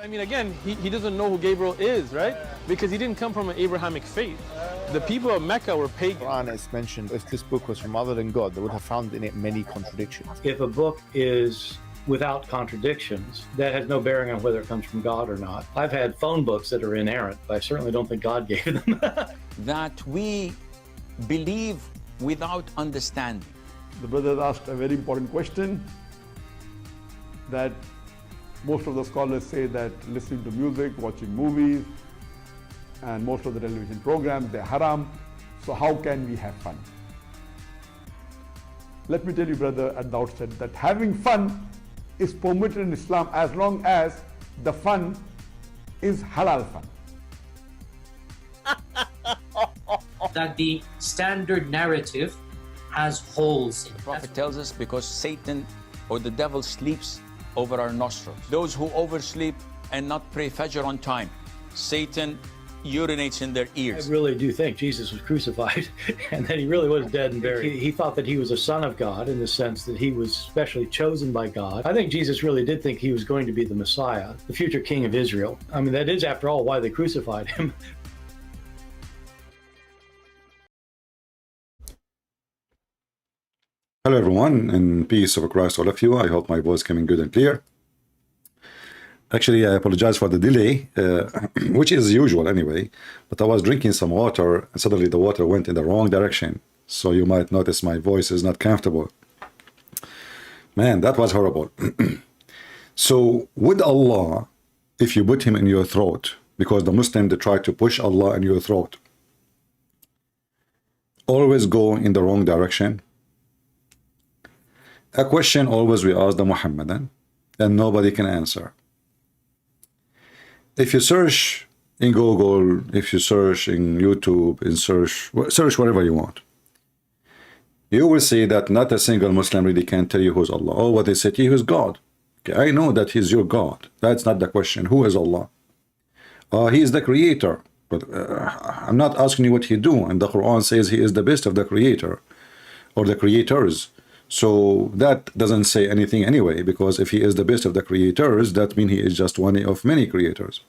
I mean, again, he doesn't know who Gabriel is, right? Because he didn't come from an Abrahamic faith. The people of Mecca were pagan. The Quran is mentioned, if this book was from other than God, they would have found in it many contradictions. If a book is without contradictions, that has no bearing on whether it comes from God or not. I've had phone books that are inerrant, but I certainly don't think God gave them. That we believe without understanding. The brother asked a very important question, that most of the scholars say that listening to music, watching movies, and most of the television programs, they're haram. So how can we have fun? Let me tell you, brother, at the outset, that having fun is permitted in Islam as long as the fun is halal fun. That the standard narrative has holes in it. The Prophet tells us because Satan or the devil sleeps over our nostrils. Those who oversleep and not pray Fajr on time, Satan urinates in their ears. I really do think Jesus was crucified and that he really was dead and buried. He thought that he was a son of God in the sense that he was specially chosen by God. I think Jesus really did think he was going to be the Messiah, the future king of Israel. I mean, that is, after all, why they crucified him. Hello everyone, and peace of Christ all of you. I hope my voice coming good and clear. Actually, I apologize for the delay, which is usual anyway, but I was drinking some water and suddenly the water went in the wrong direction. So you might notice my voice is not comfortable. Man, that was horrible. So with Allah, if you put him in your throat, because the Muslim, they try to push Allah in your throat, always go in the wrong direction. A question always we ask the Muhammadan, and nobody can answer. If you search in Google, if you search in YouTube, search whatever you want, you will see that not a single Muslim really can tell you who's Allah. Oh, what they say to you is God. Okay, I know that He's your God. That's not the question. Who is Allah? He is the creator. But I'm not asking you what He do. And the Quran says He is the best of the creator or the creators. So that doesn't say anything anyway, because if he is the best of the creators, that means he is just one of many creators.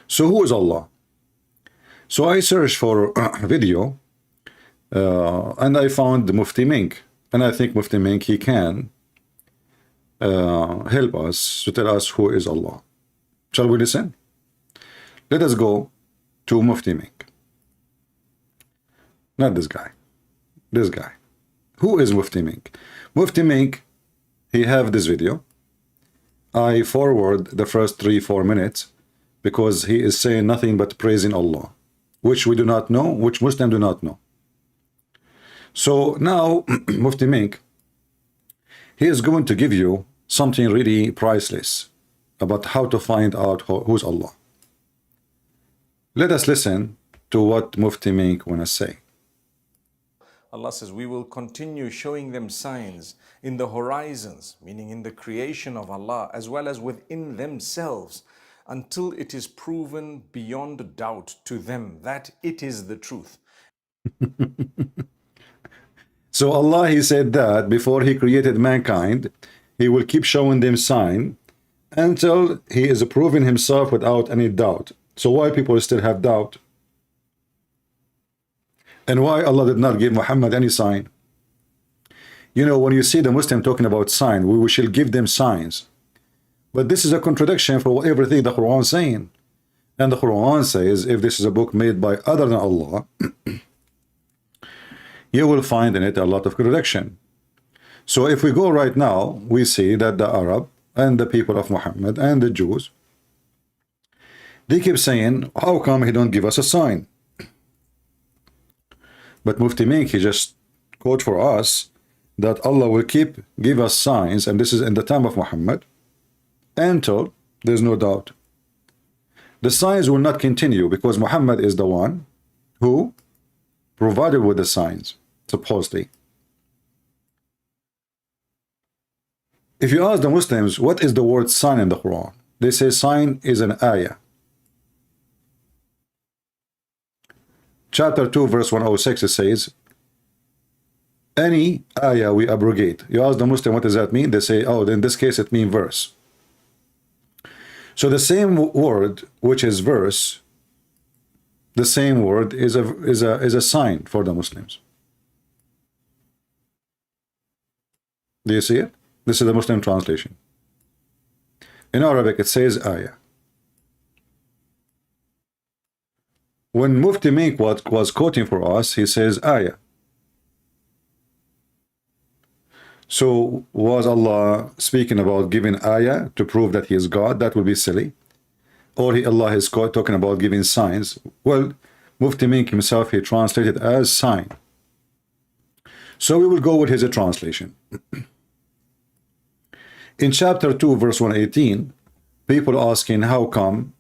So who is Allah? So I searched for a video and I found Mufti Menk, and I think Mufti Menk, he can help us to tell us who is Allah. Shall we listen? Let us go to Mufti Menk. Not this guy, this guy. Who is Mufti Menk? Mufti Menk, he have this video. I forward the first 3-4 minutes because he is saying nothing but praising Allah, which we do not know, which Muslims do not know. So now Mufti Menk, he is going to give you something really priceless about how to find out who's Allah. Let us listen to what Mufti Menk want to say. Allah says, we will continue showing them signs in the horizons, meaning in the creation of Allah, as well as within themselves, until it is proven beyond doubt to them that it is the truth. So Allah, He said that before He created mankind, He will keep showing them sign until He is proving Himself without any doubt. So why people still have doubt? And why Allah did not give Muhammad any sign? You know, when you see the Muslim talking about sign, we shall give them signs. But this is a contradiction for everything the Quran is saying. And the Quran says, if this is a book made by other than Allah, you will find in it a lot of contradiction. So if we go right now, we see that the Arab and the people of Muhammad and the Jews, they keep saying, how come He don't give us a sign? But Mufti Menk, he just quote for us that Allah will give us signs, and this is in the time of Muhammad, until there's no doubt. The signs will not continue because Muhammad is the one who provided with the signs, supposedly. If you ask the Muslims, what is the word sign in the Quran? They say sign is an ayah. Chapter 2, verse 106, it says, any ayah we abrogate. You ask the Muslim, what does that mean? They say, oh, in this case, it means verse. So the same word, which is verse, the same word is a sign for the Muslims. Do you see it? This is the Muslim translation. In Arabic, it says ayah. When Mufti Menk was quoting for us, he says ayah. So was Allah speaking about giving ayah to prove that he is God? That would be silly. Or Allah is talking about giving signs. Well, Mufti Menk himself, he translated as sign. So we will go with his translation. In chapter 2, verse 118, people asking how come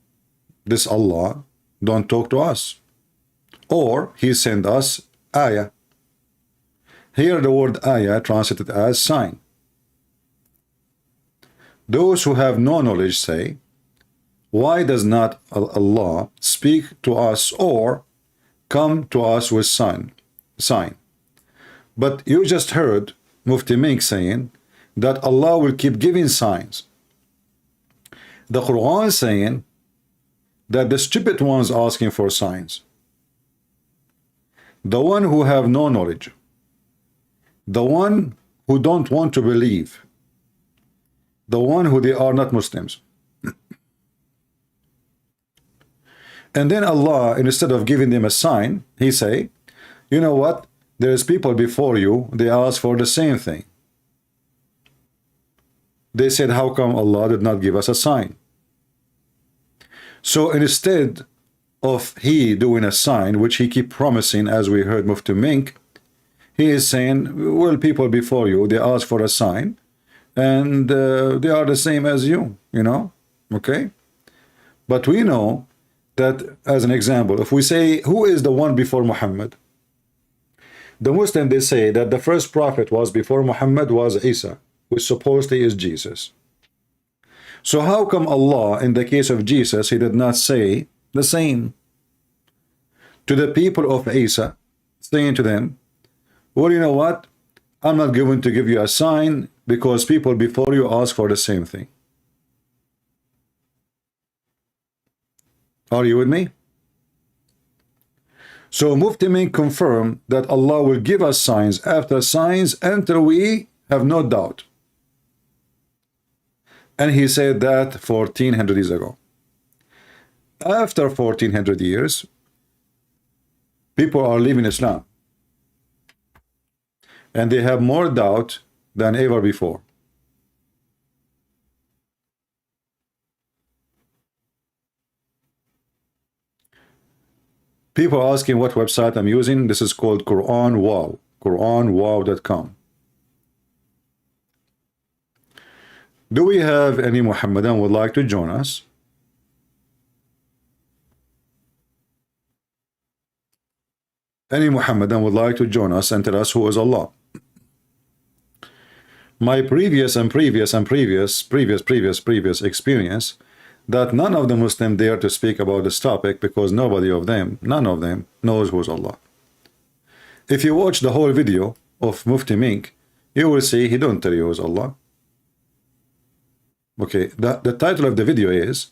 this Allah don't talk to us, or he sent us ayah. Here the word ayah translated as sign. Those who have no knowledge say, why does not Allah speak to us or come to us with sign? But you just heard Mufti Menk saying that Allah will keep giving signs. The Quran is saying that the stupid ones asking for signs, the one who have no knowledge, the one who don't want to believe, the one who they are not Muslims. And then Allah, instead of giving them a sign, he say, you know what, there's people before you, they ask for the same thing. They said, how come Allah did not give us a sign? So instead of he doing a sign, which he keep promising, as we heard Mufti Menk, he is saying, well, people before you, they ask for a sign, and they are the same as you, you know, okay? But we know that, as an example, if we say, who is the one before Muhammad? The Muslim, they say that the first prophet was before Muhammad was Isa, which supposedly is Jesus. So how come Allah, in the case of Jesus, he did not say the same to the people of Isa, saying to them, well, you know what, I'm not going to give you a sign because people before you ask for the same thing. Are you with me? So Mufti Menk confirmed that Allah will give us signs after signs until we have no doubt. And he said that 1400 years ago. After 1400 years, people are leaving Islam. And they have more doubt than ever before. People are asking what website I'm using. This is called Quran Wow. QuranWow.com. Do we have any Muhammadan would like to join us? Any Muhammadan would like to join us and tell us who is Allah? My previous experience that none of the Muslims dare to speak about this topic because none of them knows who is Allah. If you watch the whole video of Mufti Menk, you will see he don't tell you who is Allah. Okay, the title of the video is,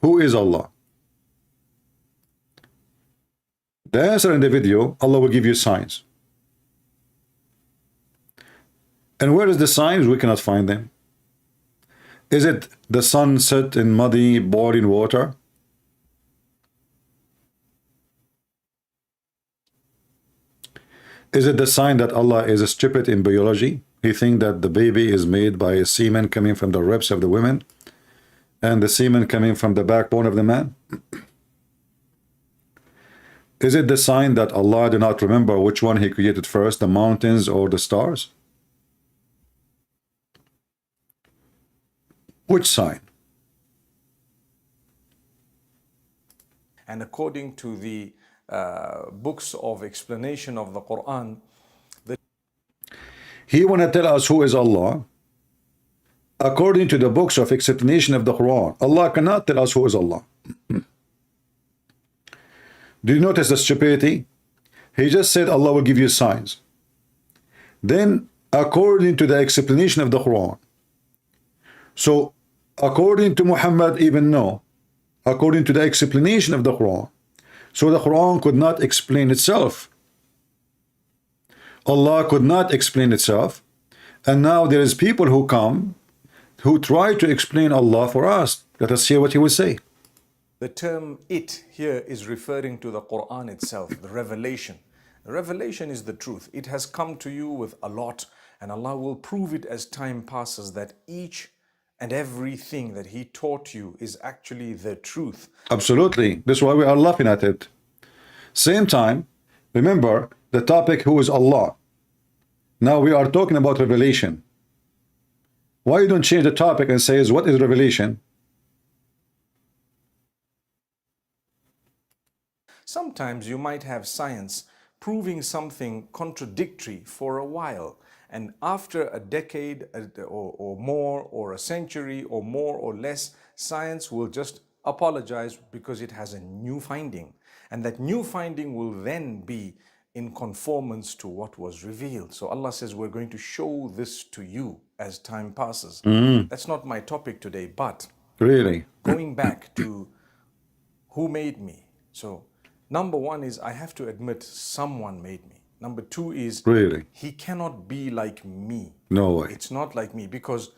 who is Allah? The answer in the video, Allah will give you signs. And where is the signs? We cannot find them. Is it the sun set in muddy, boiling water? Is it the sign that Allah is stupid in biology? He thinks that the baby is made by a semen coming from the ribs of the women and the semen coming from the backbone of the man? Is it the sign that Allah did not remember which one he created first, the mountains or the stars? Which sign? And according to the books of explanation of the Quran, he want to tell us who is Allah. According to the books of explanation of the Quran, Allah cannot tell us who is Allah. Do you notice the stupidity? He just said Allah will give you signs. Then, according to the explanation of the Quran, so According to Muhammad, even no. According to the explanation of the Quran. So the Quran could not explain itself. Allah could not explain itself. And now there is people who come who try to explain Allah for us. Let us hear what he will say. The term it here is referring to the Quran itself, the revelation. The revelation is the truth. It has come to you with a lot, and Allah will prove it as time passes that each and everything that He taught you is actually the truth. Absolutely. That's why we are laughing at it. Same time, remember the topic, who is Allah? Now we are talking about revelation. Why you don't change the topic and say, what is revelation? Sometimes you might have science proving something contradictory for a while, and after a decade or more, or a century or more or less, science will just apologize because it has a new finding, and that new finding will then be in conformance to what was revealed. So Allah says, we're going to show this to you as time passes. That's not my topic today, but Really? going back to who made me. So number one is, I have to admit someone made me. Number two is, Really? He cannot be like me. No way. It's not like me, because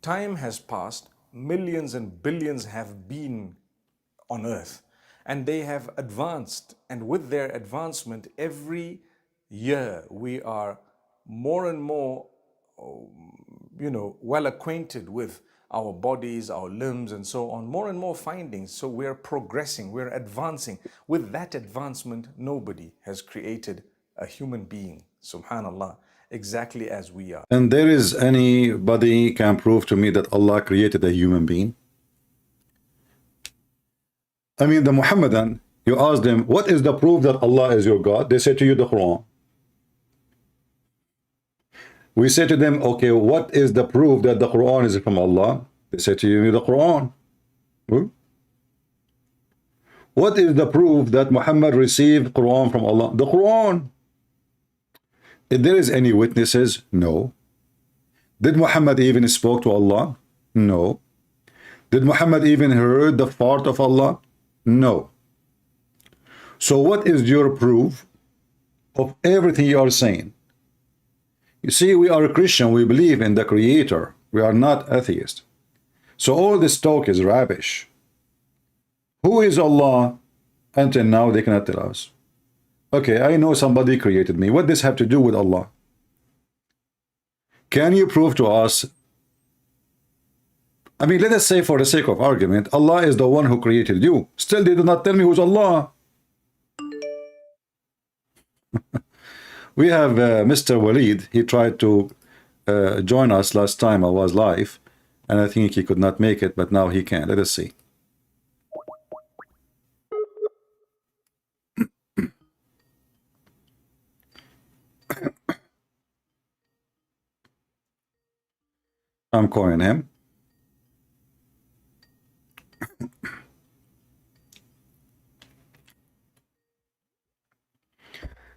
time has passed, millions and billions have been on earth, and they have advanced, and with their advancement, every year we are more and more well acquainted with our bodies, our limbs, and so on, more and more findings. So we're progressing, we're advancing. With that advancement, nobody has created a human being, subhanallah, exactly as we are. And there is anybody can prove to me that Allah created a human being? I mean, the Muhammadan, you ask them, what is the proof that Allah is your God? They say to you, the Quran. We say to them, okay, what is the proof that the Quran is from Allah? They say to you, the Quran. What is the proof that Muhammad received Quran from Allah? The Quran. If there is any witnesses, no. Did Muhammad even spoke to Allah? No. Did Muhammad even heard the fart of Allah? No. So what is your proof of everything you are saying? You see, we are a Christian. We believe in the Creator. We are not atheists. So all this talk is rubbish. Who is Allah? Until now, they cannot tell us. Okay, I know somebody created me. What does this have to do with Allah? Can you prove to us? I mean, let us say for the sake of argument, Allah is the one who created you. Still, they do not tell me who's Allah. We have Mr. Walid. He tried to join us last time I was live, and I think he could not make it, but now he can. Let us see. I'm calling him.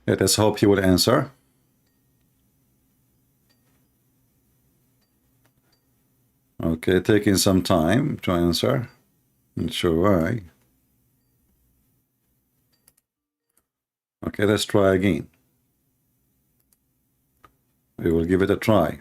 Let us hope he will answer. Okay, taking some time to answer. Not sure why. Okay, let's try again. We will give it a try.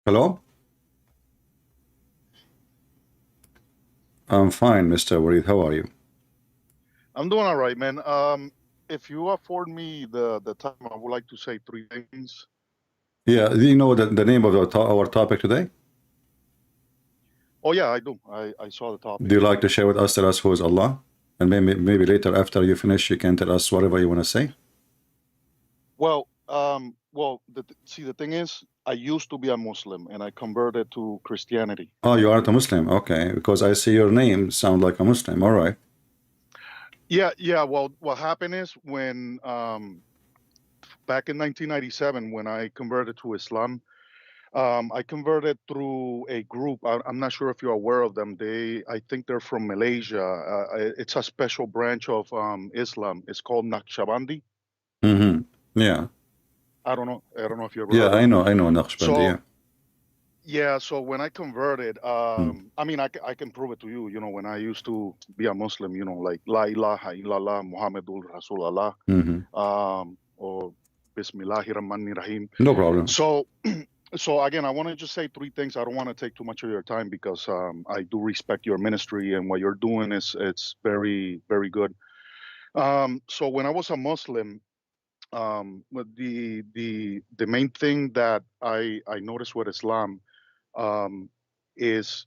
Hello? I'm fine, Mr. Walid. How are you? I'm doing all right, man. If you afford me the time, I would like to say 3 things. Yeah, do you know the name of our topic today? Oh, yeah, I do. I saw the topic. Do you like to share with us, tell us who is Allah? And maybe later, after you finish, you can tell us whatever you want to say. Well, see, the thing is, I used to be a Muslim and I converted to Christianity. Oh, you aren't a Muslim. Okay, because I see your name sound like a Muslim. All right. Yeah. Well, what happened is when back in 1997, when I converted to Islam, I converted through a group. I'm not sure if you're aware of them. I think they're from Malaysia. It's a special branch of Islam. It's called Naqshbandi. Mm-hmm. Yeah. I don't know. I don't know if you ever Yeah, heard of I them. know. I know Naqshbandi. So Yeah. yeah. So when I converted, Mm. I mean, I can prove it to you. You know, when I used to be a Muslim, you know, like La ilaha illallah Muhammadur Rasulullah, Mm-hmm. or Bismillahir Rahmanir Rahim. No problem. So, so again, I want to just say three things. I don't want to take too much of your time because I do respect your ministry and what you're doing is it's very, very good. So when I was a Muslim, with the main thing that I noticed with Islam um, is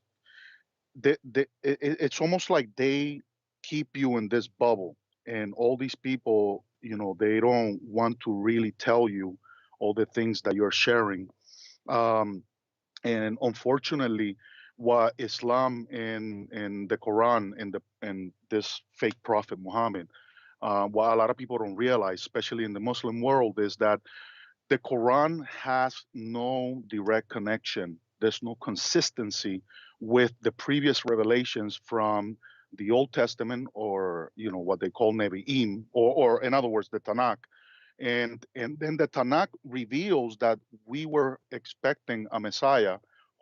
it's almost like they keep you in this bubble, and all these people, you know, they don't want to really tell you all the things that you're sharing. Um, and unfortunately, what Islam and the Quran and this fake prophet Muhammad, what a lot of people don't realize, especially in the Muslim world, is that the Quran has no direct connection. There's no consistency with the previous revelations from the Old Testament, or you know what they call Nevi'im, or in other words, the Tanakh. And then the Tanakh reveals that we were expecting a Messiah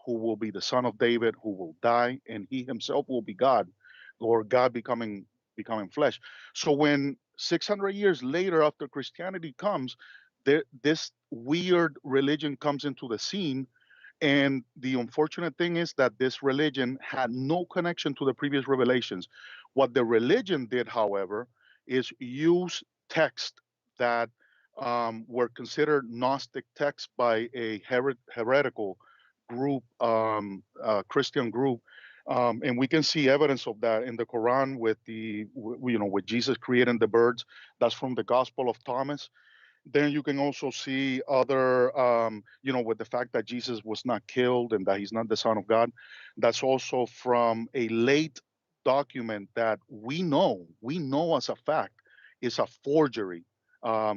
who will be the son of David, who will die, and he himself will be God, or God becoming flesh. So when 600 years later, after Christianity comes, this weird religion comes into the scene. And the unfortunate thing is that this religion had no connection to the previous revelations. What the religion did, however, is use text that were considered Gnostic texts by a heretical group, Christian group. And we can see evidence of that in the Quran with you know, with Jesus creating the birds. That's from the Gospel of Thomas. Then you can also see other, you know, with the fact that Jesus was not killed and that he's not the Son of God. That's also from a late document that we know as a fact is a forgery,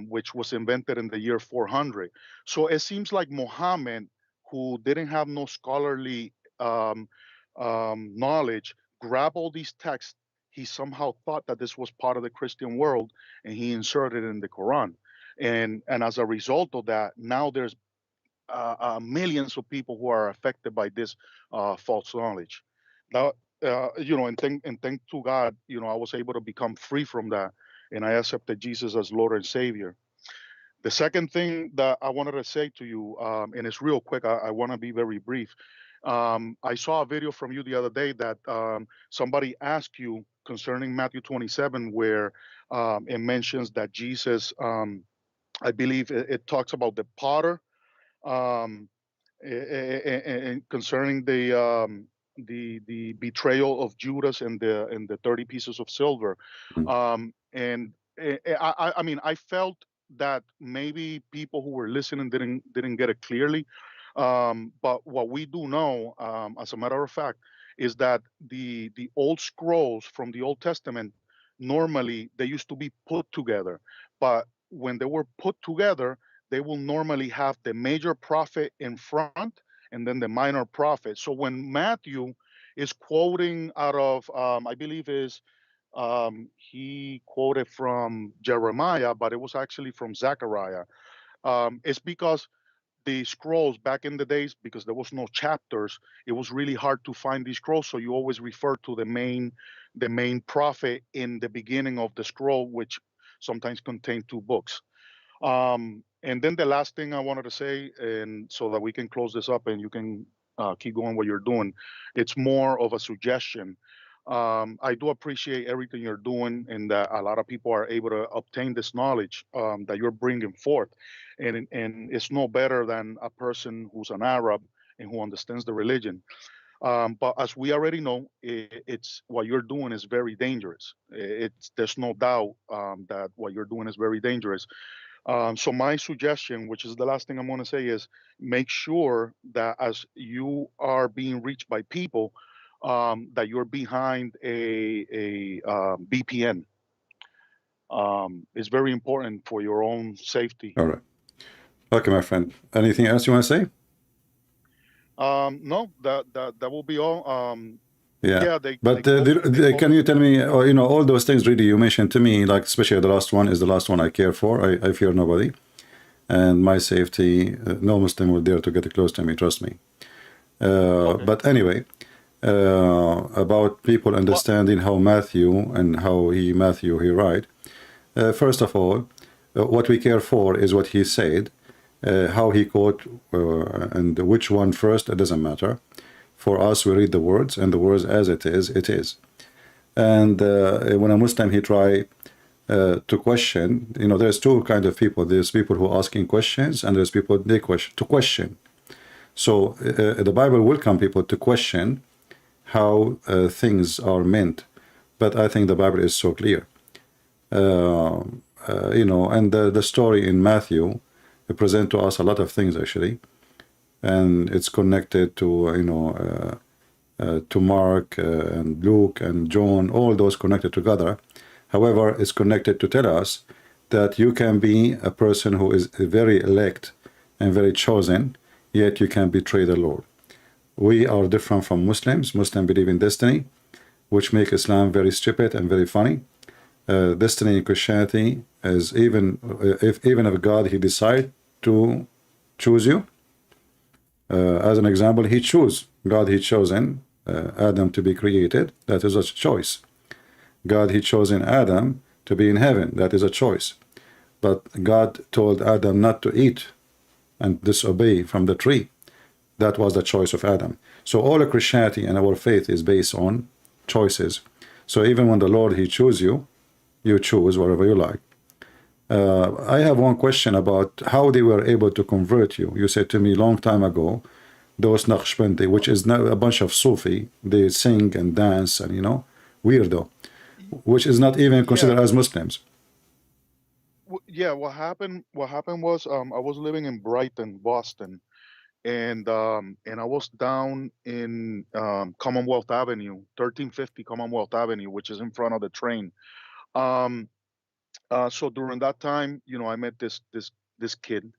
which was invented in the year 400. So it seems like Muhammad, who didn't have no scholarly um, knowledge, grabbed all these texts. He somehow thought that this was part of the Christian world, and he inserted it in the Quran. And as a result of that, now there's millions of people who are affected by this false knowledge. Now, you know, and thank to God, you know, I was able to become free from that, and I accepted Jesus as Lord and Savior. The second thing that I wanted to say to you, and it's real quick, I want to be very brief. I saw a video from you the other day that somebody asked you concerning Matthew 27, where it mentions that Jesus, I believe it talks about the potter, um, and concerning the betrayal of Judas and the 30 pieces of silver. Mm. And I mean, I felt that maybe people who were listening didn't get it clearly. But what we do know, as a matter of fact, is that the old scrolls from the Old Testament, normally they used to be put together, but when they were put together, they will normally have the major prophet in front and then the minor prophet. So when Matthew is quoting out of, I believe is he quoted from Jeremiah, but it was actually from Zechariah. It's because the scrolls back in the days, because there was no chapters, it was really hard to find these scrolls. So you always refer to the main prophet in the beginning of the scroll, which sometimes contained two books. And then the last thing I wanted to say, and so that we can close this up and you can keep going what you're doing, it's more of a suggestion. I do appreciate everything you're doing, and that a lot of people are able to obtain this knowledge that you're bringing forth. And it's no better than a person who's an Arab and who understands the religion. But as we already know, it's what you're doing is very dangerous. It's there's no doubt that what you're doing is very dangerous. So my suggestion, which is the last thing I'm going to say, is make sure that as you are being reached by people, that you're behind a VPN. It's very important for your own safety. All right. Okay, my friend. Anything else you want to say? No, that will be all. Yeah. They But can you tell me, all those things really you mentioned to me, like especially the last one is the last one I care for. I fear nobody. And my safety, no Muslim will dare to get close to me, trust me. But anyway, about people understanding how Matthew he write. First of all, what we care for is what he said, how he quote, and which one first, it doesn't matter. For us, we read the words, and the words as it is, it is. And when a Muslim, he try to question, there's two kind of people. There's people who are asking questions, and there's people they question. So the Bible welcome people to question how things are meant, but I think the Bible is so clear. And the story in Matthew present to us a lot of things actually, and it's connected to to Mark and Luke and John, all those connected together. However, it's connected to tell us that you can be a person who is very elect and very chosen, yet you can betray the Lord. We are different from Muslims. Muslims believe in destiny, which make Islam very stupid and very funny. Destiny in Christianity is even if God, he decide to choose you. As an example, God, he chosen Adam to be created. That is a choice. God, he chosen Adam to be in heaven. That is a choice. But God told Adam not to eat and disobey from the tree. That was the choice of Adam. So all of Christianity and our faith is based on choices. So even when the Lord, he choose you, you choose whatever you like. I have one question about how they were able to convert you. You said to me long time ago, those Naqshbandi, which is now a bunch of Sufi, they sing and dance and, weirdo, which is not even considered as Muslims. Yeah, what happened was I was living in Brighton, Boston, and I was down in Commonwealth Avenue, 1350 Commonwealth Avenue, which is in front of the train. So during that time, I met this kid.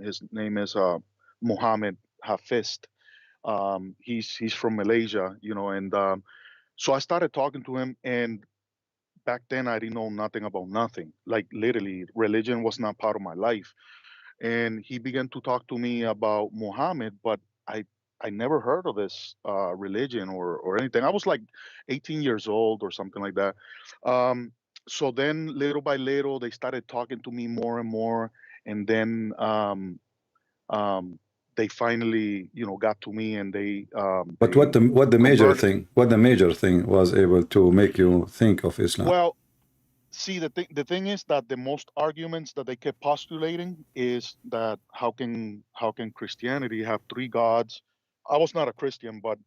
His name is Mohammed Hafiz. He's from Malaysia, and so I started talking to him, and back then I didn't know nothing about nothing. Like literally, religion was not part of my life. And he began to talk to me about Muhammad, but I never heard of this religion or anything. I was like 18 years old or something like that. So then, little by little, they started talking to me more and more, and then they finally, got to me, and But they what the converted. major thing was able to make you think of Islam? Well, see, the thing is that the most arguments that they kept postulating is that how can Christianity have three gods? I was not a Christian, but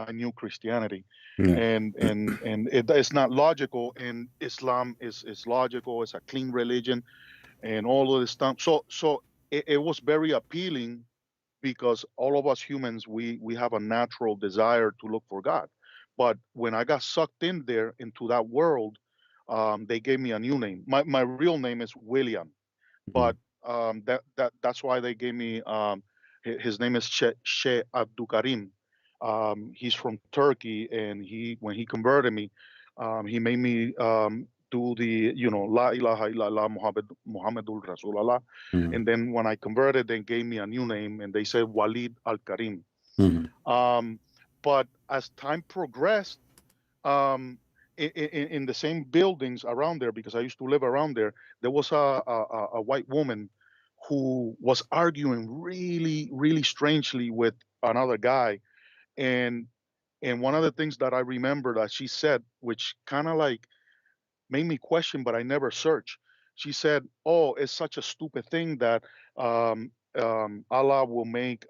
I knew Christianity, Yeah. and it's not logical. And Islam is logical. It's a clean religion, and all of this stuff. So it was very appealing because all of us humans we have a natural desire to look for God. But when I got sucked in there into that world, they gave me a new name. My real name is William, but that's why they gave me his name is She Abdul Karim. He's from Turkey, and when he converted me, he made me do the La ilaha illallah Muhammadur Rasulullah. And then when I converted, they gave me a new name, and they said Walid Al Karim. But as time progressed, um, in the same buildings around there, because I used to live around there was a white woman who was arguing really, really strangely with another guy. And one of the things that I remember that she said, which kind of like made me question, but I never searched. She said, "Oh, it's such a stupid thing that Allah will make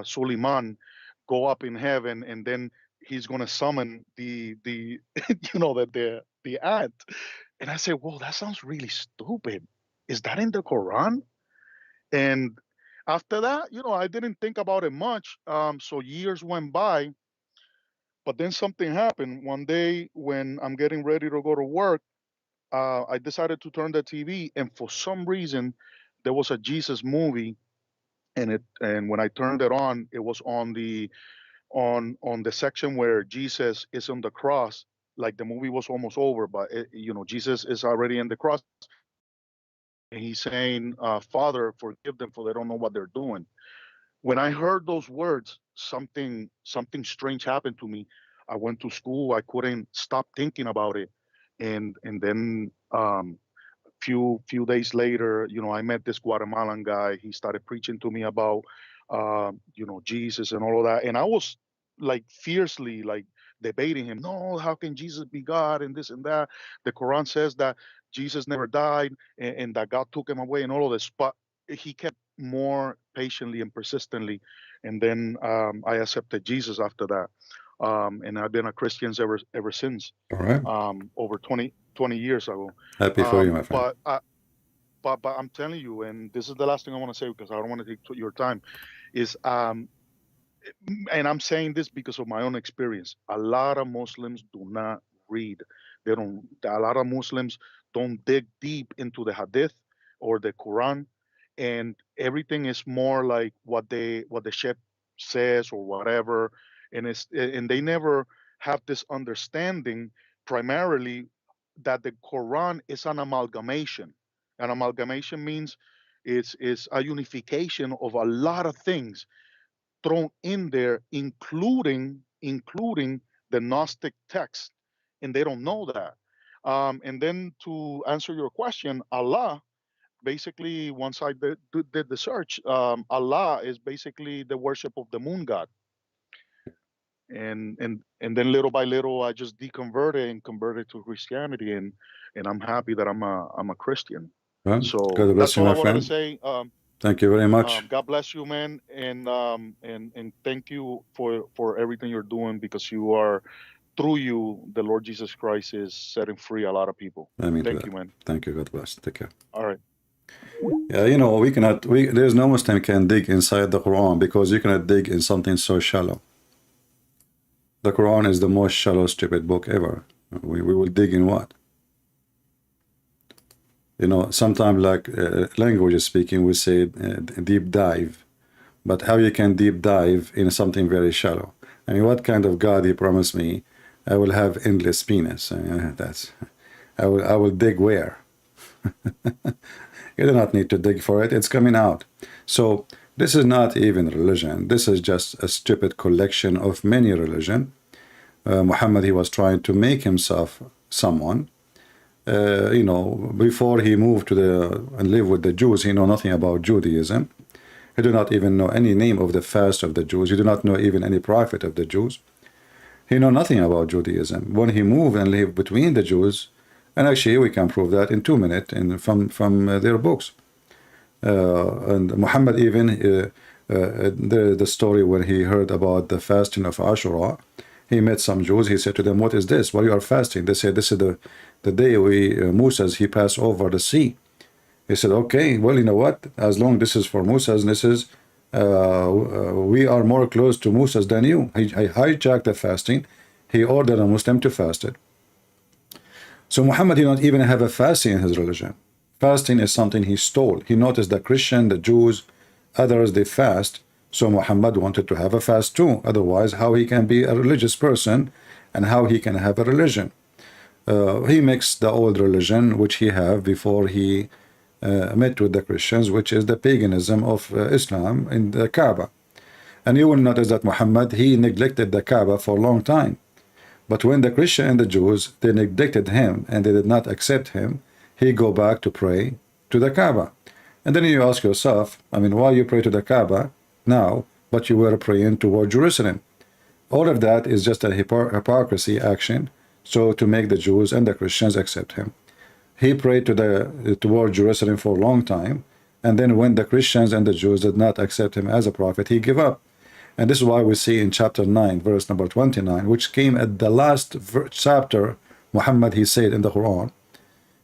Suleiman go up in heaven, and then he's going to summon the the ant." And I said, "Whoa, that sounds really stupid." is that in the Quran? And after that, I didn't think about it much. So years went by, but then something happened. One day when I'm getting ready to go to work, I decided to turn the TV, and for some reason, there was a Jesus movie, and when I turned it on, it was on the section where Jesus is on the cross. Like the movie was almost over, but Jesus is already in the cross, and he's saying, "Father, forgive them, for they don't know what they're doing." When I heard those words, something strange happened to me. I went to school. I couldn't stop thinking about it, and then few days later, I met this Guatemalan guy. He started preaching to me about Jesus and all of that, and I was like fiercely like debating him. No, how can Jesus be God and this and that? The Quran says that Jesus never died, and that God took him away and all of this. But he kept more patiently and persistently, and then I accepted Jesus after that. And I've been a Christian ever since. All right. Over 20 years ago. Happy for you, my friend. But I'm telling you, and this is the last thing I want to say because I don't want to take your time, is and I'm saying this because of my own experience. A lot of Muslims do not read. They don't. A lot of Muslims don't dig deep into the Hadith or the Quran, and everything is more like what the Sheikh says or whatever, and they never have this understanding primarily that the Quran is an amalgamation. An amalgamation means it's a unification of a lot of things thrown in there, including the Gnostic text, and they don't know that. And then to answer your question, Allah, basically, once I did the search, Allah is basically the worship of the moon god. And then little by little, I just deconverted and converted to Christianity, and I'm happy that I'm a Christian. Well, So God bless that's you, all I my wanted to friend. say. Thank you very much. God bless you, man, and thank you for everything you're doing, because through you, the Lord Jesus Christ is setting free a lot of people. I mean, Thank you, man. Thank you. God bless. Take care. All right. Yeah, there's no Muslim can dig inside the Quran, because you cannot dig in something so shallow. The Quran is the most shallow, stupid book ever. We will dig in what? Sometimes like language speaking, we say deep dive. But how you can deep dive in something very shallow? I mean, what kind of God he promised me? I will have endless penis. I will dig where? You do not need to dig for it. It's coming out. So this is not even religion. This is just a stupid collection of many religion. Muhammad, he was trying to make himself someone. Before he moved and live with the Jews, he know nothing about Judaism. He do not even know any name of the fast of the Jews. He do not know even any prophet of the Jews. He know nothing about Judaism. When he moved and lived between the Jews, and actually we can prove that in 2 minutes from their books. And Muhammad even, the story when he heard about the fasting of Ashura, he met some Jews. He said to them, "What is this? Why you are fasting?" They said, "This is the day Moses, he passed over the sea." He said, "Okay, well, you know what? As long this is for Moses, this is we are more close to Moses than you." He hijacked the fasting. He ordered a Muslim to fast it. So Muhammad did not even have a fasting in his religion. Fasting is something he stole. He noticed the Christian, the Jews, others, they fast. So Muhammad wanted to have a fast too. Otherwise, how he can be a religious person and how he can have a religion? He mixed the old religion, which he had before he met with the Christians, which is the paganism of Islam in the Kaaba. And you will notice that Muhammad, he neglected the Kaaba for a long time. But when the Christian and the Jews, they neglected him and they did not accept him, he go back to pray to the Kaaba. And then you ask yourself, I mean, why you pray to the Kaaba now, but you were praying toward Jerusalem? All of that is just a hypocrisy action, so to make the Jews and the Christians accept him. He prayed toward Jerusalem for a long time, and then when the Christians and the Jews did not accept him as a prophet, he gave up. And this is why we see in chapter 9, verse number 29, which came at the last chapter, Muhammad, he said in the Quran,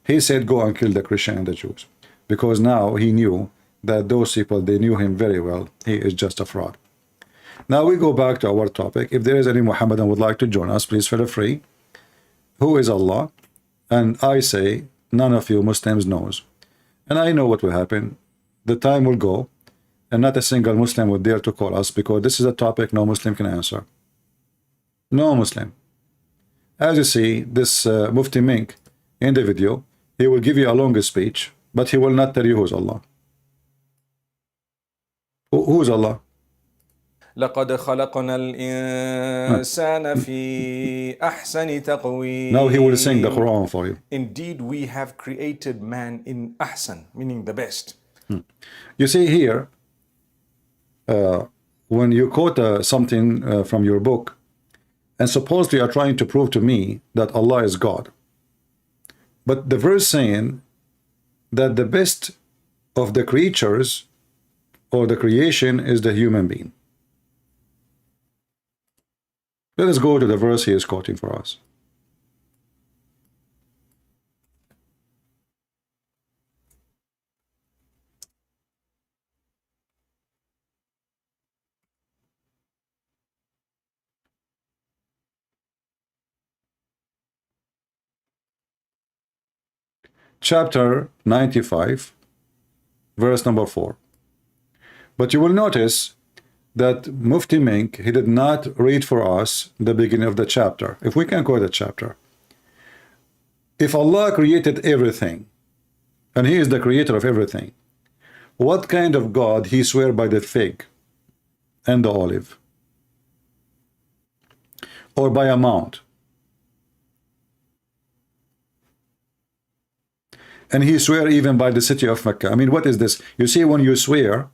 he said, "Go and kill the Christian and the Jews." because now he knew that those people, they knew him very well. He is just a fraud. Now we go back to our topic. If there is any Muhammadan would like to join us, please feel free. Who is Allah? And I say, none of you Muslims knows. And I know what will happen. The time will go, and not a single Muslim would dare to call us, because this is a topic no Muslim can answer. No Muslim. As you see, this Mufti Menk in the video, he will give you a longer speech, but he will not tell you who's Allah. Who's Allah? لقد خلقنا الإنسان في أحسن تقويم. Now he will sing the Quran for you. Indeed, we have created man in ahsan, meaning the best. You see here, when you quote something from your book, and supposedly you are trying to prove to me that Allah is God, but the verse saying that the best of the creatures or the creation is the human being. Let us go to the verse he is quoting for us. Chapter 95, verse number 4. But you will notice that Mufti Menk, he did not read for us the beginning of the chapter. If we can quote the chapter. If Allah created everything, and he is the creator of everything, what kind of God he swear by the fig and the olive? Or by a mount? And he swear even by the city of Mecca. I mean, what is this? You see, when you swear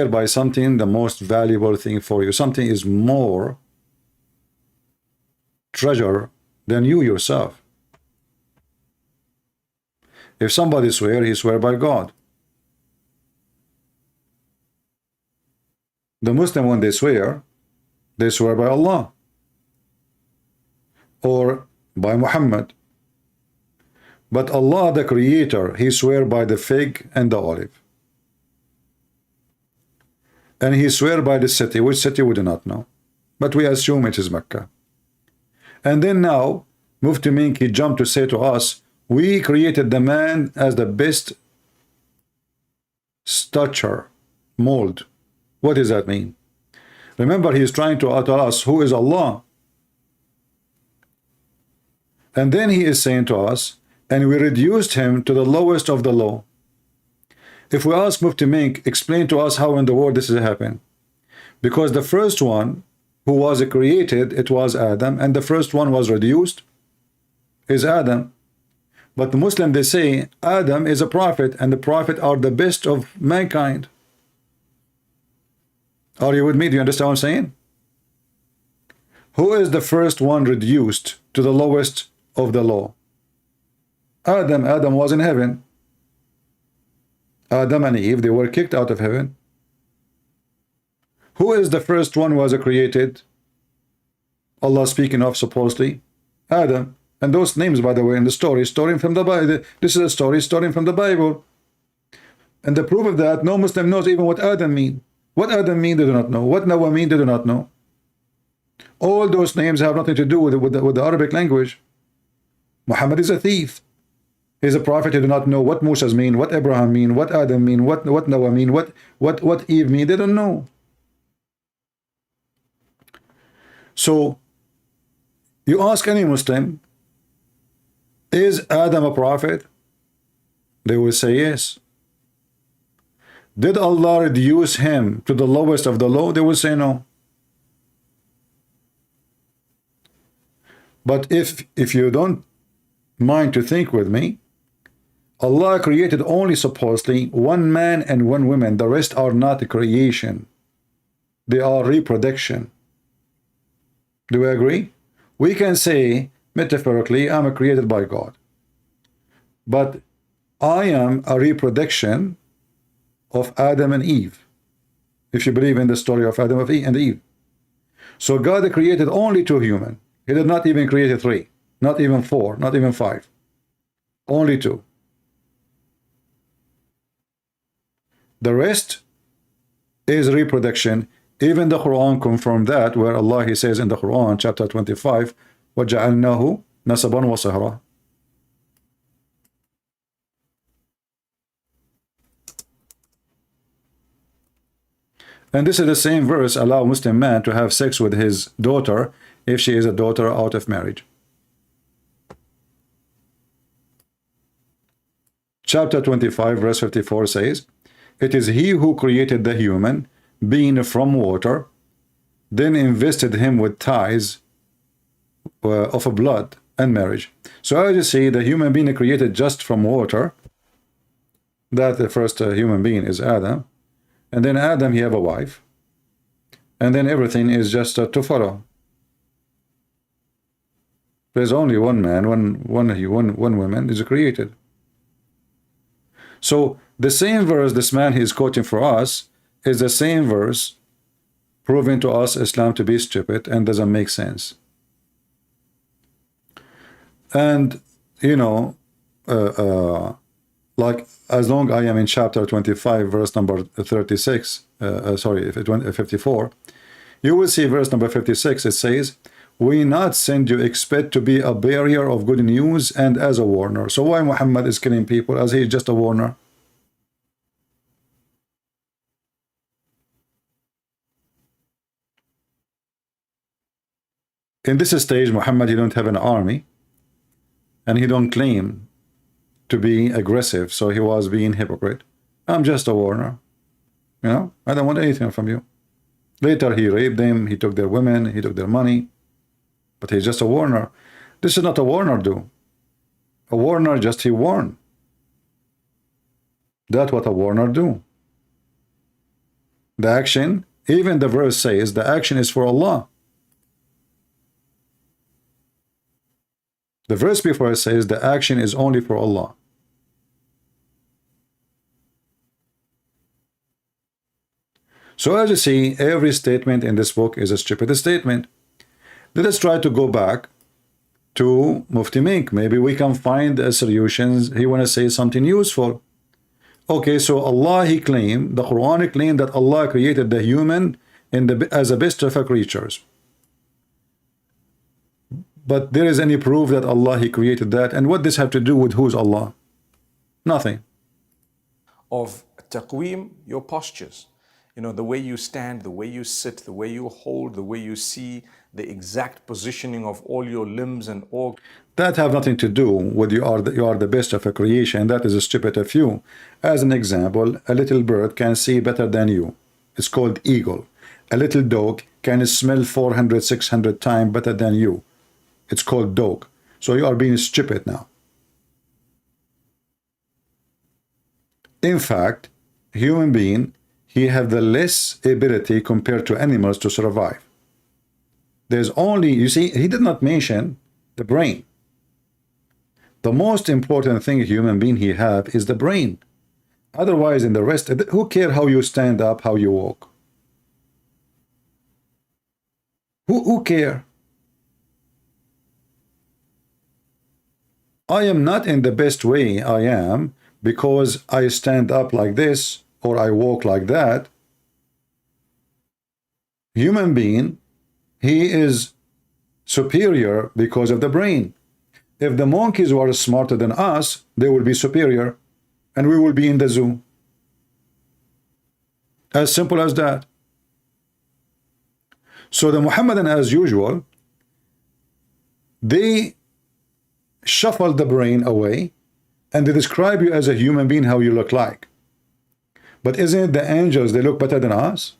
by something, the most valuable thing for you. Something is more treasure than you yourself. If somebody swear, he swear by God. The Muslim, when they swear by Allah or by Muhammad. But Allah, the creator, he swear by the fig and the olive. And he swear by the city. Which city we do not know, but we assume it is Mecca. And then now Mufti Menk, he jumped to say to us, we created the man as the best stature, mold. What does that mean? Remember, he is trying to tell us who is Allah. And then he is saying to us, and we reduced him to the lowest of the low. If we ask Mufti Menk, explain to us how in the world this has happened. Because the first one who was created, it was Adam, and the first one was reduced is Adam. But the Muslim, they say Adam is a prophet, and the prophet are the best of mankind. Are you with me? Do you understand what I'm saying? Who is the first one reduced to the lowest of the low? Adam. Adam was in heaven. Adam and Eve, they were kicked out of heaven. Who is the first one who was created? Allah speaking of, supposedly, Adam. And those names, by the way, in the story from the Bible. This is a story from the Bible. And the proof of that, no Muslim knows even what Adam mean. What Adam mean, they do not know. What Noah mean, they do not know. All those names have nothing to do with the Arabic language. Muhammad is a thief. He's a prophet. They do not know what Moses mean, what Abraham mean, what Adam mean, what Noah mean, what Eve mean. They don't know. So you ask any Muslim, is Adam a prophet? They will say yes. Did Allah reduce him to the lowest of the low? They will say no. But if you don't mind to think with me, Allah created only supposedly one man and one woman. The rest are not creation. They are reproduction. Do we agree? We can say metaphorically, I'm created by God. But I am a reproduction of Adam and Eve, if you believe in the story of Adam and Eve. So God created only two humans. He did not even create three, not even four, not even five. Only two. The rest is reproduction. Even the Quran confirmed that, where Allah, he says in the Quran, chapter 25, وَجَعَلْنَاهُ نَسَبًا وَصَهْرًا. And this is the same verse allow a Muslim man to have sex with his daughter if she is a daughter out of marriage. Chapter 25 verse 54 says, it is he who created the human being from water, then invested him with ties of a blood and marriage. So as you see, the human being created just from water, that the first human being is Adam, and then Adam, he have a wife, and then everything is just to follow. There's only one man, one woman is created. So the same verse this man he is quoting for us is the same verse proving to us Islam to be stupid and doesn't make sense. And you know, like as long I am in chapter 25 verse number 36, 54, you will see verse number 56. It says, we not send you except to be a bearer of good news and as a warner. So why Muhammad is killing people as he is just a warner? In this stage, Muhammad, he don't have an army, and he don't claim to be aggressive, so he was being hypocrite. I'm just a warner. You know, I don't want anything from you. Later, he raped them, he took their women, he took their money, but he's just a warner. This is not a warner do. A warner just he warn. That's what a warner do. The action, even the verse says, the action is for Allah. The verse before it says the action is only for Allah. So as you see, every statement in this book is a stupid statement. Let us try to go back to Mufti Menk. Maybe we can find solutions. He want to say something useful. Okay, so Allah, he claimed, the Quran claimed that Allah created the human as the best of creatures. But there is any proof that Allah, he created that? And what this have to do with who's Allah? Nothing. Of taqweem, your postures. You know, the way you stand, the way you sit, the way you hold, the way you see, the exact positioning of all your limbs and organs. That have nothing to do with you are the best of a creation. That is a stupid of you. As an example, a little bird can see better than you. It's called eagle. A little dog can smell 400, 600 times better than you. It's called dog. So you are being stupid now. In fact, human being, he have the less ability compared to animals to survive. There's only, you see, he did not mention the brain. The most important thing a human being he have is the brain. Otherwise, in the rest, who care how you stand up, how you walk? Who care? I am not in the best way I am because I stand up like this or I walk like that. Human being, he is superior because of the brain. If the monkeys were smarter than us, they will be superior and we will be in the zoo. As simple as that. So the Muhammadan, as usual, they shuffle the brain away and they describe you as a human being how you look like. But isn't it the angels, they look better than us?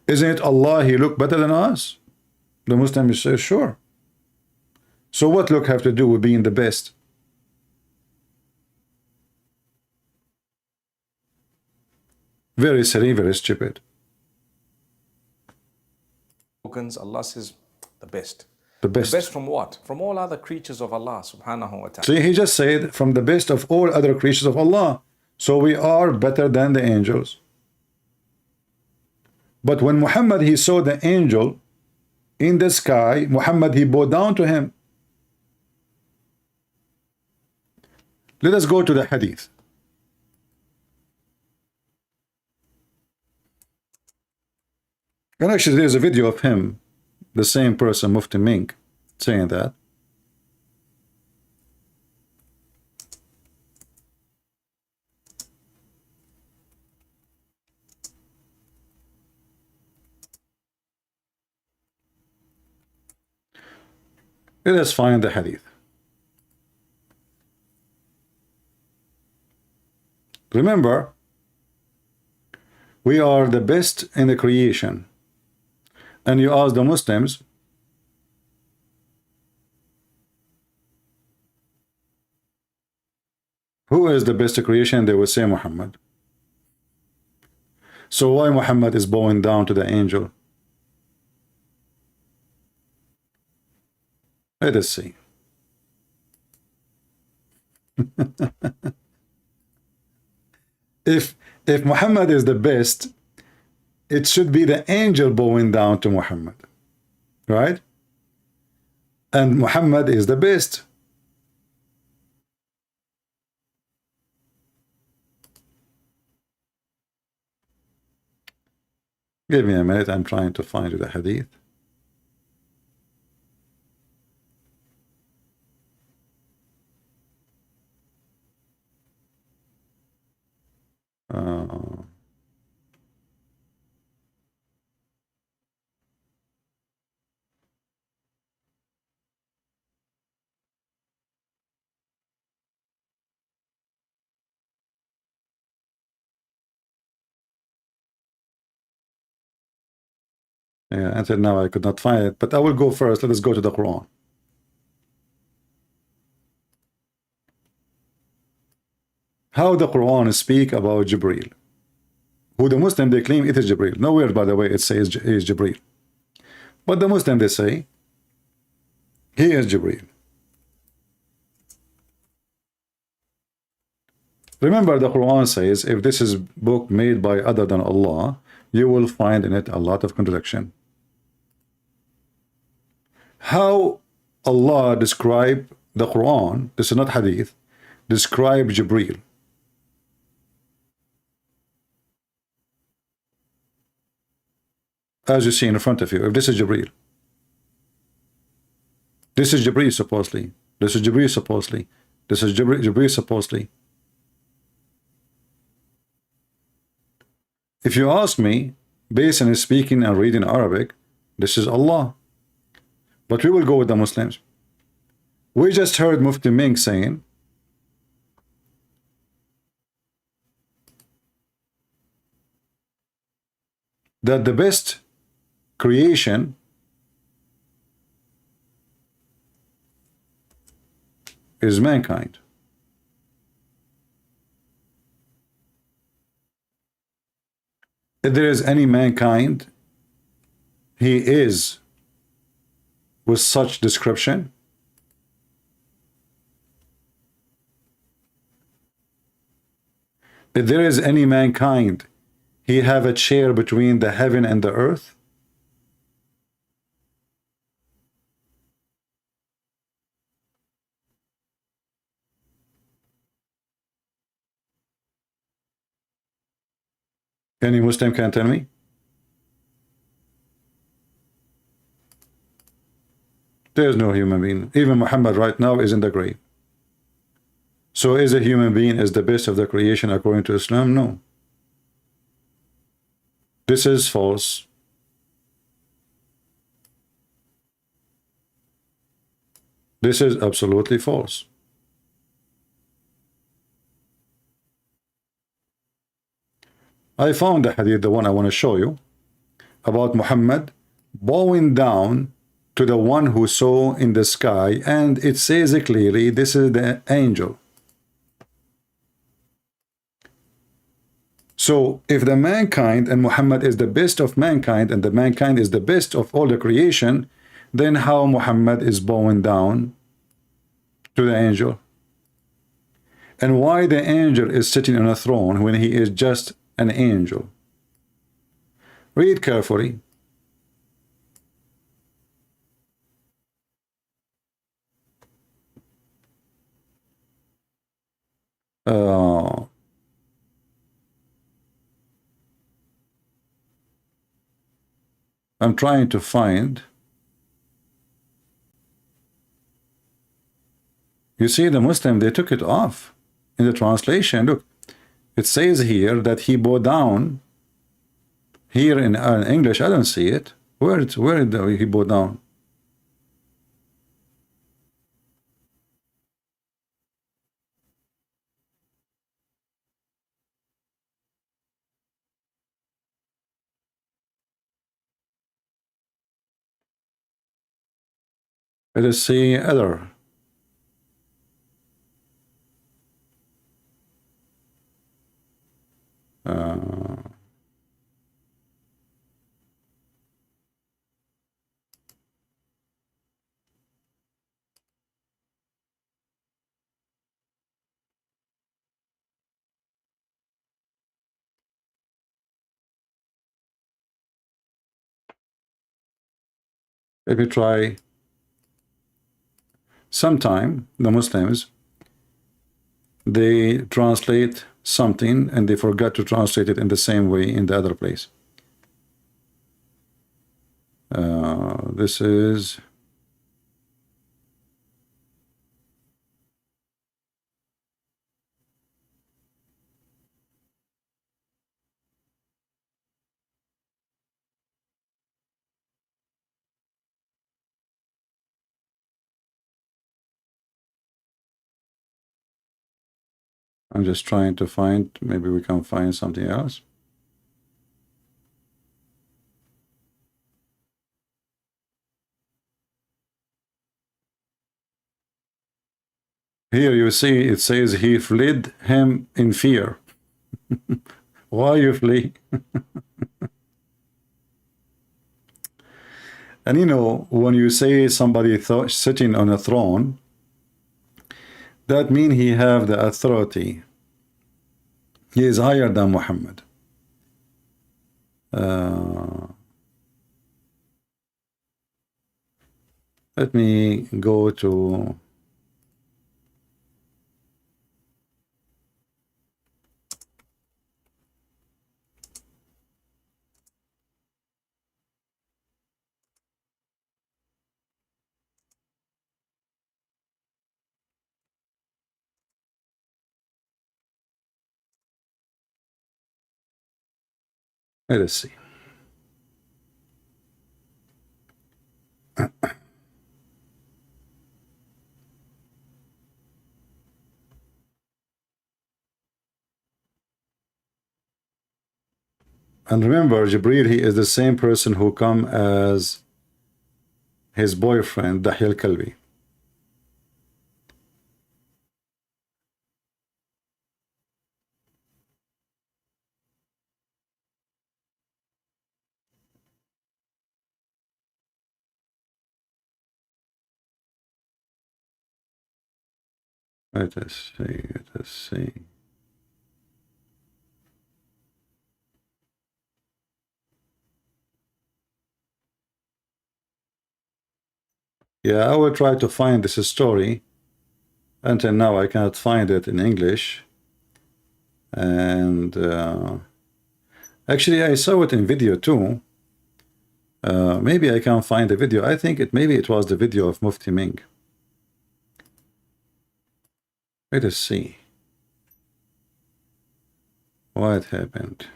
Isn't it Allah, he look better than us? The Muslim says sure. So what look have to do with being the best? Very silly, very stupid. Allah says the best. The best. The best from what? From all other creatures of Allah subhanahu wa ta'ala. See, he just said from the best of all other creatures of Allah. So we are better than the angels. But when Muhammad, he saw the angel in the sky, Muhammad, he bowed down to him. Let us go to the hadith. And actually, there's a video of him, the same person, Mufti Menk, saying that. Let us find the hadith. Remember, we are the best in the creation. And you ask the Muslims, who is the best in creation? They will say Muhammad. So why Muhammad is bowing down to the angel? Let us see. If Muhammad is the best, it should be the angel bowing down to Muhammad, right? And Muhammad is the best. Give me a minute, I'm trying to find you the hadith. Yeah, until now I could not find it, but I will go first. Let us go to the Quran. How the Quran speak about Jibreel. Who the Muslim they claim it is Jibreel. Nowhere, by the way, it says he is Jibreel. But the Muslim they say he is Jibreel. Remember, the Quran says if this is book made by other than Allah, you will find in it a lot of contradiction. How Allah describe the Quran, this is not hadith, describe Jibreel. As you see in front of you, if this is Jibreel, this is Jibreel supposedly, this is Jibreel supposedly, this is Jibreel supposedly. If you ask me, based on speaking and reading Arabic, this is Allah. But we will go with the Muslims. We just heard Mufti Menk saying that the best creation is mankind. If there is any mankind, he is with such description. If there is any mankind, he have a chair between the heaven and the earth. Any Muslim can tell me? There is no human being. Even Muhammad right now is in the grave. So is a human being is the best of the creation according to Islam? No. This is false. This is absolutely false. I found the hadith, the one I want to show you, about Muhammad bowing down to the one who saw in the sky, and it says clearly this is the angel. So if the mankind and Muhammad is the best of mankind and the mankind is the best of all the creation, then how Muhammad is bowing down to the angel? And why the angel is sitting on a throne when he is just an angel? Read carefully. Uh, I'm trying to find. You see, the Muslim, they took it off in the translation. Look, it says here that he bowed down. Here in English, I don't see it. Where did he bowed down? Let us see other. Let me try. Sometime the Muslims, they translate something and they forgot to translate it in the same way in the other place. This is I'm just trying to find, maybe we can find something else. Here you see it says he fled him in fear. Why you flee? And you know, when you say somebody sitting on a throne, that means he have the authority. He is higher than Muhammad. Let me go to let us see. And remember, Jibreel, he is the same person who come as his boyfriend, Dahya al-Kalbi. Let us see, let us see. Yeah, I will try to find this story. Until now, I cannot find it in English. And actually, I saw it in video too. Maybe I can find the video. I think maybe it was the video of Mufti Menk. Let us see what happened.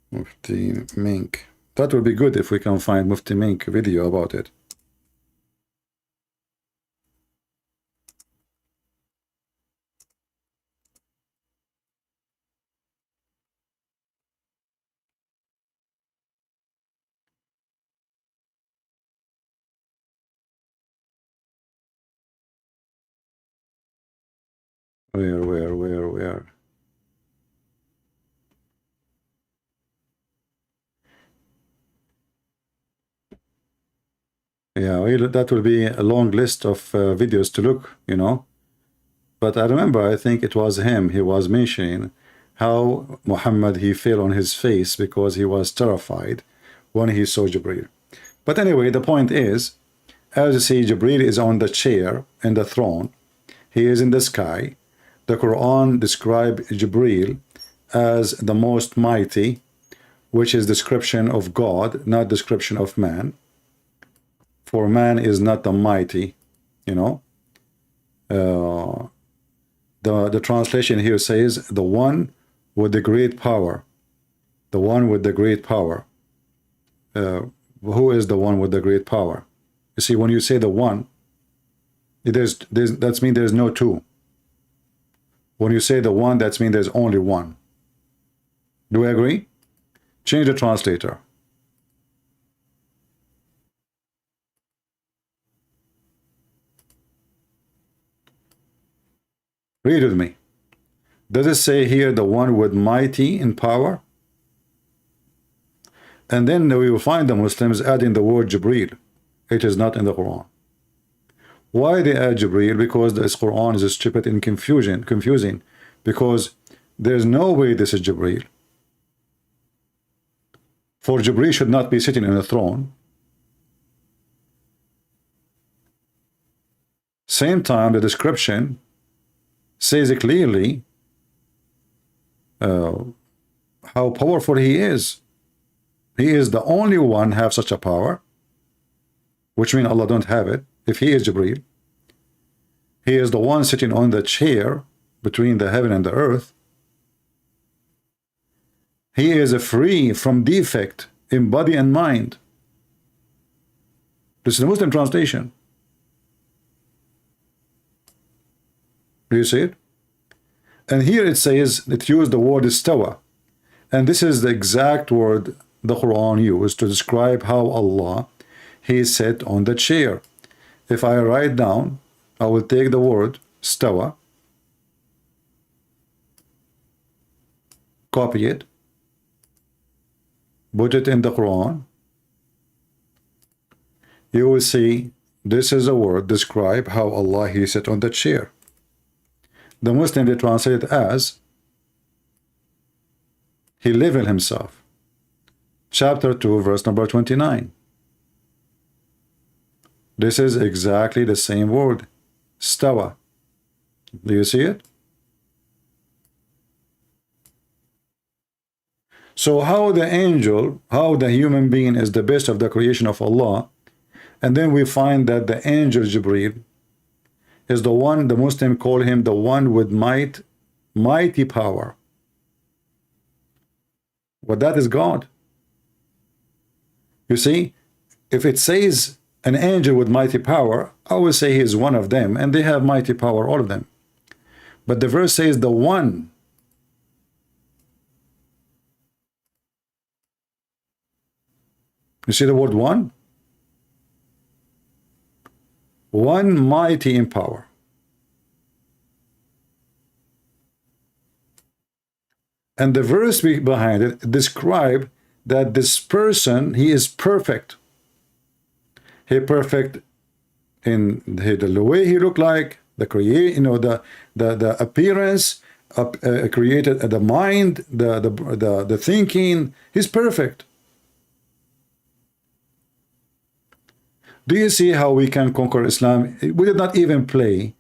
Mufti Menk. That would be good if we can find Mufti Menk video about it. Where? Yeah, that will be a long list of videos to look, you know. But I remember, I think it was him, he was mentioning how Muhammad, he fell on his face because he was terrified when he saw Jibreel. But anyway, the point is, as you see, Jibreel is on the chair in the throne. He is in the sky. the Quran describes Jibreel as the most mighty, which is description of God, not description of man. For man is not the mighty, you know. The translation here says the one with the great power. The one with the great power. Who is the one with the great power? You see, when you say the one, that means there's no two. When you say the one, that means there's only one. Do we agree? Change the translator. Read with me. Does it say here the one with mighty in power? And then we will find the Muslims adding the word Jibreel. It is not in the Quran. Why they add Jibreel? Because this Quran is stupid and confusing. Because there's no way this is Jibreel. For Jibreel should not be sitting in a throne. Same time, the description says clearly how powerful he is. He is the only one have such a power, which means Allah don't have it. If he is Jibreel, he is the one sitting on the chair between the heaven and the earth. He is free from defect in body and mind. This is the Muslim translation. Do you see it? And here it says, it used the word istawa. And this is the exact word the Quran used to describe how Allah, he sat on the chair. If I write down, I will take the word stawa, copy it, put it in the Quran. You will see this is a word describe how Allah, he sat on the chair. The Muslim, they translate it as he leveled himself. Chapter 2, verse number 29. This is exactly the same word, stawa. Do you see it? So how the angel, how the human being is the best of the creation of Allah, and then we find that the angel Jibreel is the one, the Muslim call him the one with mighty power. But that is God. You see, if it says an angel with mighty power, I will say he is one of them, and they have mighty power, all of them. But the verse says the one. You see the word one? One mighty in power. And the verse behind it describe that this person, he is perfect. He perfect in the way he look like, the the appearance, created the mind, the thinking. He's perfect. Do you see how we can conquer Islam? We did not even play,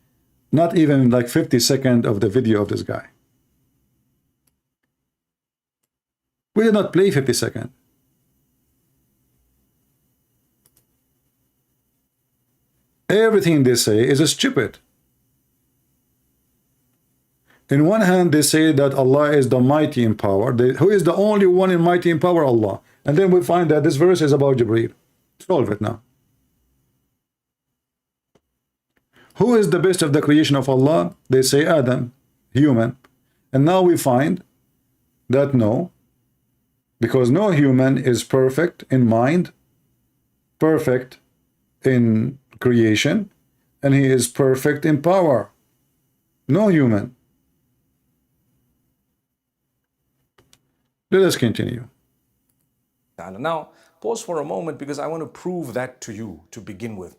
not even like 50 seconds of the video of this guy. We did not play 50 seconds. Everything they say is stupid. In one hand, they say that Allah is the mighty in power. Who is the only one in mighty in power? Allah. And then we find that this verse is about Jibreel. Solve it now. Who is the best of the creation of Allah? They say Adam, human. And now we find that no, because no human is perfect in mind, perfect in creation, and he is perfect in power. No human. Let us continue. Now, pause for a moment because I want to prove that to you to begin with.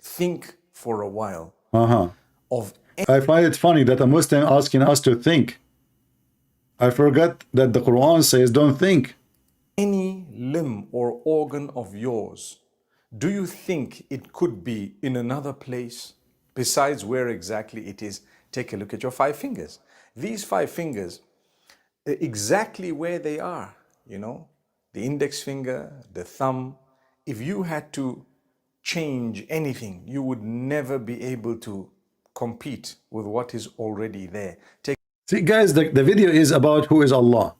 Think for a while of. I find it funny that a Muslim asking us to think. I forgot that the Quran says don't think. Any limb or organ of yours, do you think it could be in another place besides where exactly it is Take a look at your 5 fingers. These 5 fingers, exactly where they are, you know, the index finger, the thumb, if you had to change anything, you would never be able to compete with what is already there. See, guys, the video is about who is Allah.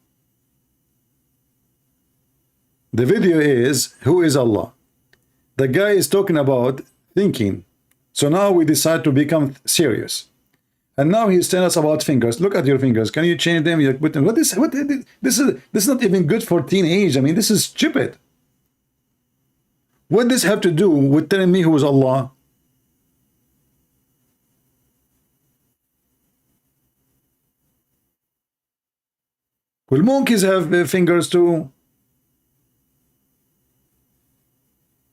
The video is who is Allah. The guy is talking about thinking. So now we decide to become serious. And now he's telling us about fingers. Look at your fingers. Can you change them? You put them. This is not even good for teenage. I mean, this is stupid. What does this have to do with telling me who is Allah? Well, monkeys have fingers too.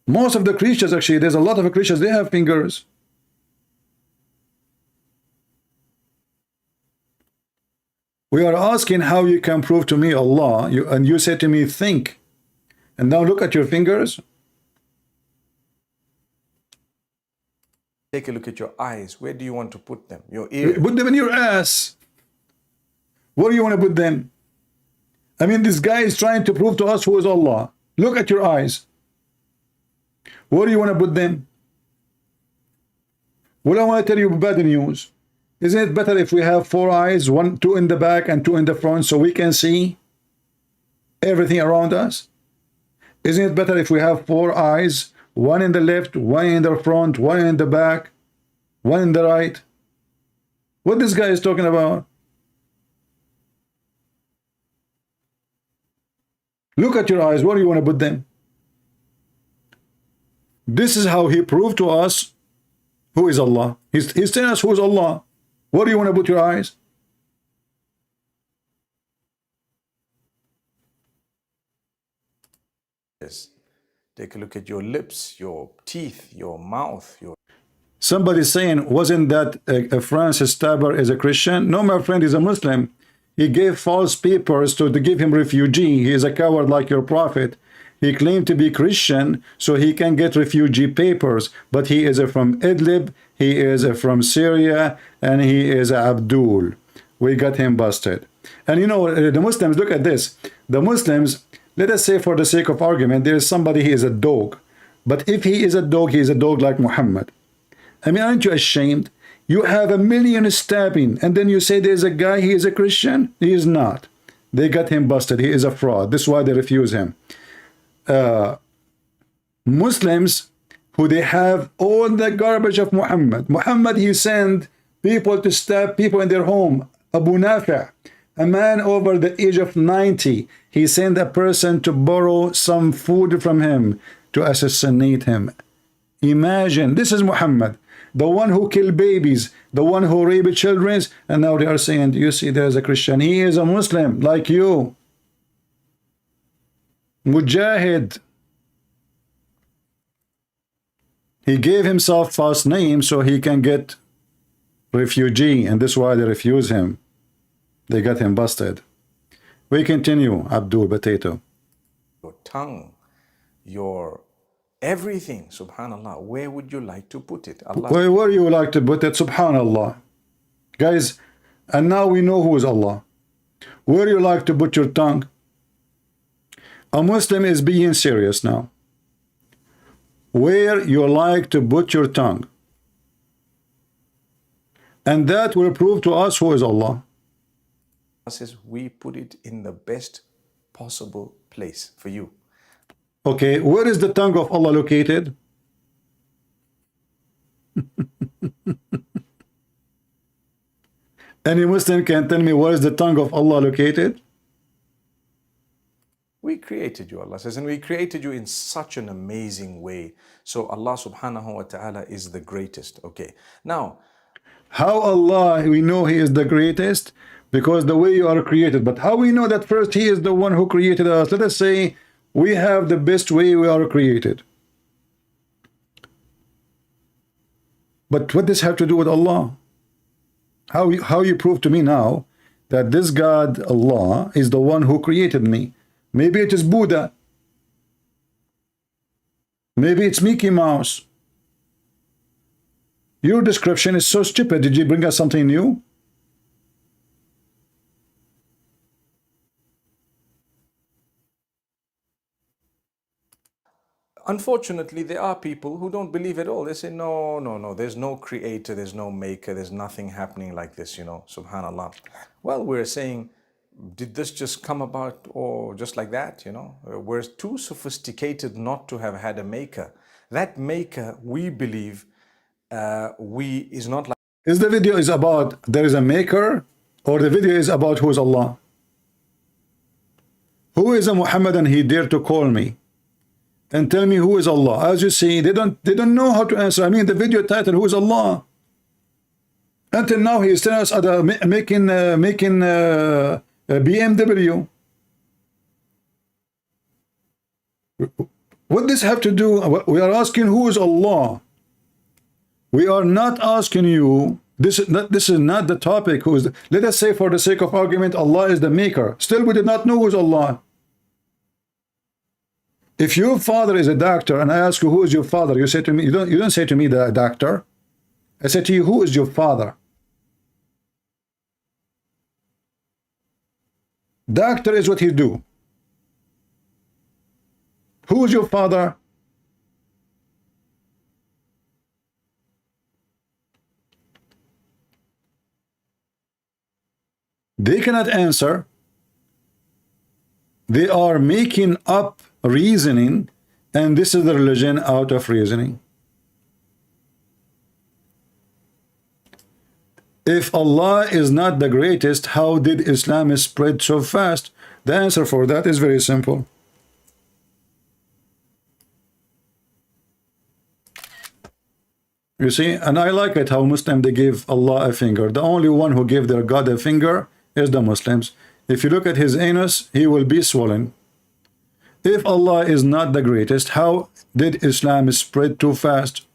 Most of the creatures, actually, there's a lot of creatures, they have fingers. We are asking how you can prove to me Allah, and you say to me, think. And now look at your fingers. Take a look at your eyes. Where do you want to put them? Your ears. Put them in your ass. Where do you want to put them? I mean, this guy is trying to prove to us who is Allah. Look at your eyes. Where do you want to put them? Well, I want to tell you bad news. Isn't it better if we have 4 eyes, 2 in the back and 2 in the front, so we can see everything around us? Isn't it better if we have 4 eyes, 1 in the left, 1 in the front, 1 in the back, 1 in the right? What this guy is talking about? Look at your eyes. Where do you want to put them? This is how he proved to us who is Allah. He's telling us who is Allah. Where do you want to put your eyes? Yes. Take a look at your lips, your teeth, your mouth. Somebody saying, wasn't that Francis Taber is a Christian? No, my friend, he's a Muslim. He gave false papers to give him refugee. He is a coward like your prophet. He claimed to be Christian so he can get refugee papers, but he is from Idlib, he is from Syria, and he is Abdul. We got him busted. And you know, the Muslims, look at this. The Muslims, let us say for the sake of argument, there is somebody, he is a dog. But if he is a dog like Muhammad. I mean, aren't you ashamed? You have 1 million stabbing, and then you say there's a guy, he is a Christian? He is not. They got him busted. He is a fraud. This is why they refuse him. Muslims who they have all the garbage of Muhammad. Muhammad, he sent people to stab people in their home. Abu Nafi', a man over the age of 90, he sent a person to borrow some food from him to assassinate him. Imagine, this is Muhammad, the one who killed babies, the one who raped children, and now they are saying, you see, there's a Christian. He is a Muslim like you. Mujahid. He gave himself false name so he can get refugee, and this is why they refuse him. They got him busted. We continue, Abdul Potato. Your tongue, your everything, subhanallah. Where would you like to put it? Allah. Where you would like to put it? Subhanallah. Guys, and now we know who is Allah. Where you like to put your tongue? A Muslim is being serious now. Where you like to put your tongue. And that will prove to us who is Allah. Says we put it in the best possible place for you. Okay, where is the tongue of Allah located? Any Muslim can tell me where is the tongue of Allah located? We created you, Allah says, and we created you in such an amazing way. So Allah subhanahu wa ta'ala is the greatest. Okay, now, how Allah, we know He is the greatest? Because the way you are created. But how we know that first He is the one who created us? Let us say we have the best way we are created. But what does have to do with Allah? How you prove to me now that this God, Allah, is the one who created me? Maybe it is Buddha. Maybe it's Mickey Mouse. Your description is so stupid. Did you bring us something new? Unfortunately, there are people who don't believe at all. They say, no, no, no, there's no creator, there's no maker, there's nothing happening like this, subhanallah. Well, we're saying, did this just come about or just like that, We're too sophisticated not to have had a maker. That maker, we believe, is not like... Is the video is about there is a maker, or the video is about who is Allah? Who is a Muhammad he dared to call me and tell me who is Allah? As you see, they don't know how to answer. I mean, the video title, who is Allah? Until now, he is telling us making BMW. What does this have to do? We are asking who is Allah. We are not asking you. This is not the topic. Who is? Let us say, for the sake of argument, Allah is the maker. Still, we did not know who is Allah. If your father is a doctor and I ask you who is your father, you say to me, you don't say to me the doctor. I say to you, who is your father? Doctor is what he do. Who is your father? They cannot answer. They are making up reasoning, and this is the religion out of reasoning. If Allah is not the greatest, how did Islam spread so fast? The answer for that is very simple. You see, and I like it how Muslims, they give Allah a finger. The only one who gave their God a finger is the Muslims. If you look at his anus, he will be swollen. If Allah is not the greatest, how did Islam spread too fast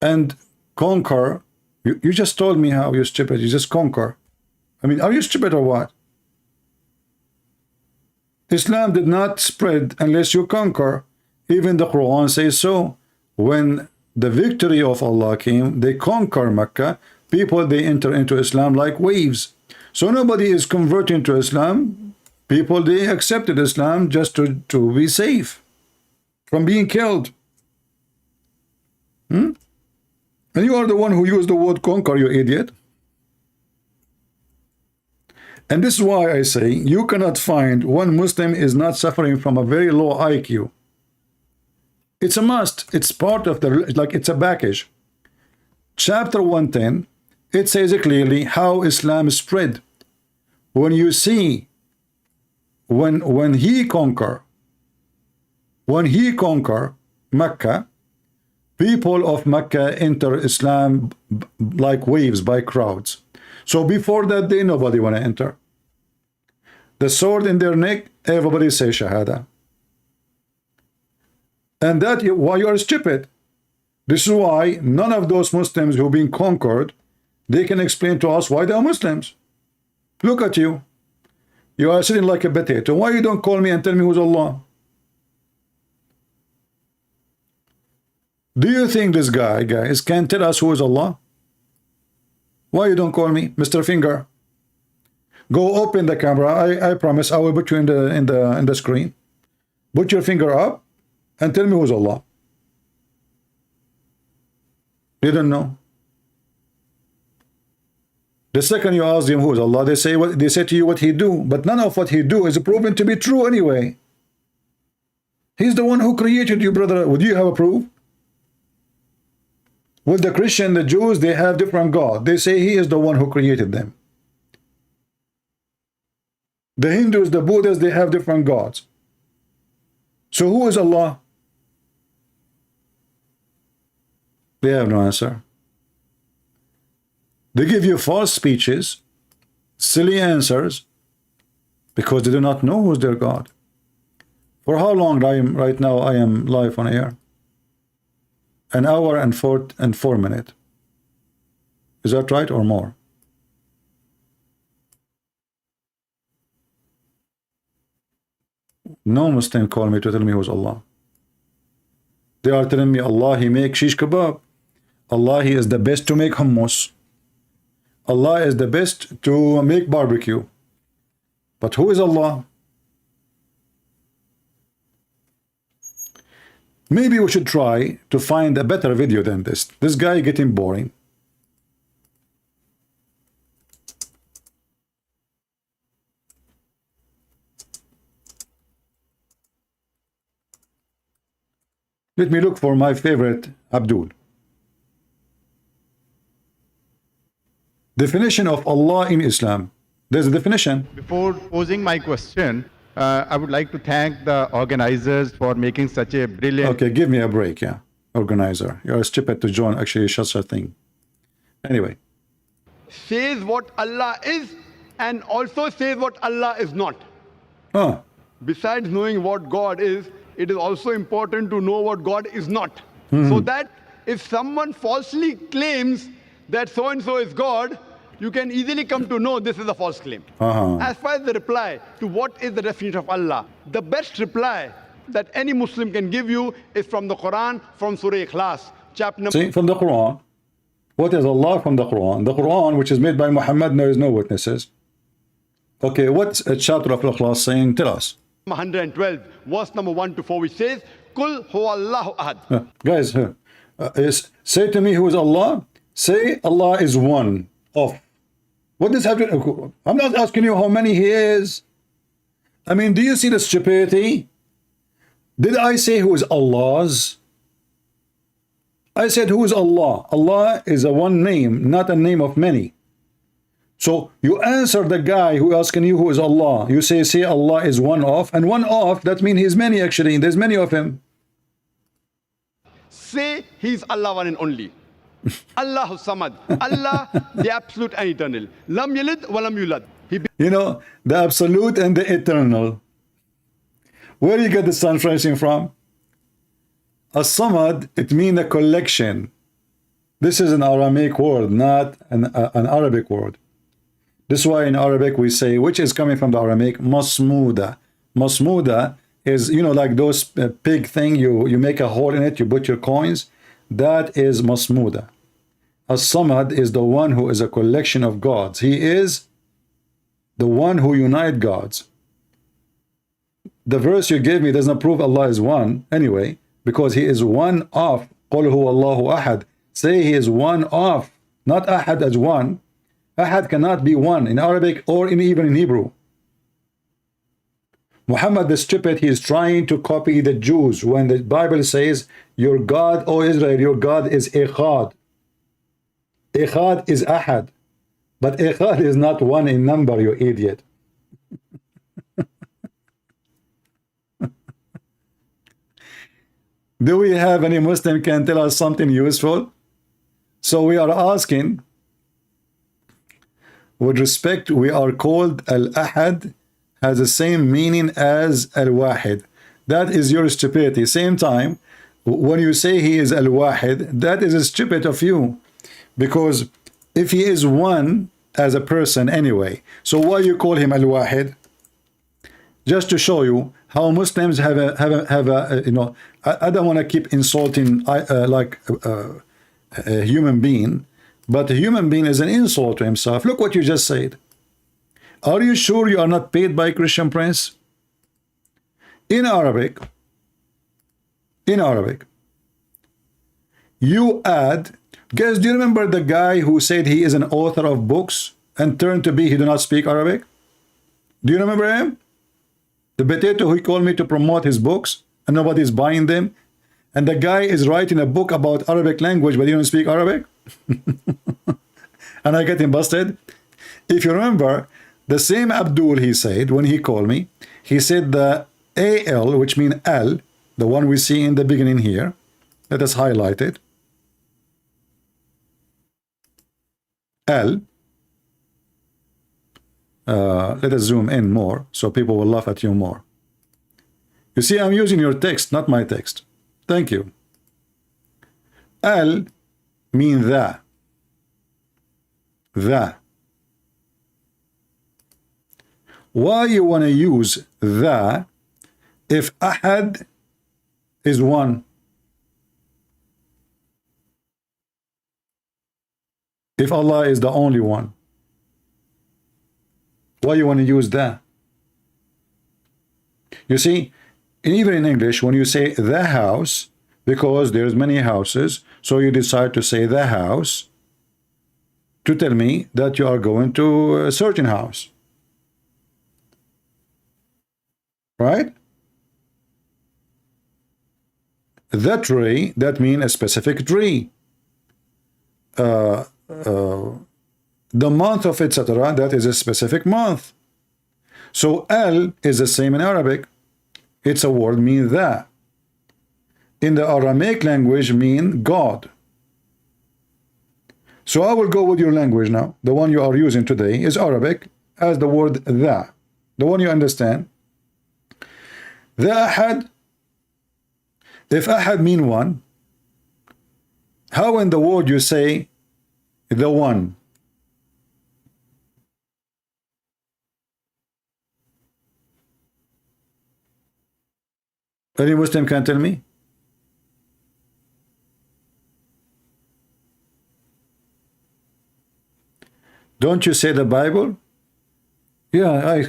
and conquer? You just told me how you're stupid. You just conquer. I mean, are you stupid or what? Islam did not spread unless you conquer. Even the Quran says so. When the victory of Allah came, they conquer Mecca. People, they enter into Islam like waves. So nobody is converting to Islam. People, they accepted Islam just to be safe from being killed. And you are the one who used the word conquer, you idiot. And this is why I say you cannot find one Muslim is not suffering from a very low IQ. It's a must. It's part of the, like it's a package. Chapter 110, it says clearly how Islam spread. When you see, when he conquer Mecca, people of Mecca enter Islam like waves, by crowds. So before that day, nobody want to enter. The sword in their neck, everybody say Shahada. And that why you are stupid. This is why none of those Muslims who've been conquered, they can explain to us why they are Muslims. Look at you. You are sitting like a potato. Why you don't call me and tell me who's Allah? Do you think this guys, can tell us who is Allah? Why you don't call me, Mr. Finger? Go open the camera. I promise I will put you in the screen. Put your finger up and tell me who's Allah. You don't know. The second you ask them who is Allah, they say to you what he do, but none of what he do is proven to be true anyway. He's the one who created you, brother. Would you have a proof? With the Christian, the Jews, they have different God. They say he is the one who created them. The Hindus, the Buddhists, they have different gods. So who is Allah? They have no answer. They give you false speeches, silly answers, because they do not know who's their God. For how long right now I am live on air? An hour and 4 minutes. Is that right or more? No Muslim call me to tell me who's Allah. They are telling me Allah, He make shish kebab. Allah, He is the best to make hummus. Allah is the best to make barbecue. But who is Allah? Maybe we should try to find a better video than this. This guy getting boring. Let me look for my favorite Abdul. Definition of Allah in Islam. There's a definition. Before posing my question, I would like to thank the organizers for making such a brilliant... Okay, give me a break, yeah. Organizer. You're stupid to join actually such a thing. Anyway. Says what Allah is and also says what Allah is not. Huh. Besides knowing what God is, it is also important to know what God is not. So that if someone falsely claims that so-and-so is God, you can easily come to know this is a false claim. As far as the reply to what is the definition of Allah, the best reply that any Muslim can give you is from the Quran, from Surah Ikhlas, chapter number... See, from the Quran. What is Allah from the Quran? The Quran, which is made by Muhammad, there is no witnesses. Okay, what's a chapter of Ikhlas saying? Tell us. 112, verse number 1 to 4, which says, Kul huwa Allahu ahad. Guys, say to me who is Allah. Say Allah is one of. What does have to... I'm not asking you how many He is. I mean, do you see the stupidity? Did I say who is Allah's? I said who is Allah. Allah is a one name, not a name of many. So you answer the guy who asking you who is Allah. You say Allah is one of, and one of, that means He's many actually. There's many of Him. Say He's Allah one and only. Allahu Samad. Allah, the absolute and eternal. Lam yalid wa lam yulad. You know, the absolute and the eternal. Where do you get this translation from? As-Samad, it means a collection. This is an Aramaic word, not an Arabic word. This is why in Arabic we say, which is coming from the Aramaic, masmuda. Masmuda is, you know, like those pig thing, you make a hole in it, you put your coins. That is masmuda. As-Samad is the one who is a collection of gods. He is the one who unites gods. The verse you gave me does not prove Allah is one anyway, because He is one of. Qul huwa Allahu ahad. Say He is one of, not ahad as one. Ahad cannot be one in Arabic or even in Hebrew. Muhammad the stupid, he is trying to copy the Jews when the Bible says, your God, O Israel, your God is Echad. Echad is Ahad. But Echad is not one in number, you idiot. Do we have any Muslim can tell us something useful? So we are asking, with respect, we are called Al-Ahad, has the same meaning as Al-Wahid. That is your stupidity. Same time, when you say He is Al-Wahid, that is stupid of you. Because if He is one as a person anyway, so why you call Him Al-Wahid? Just to show you how Muslims have a you know, I don't want to keep insulting a human being, but a human being is an insult to himself. Look what you just said. Are you sure you are not paid by Christian Prince? In Arabic, you add, guys, do you remember the guy who said he is an author of books and turned to be he do not speak Arabic? Do you remember him? The potato who called me to promote his books and nobody is buying them, and the guy is writing a book about Arabic language but he don't speak Arabic. And I get him busted. If you remember, the same Abdul, he said when he called me, he said the AL, which means L, the one we see in the beginning here, let us highlight it. L. Let us zoom in more so people will laugh at you more. You see, I'm using your text, not my text. Thank you. Al mean the. The. Why you want to use the if Ahad is one? if Allah is the only one? Why you want to use that? You see, even in English, when you say the house, because there's many houses, so you decide to say the house to tell me that you are going to a certain house. Right? The tree, that means a specific tree. The month of etc., that is a specific month. So al is the same in Arabic. It's a word mean that. In the Aramaic language mean God. So I will go with your language now. The one you are using today is Arabic as the word that. The one you understand. The ahad. If ahad mean one, how in the word you say the one? Any Muslim can tell me? Don't you say the Bible? Yeah, I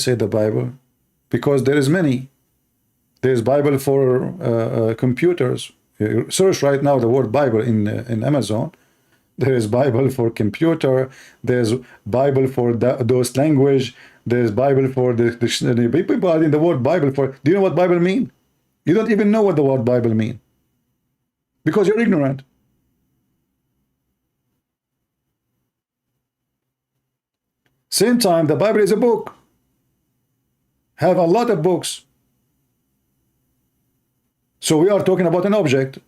say the Bible because there is many. There is Bible for computers. Search right now the word Bible in Amazon. There is Bible for computer. There's Bible for those language. There's Bible for the dictionary. People are in the word Bible for. Do you know what Bible mean? You don't even know what the word Bible mean because you're ignorant. Same time, the Bible is a book. Have a lot of books. So we are talking about an object.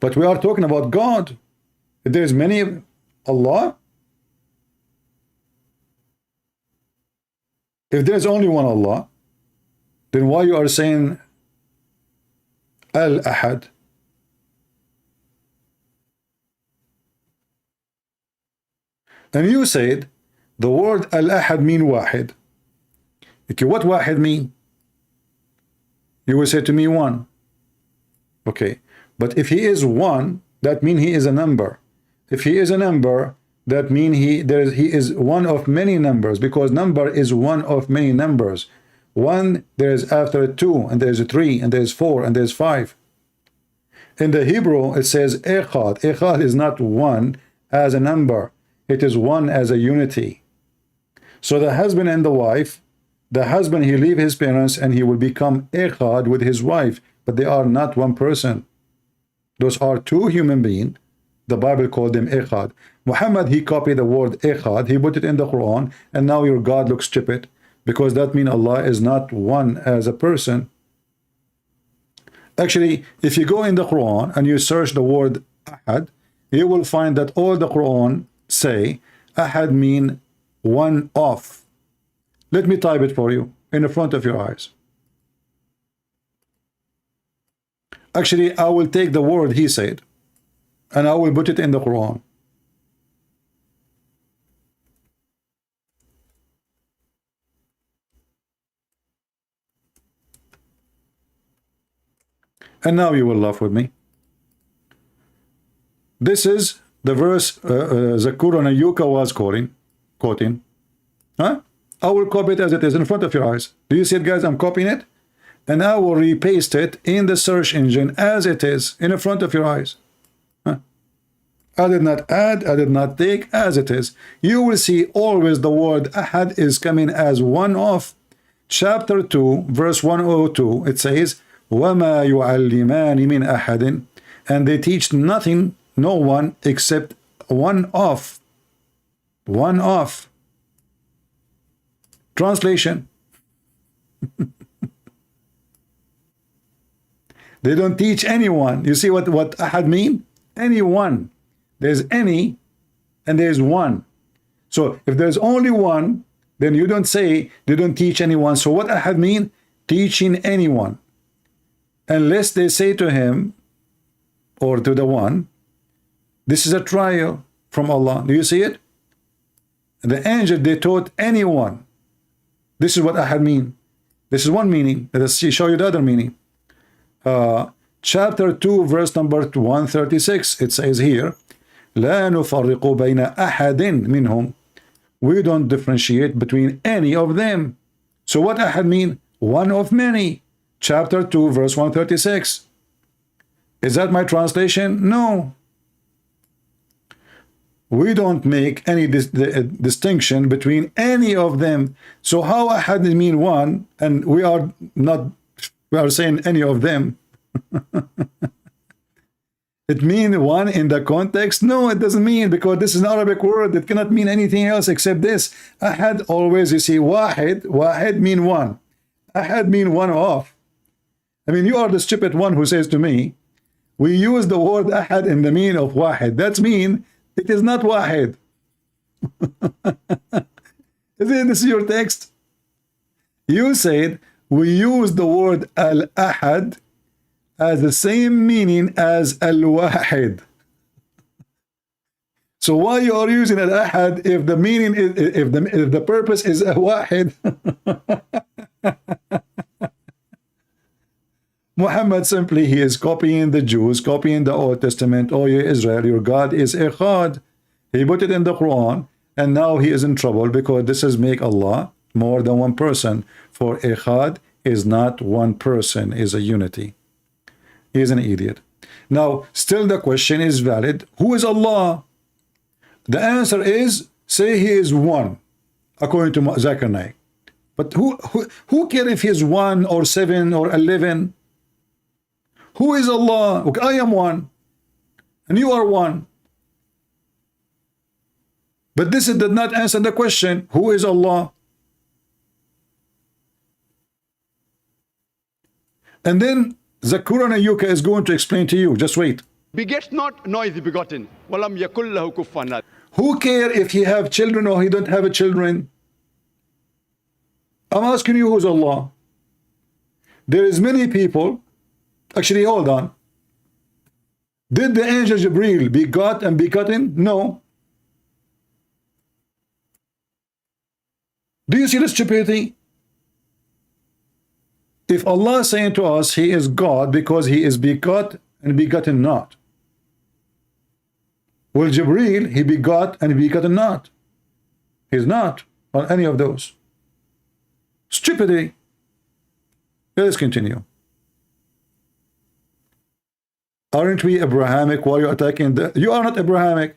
But we are talking about God. If there is many Allah, if there is only one Allah, then why you are saying Al-Ahad? And you said the word Al-Ahad mean Wahid. Okay, what Wahid mean? You will say to me one. Okay, but if he is one, that means he is a number. If he is a number, that means he is one of many numbers, because number is one of many numbers. One, there is after two, and there is a three, and there is four, and there is five. In the Hebrew, it says Echad. Echad is not one as a number. It is one as a unity. So the husband and the wife, the husband, he leave his parents and he will become Echad with his wife, but they are not one person. Those are two human beings. The Bible called them Echad. Muhammad, he copied the word Echad, he put it in the Quran, and now your God looks stupid, because that means Allah is not one as a person. Actually, if you go in the Quran and you search the word Ahad, you will find that all the Quran say Ahad mean one of. Let me type it for you in the front of your eyes. Actually, I will take the word he said and I will put it in the Quran. And now you will laugh with me. This is the verse Zakur and Ayuka was quoting. Huh? I will copy it as it is in front of your eyes. Do you see it, guys? I'm copying it. And I will repaste it in the search engine as it is in front of your eyes. Huh? I did not add, I did not take, as it is. You will see always the word Ahad is coming as one of. Chapter 2, verse 102, it says, وَمَا يُعَلِّمَانِ مِنْ أَحَدٍ, and they teach nothing, no one, except one of. One of. Translation. They don't teach anyone. You see what ahad mean? Anyone. There's any and there's one. So if there's only one, then you don't say they don't teach anyone. So what ahad mean? Teaching anyone. Unless they say to him or to the one, this is a trial from Allah. Do you see it? The angel, they taught anyone. This is what ahad mean. This is one meaning. Let us show you the other meaning. Chapter 2, verse number 136, it says here, لا نفرق بين أحد منهم. We don't differentiate between any of them. So what أحد mean? One of many. Chapter 2, verse 136. Is that my translation? No. We don't make any distinction between any of them. So how أحد mean one, and we are saying any of them? It mean one in the context? No, it doesn't mean, because this is an Arabic word. It cannot mean anything else except this. Ahad, always you see wahid mean one. Ahad mean one of. I mean, you are the stupid one who says to me, we use the word ahad in the meaning of wahid. That means it is not wahid. This is your text. You said we use the word al-ahad as the same meaning as al-wahid. So why you are using al-ahad if the meaning is, if the purpose is wahid? Muhammad simply, he is copying the Jews, copying the Old Testament. Oh, you Israel, your God is Echad. He put it in the Quran, and now he is in trouble because this is make Allah more than one person. For Echad is not one person, is a unity. He is an idiot. Now, still the question is valid. Who is Allah? The answer is, say he is one, according to Zakir Naik. But who cares if he is 1 or 7 or 11? Who is Allah? Okay, I am one, and you are one. But this did not answer the question, who is Allah? And then Zakurana Yuka is going to explain to you. Just wait. Begets not, nor is he begotten. Walam yakul lahu kufuwan ahad. Who care if he have children or he don't have a children? I'm asking you, who's Allah? There is many people. Actually, hold on. Did the angel Jibreel begot and begotten? No. Do you see the stupidity? If Allah is saying to us, he is God because he is begot and begotten not. Well, Jibreel, he begot and begotten not. He's not on any of those. Stupidity. Let's continue. Aren't we Abrahamic? Why are you attacking the... You are not Abrahamic.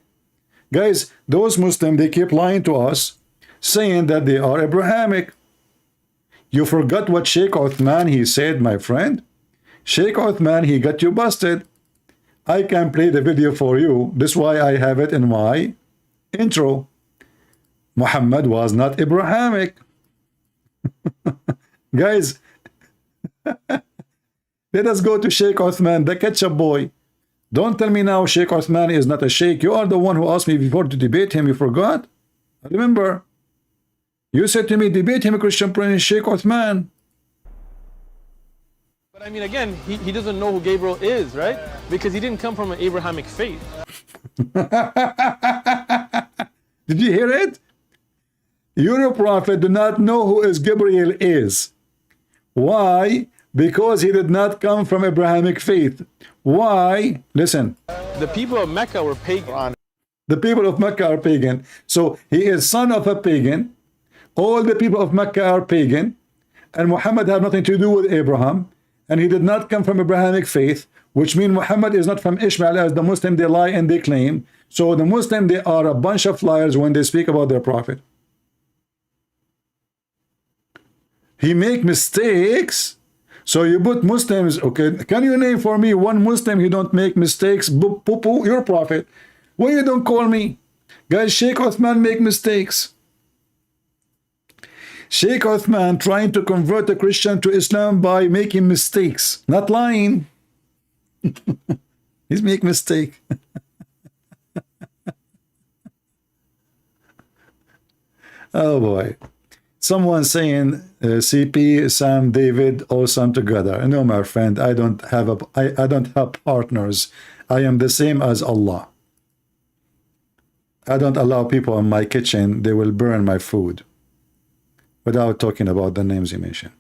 Guys, those Muslims, they keep lying to us, saying that they are Abrahamic. You forgot what Sheikh Uthman, he said, my friend. Sheikh Uthman, he got you busted. I can play the video for you. This is why I have it in my intro. Muhammad was not Abrahamic. Guys, let us go to Sheikh Uthman, the ketchup boy. Don't tell me now Sheikh Uthman is not a sheikh. You are the one who asked me before to debate him. You forgot? I remember. You said to me, debate him, a Christian prince, Sheikh Uthman. But I mean, again, he doesn't know who Gabriel is, right? Because he didn't come from an Abrahamic faith. Did you hear it? Your prophet do not know who is Gabriel is. Why? Because he did not come from Abrahamic faith. Why? Listen. The people of Mecca were pagan. The people of Mecca are pagan. So he is son of a pagan. All the people of Mecca are pagan. And Muhammad had nothing to do with Abraham. And he did not come from Abrahamic faith, which means Muhammad is not from Ishmael, as the Muslim they lie and they claim. So the Muslim, they are a bunch of liars when they speak about their prophet. He make mistakes. So you put Muslims, okay, can you name for me one Muslim who don't make mistakes? Poo-poo, your prophet. Why you don't call me? Guys, Sheikh Uthman make mistakes. Sheikh Uthman trying to convert a Christian to Islam by making mistakes, not lying. He's making mistake. Oh boy. Someone saying CP, Sam, David, all Sam together. No, my friend, I don't have partners. I am the same as Allah. I don't allow people in my kitchen, they will burn my food. Without talking about the names you mentioned.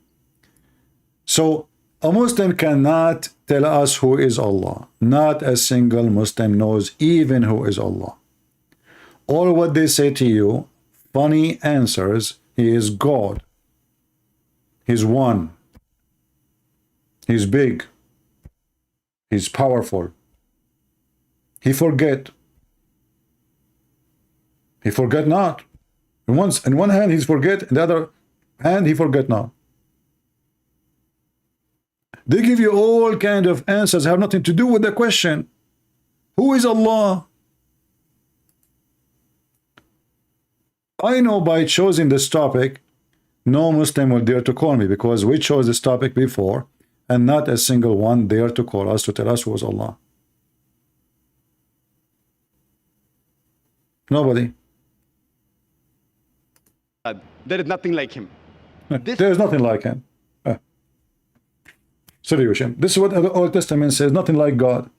So A Muslim cannot tell us who is Allah. Not a single Muslim knows even who is Allah. All what they say to you, funny answers, he is God. He's one. He's big. He's powerful. He forget. He forget not. In one hand he's forget, in the other hand he forget not. They give you all kind of answers have nothing to do with the question. Who is Allah? I know by choosing this topic, no Muslim will dare to call me because we chose this topic before and not a single one dare to call us to tell us who is Allah. Nobody. There is nothing like him. There is nothing like him. Solution. This is what the Old Testament says, nothing like God.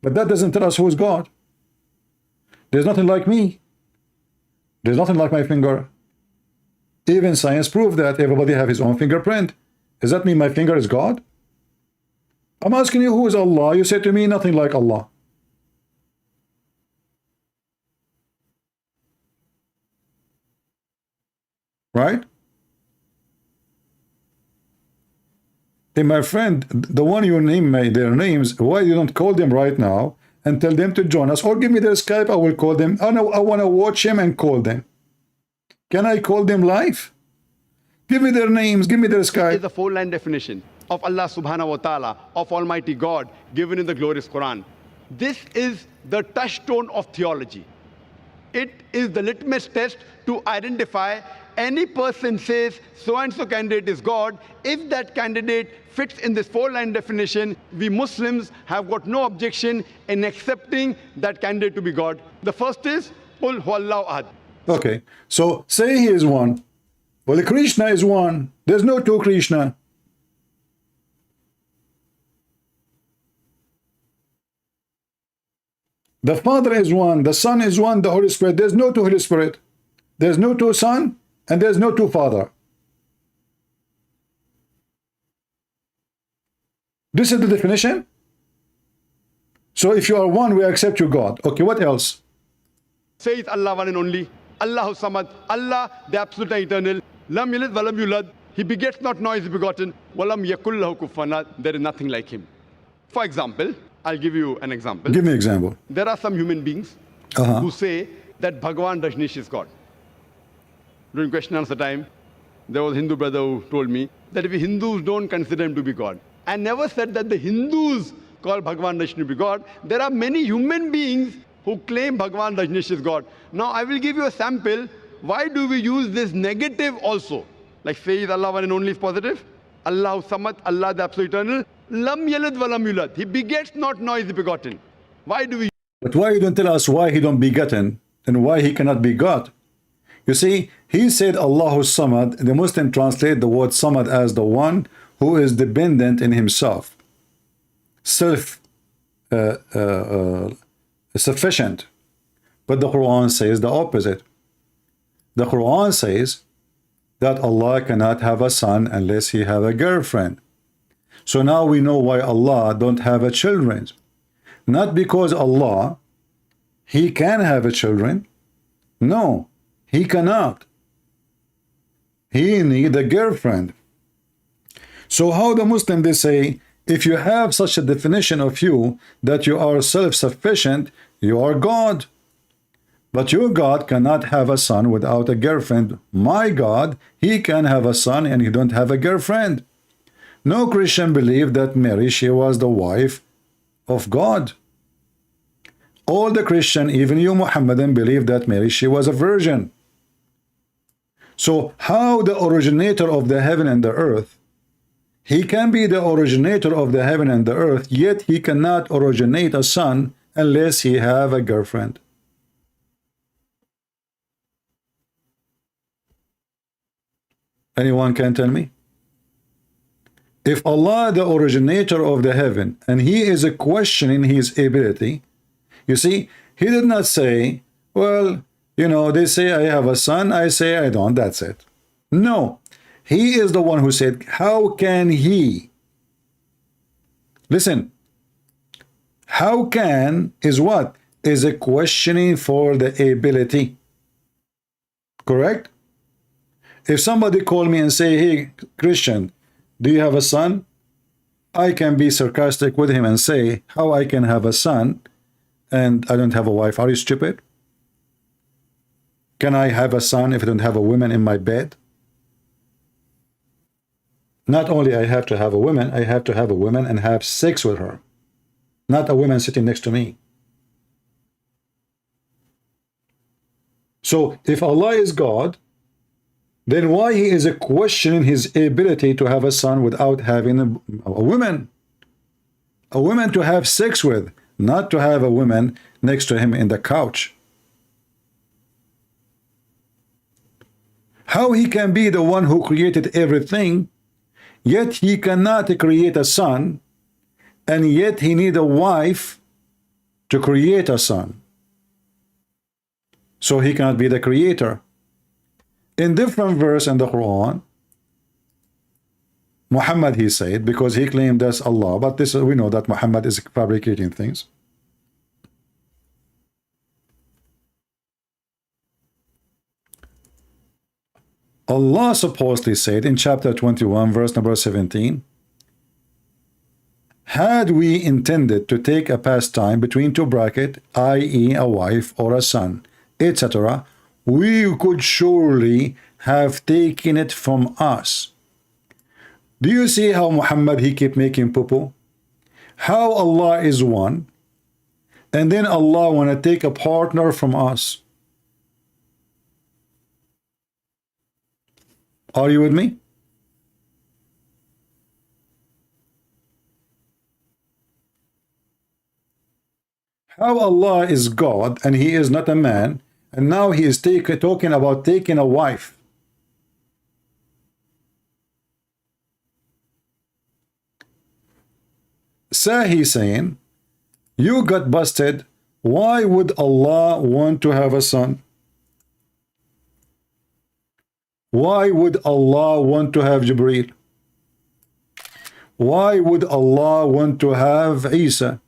But that doesn't tell us who is God. There's nothing like me. There's nothing like my finger. Even science proved that everybody have his own fingerprint. Does that mean my finger is God? I'm asking you who is Allah. You say to me nothing like Allah. Right? Hey, my friend, the one you name their names, why you don't call them right now and tell them to join us? Or give me their Skype, I will call them. Oh, no, I want to watch him and call them. Can I call them live? Give me their names, give me their Skype. Is a four-line definition of Allah subhanahu wa ta'ala, of Almighty God, given in the glorious Quran. This is the touchstone of theology. It is the litmus test to identify any person says so-and-so candidate is God. If that candidate fits in this four-line definition, we Muslims have got no objection in accepting that candidate to be God. The first is, Qul huwallahu ahad. Okay, so say he is one. Well, Krishna is one. There's no two Krishna. The Father is one, the Son is one, the Holy Spirit. There's no two Holy Spirit. There's no two Son, and there's no two Father. This is the definition. So if you are one, we accept you God. Okay, what else? Says Allah one and only. Allahu Samad. Allah, the absolute and eternal. Lam yalid walam yulad. He begets not, nor is begotten. Walam yakul lahu kufuwan ahad. There is nothing like him. For example, I'll give you an example. Give me an example. There are some human beings who say that Bhagwan Rajneesh is God. During question and answer time, there was a Hindu brother who told me that if Hindus don't consider him to be God, I never said that the Hindus call Bhagwan Rajneesh to be God. There are many human beings who claim Bhagwan Rajneesh is God. Now I will give you a sample. Why do we use this negative also? Like say is Allah one and only is positive. Allahu Samad, Allah the absolute eternal. Lam yalid walam yulad. He begets not, nor is begotten. Why do we? But why you don't tell us why he don't begotten and why he cannot be God? You see, he said Allahu Samad. The Muslim translate the word Samad as the one who is dependent in himself, sufficient. But the Quran says the opposite. The Quran says that Allah cannot have a son unless he have a girlfriend. So now we know why Allah don't have a children. Not because Allah, he can have a children. No, he cannot. He need a girlfriend. So how the Muslim they say, if you have such a definition of you that you are self-sufficient, you are God. But your God cannot have a son without a girlfriend. My God, he can have a son and he don't have a girlfriend. No Christian believed that Mary, she was the wife of God. All the Christian, even you Muhammadan, believe that Mary, she was a virgin. So how the originator of the heaven and the earth, he can be the originator of the heaven and the earth, yet he cannot originate a son unless he have a girlfriend. Anyone can tell me? If Allah, the originator of the heaven, and he is a questioning his ability, you see, he did not say, well, you know, they say I have a son, I say I don't, that's it. No, he is the one who said, how can he Listen, how can is what? Is a questioning for the ability. Correct? If somebody call me and say, hey, Christian, do you have a son? I can be sarcastic with him and say, how I can have a son and I don't have a wife? Are you stupid? Can I have a son if I don't have a woman in my bed? Not only I have to have a woman, I have to have a woman and have sex with her. Not a woman sitting next to me. So if Allah is God, then why he is questioning his ability to have a son without having a woman? A woman to have sex with, not to have a woman next to him in the couch. How he can be the one who created everything, yet he cannot create a son, and yet he need a wife to create a son. So he cannot be the creator. In different verse in the Quran, Muhammad, he said, because he claimed that's Allah, but this we know that Muhammad is fabricating things. Allah supposedly said in chapter 21, verse number 17, had we intended to take a pastime between two brackets, i.e. a wife or a son, etc., we could surely have taken it from us. Do you see how Muhammad, he keep making poo-poo? How Allah is one, and then Allah want to take a partner from us. Are you with me? How Allah is God and he is not a man, and now he is talking about taking a wife. So he's saying, you got busted. Why would Allah want to have a son? Why would Allah want to have Jibreel? Why would Allah want to have Isa?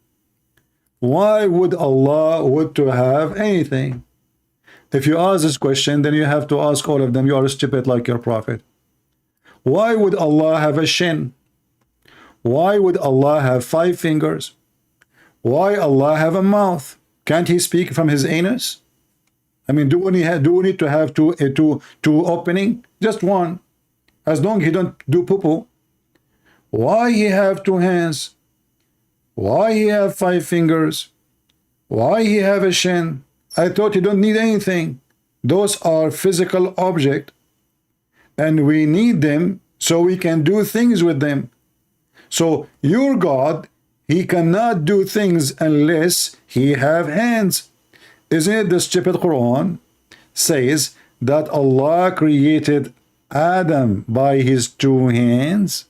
Why would Allah want to have anything? If you ask this question, then you have to ask all of them. You are stupid like your prophet. Why would Allah have a shin? Why would Allah have 5 fingers? Why Allah have a mouth? Can't he speak from his anus? I mean, do we need to have two opening? Just one. As long as he don't do poo-poo. Why he have 2 hands? Why he have 5 fingers? Why he have a shin? I thought you don't need anything. Those are physical objects, and we need them so we can do things with them. So your God, he cannot do things unless he have hands. Isn't it the stupid Quran says that Allah created Adam by his 2 hands?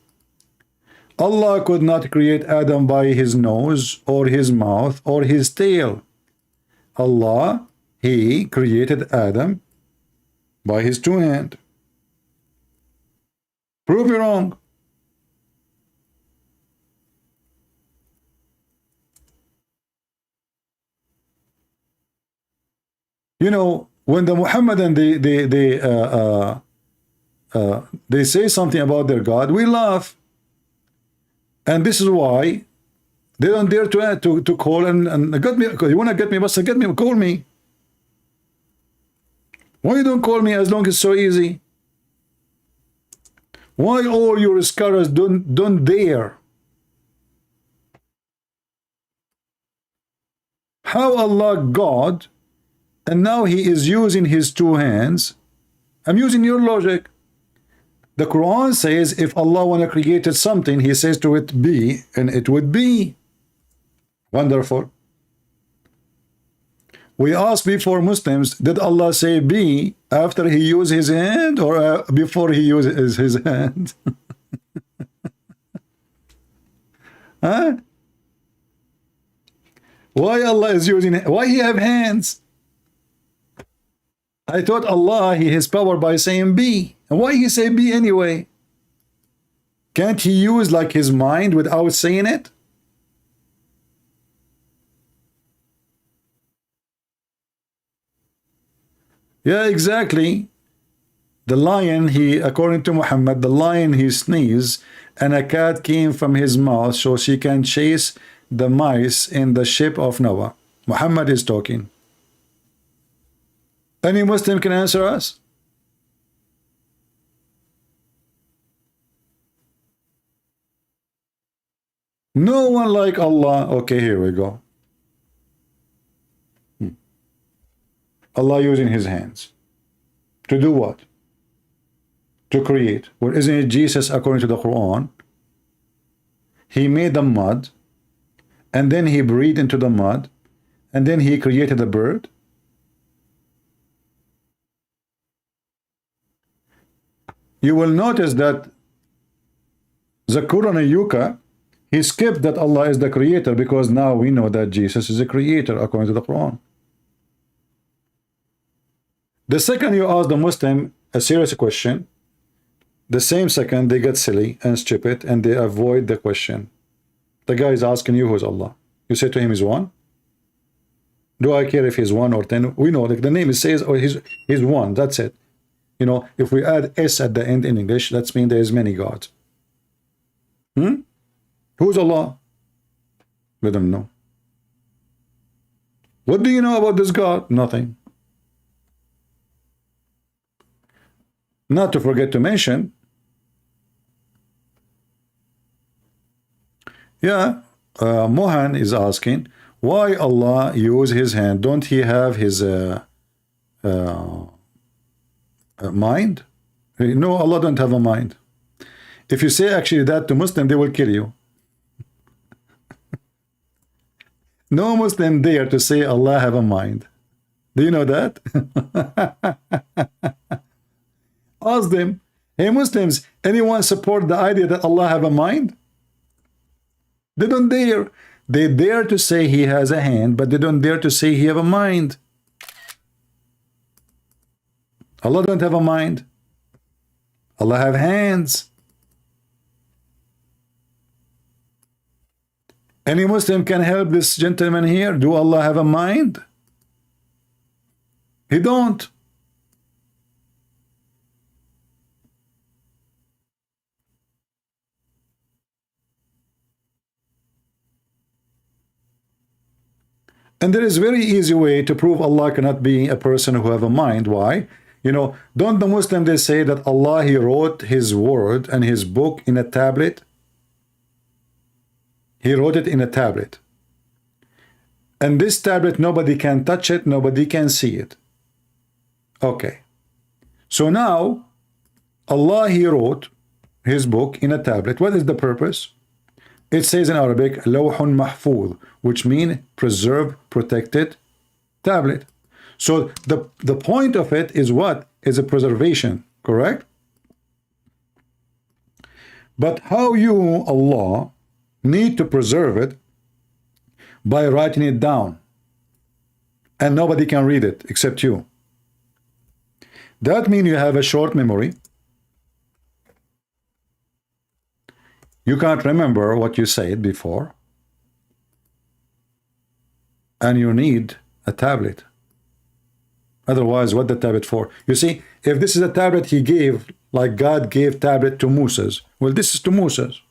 Allah could not create Adam by his nose or his mouth or his tail. Allah, he created Adam by his 2 hands. Prove me wrong. You know, when the Muhammadan they say something about their God, we laugh, and this is why they don't dare to call and get me. You want to get me? But get me, call me. Why you don't call me as long as it's so easy? Why all your scholars don't dare? How Allah God? And now he is using his 2 hands. I'm using your logic. The Quran says if Allah want to create something, he says to it be, and it would be. Wonderful. We asked before Muslims, did Allah say be after he used his hand or before he uses his hand? Huh? Why Allah is using, why he have hands? I thought Allah, he has power by saying be. And why he say be anyway? Can't he use like his mind without saying it? Yeah, exactly. The lion, according to Muhammad, the lion, he sneezed, and a cat came from his mouth so she can chase the mice in the ship of Noah. Muhammad is talking. Any Muslim can answer us? No one like Allah. Okay, here we go. Allah using his hands. To do what? To create. Well, isn't it Jesus, according to the Quran? He made the mud, and then he breathed into the mud, and then he created a bird. You will notice that Zakur and Yuka, he skipped that Allah is the creator, because now we know that Jesus is a creator according to the Quran. The second you ask the Muslim a serious question, the same second they get silly and stupid and they avoid the question. The guy is asking you, who's Allah? You say to him, he's one. Do I care if he's 1 or 10? We know, like the name, it says, oh, he's one. That's it. You know, if we add S at the end in English, that's mean there is many gods. Who's Allah? Let them know. What do you know about this God? Nothing. Not to forget to mention, Mohan is asking, why Allah use his hand? Don't he have his mind? No, Allah don't have a mind. If you say actually that to Muslim, they will kill you. No Muslim dare to say Allah have a mind. Do you know that? Ask them, hey Muslims, anyone support the idea that Allah have a mind? They don't dare. They dare to say he has a hand, but they don't dare to say he have a mind. Allah don't have a mind. Allah have hands. Any Muslim can help this gentleman here. Do Allah have a mind? He don't. And there is a very easy way to prove Allah cannot be a person who have a mind. Why? You know, don't the Muslims, they say that Allah, he wrote his word and his book in a tablet? He wrote it in a tablet. And this tablet, nobody can touch it, nobody can see it. Okay. So now, Allah, he wrote his book in a tablet. What is the purpose? It says in Arabic, lawhun mahfuz, which means preserved, protected tablet. So the point of it is what? Is a preservation, correct? But how you, Allah, need to preserve it? By writing it down. And nobody can read it except you. That means you have a short memory. You can't remember what you said before. And you need a tablet. Otherwise, what the tablet for? You see, if this is a tablet he gave, like God gave tablet to Moses, well, this is to Moses.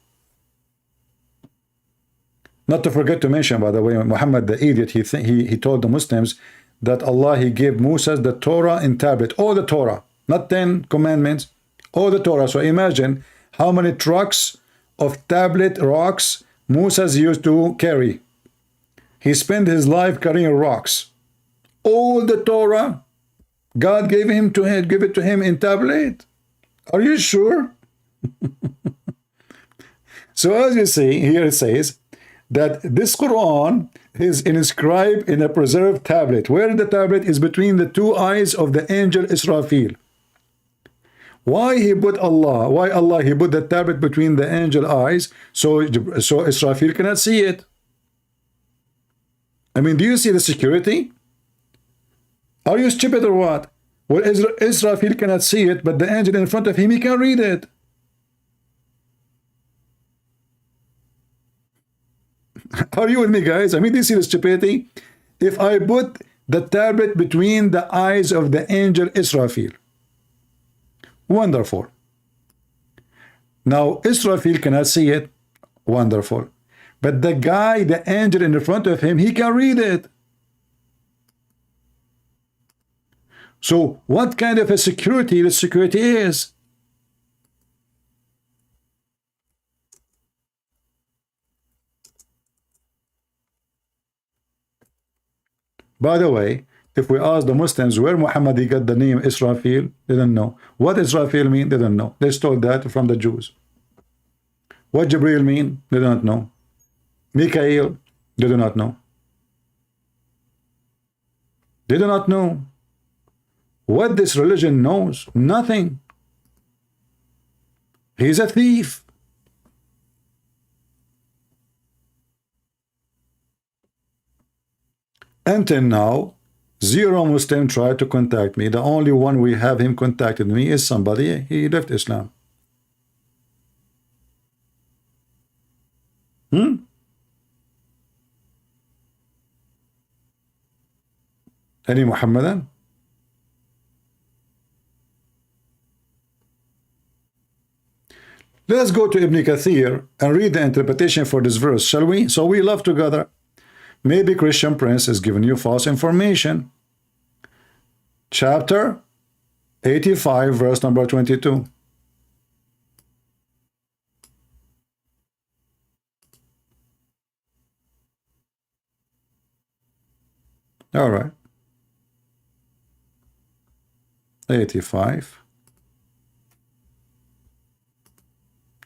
Not to forget to mention, by the way, Muhammad the idiot, he told the Muslims that Allah, he gave Moses the Torah in tablet, all the Torah, not 10 commandments, all the Torah. So imagine how many trucks of tablet rocks Moses used to carry. He spent his life carrying rocks. All the Torah, God gave it to him in tablet. Are you sure? So as you see, here it says that this Quran is inscribed in a preserved tablet, where the tablet is between the two eyes of the angel Israfil. Why he put Allah? Why Allah he put the tablet between the angel eyes so Israfil cannot see it? I mean, do you see the security? Are you stupid or what? Well, Israfil cannot see it, but the angel in front of him, he can read it. Are you with me, guys? I mean, do you see the stupidity? If I put The tablet between the eyes of the angel Israfil. Wonderful. Now Israfil cannot see it. Wonderful. But the guy, the angel in front of him, he can read it. So what kind of a security the security is? By the way, if we ask the Muslims where Muhammad got the name Israfil, they don't know. What Israfil mean? They don't know. They stole that from the Jews. What Jibril mean? They don't know. Mikael, they do not know. They do not know. What this religion knows? Nothing. He's a thief. Until now, zero Muslim tried to contact me. The only one we have him contacted me is somebody. He left Islam. Any Muhammadan? Let's go to Ibn Kathir and read the interpretation for this verse, shall we? So we love together. Maybe Christian Prince is giving you false information. Chapter 85, verse number 22. All right. 85,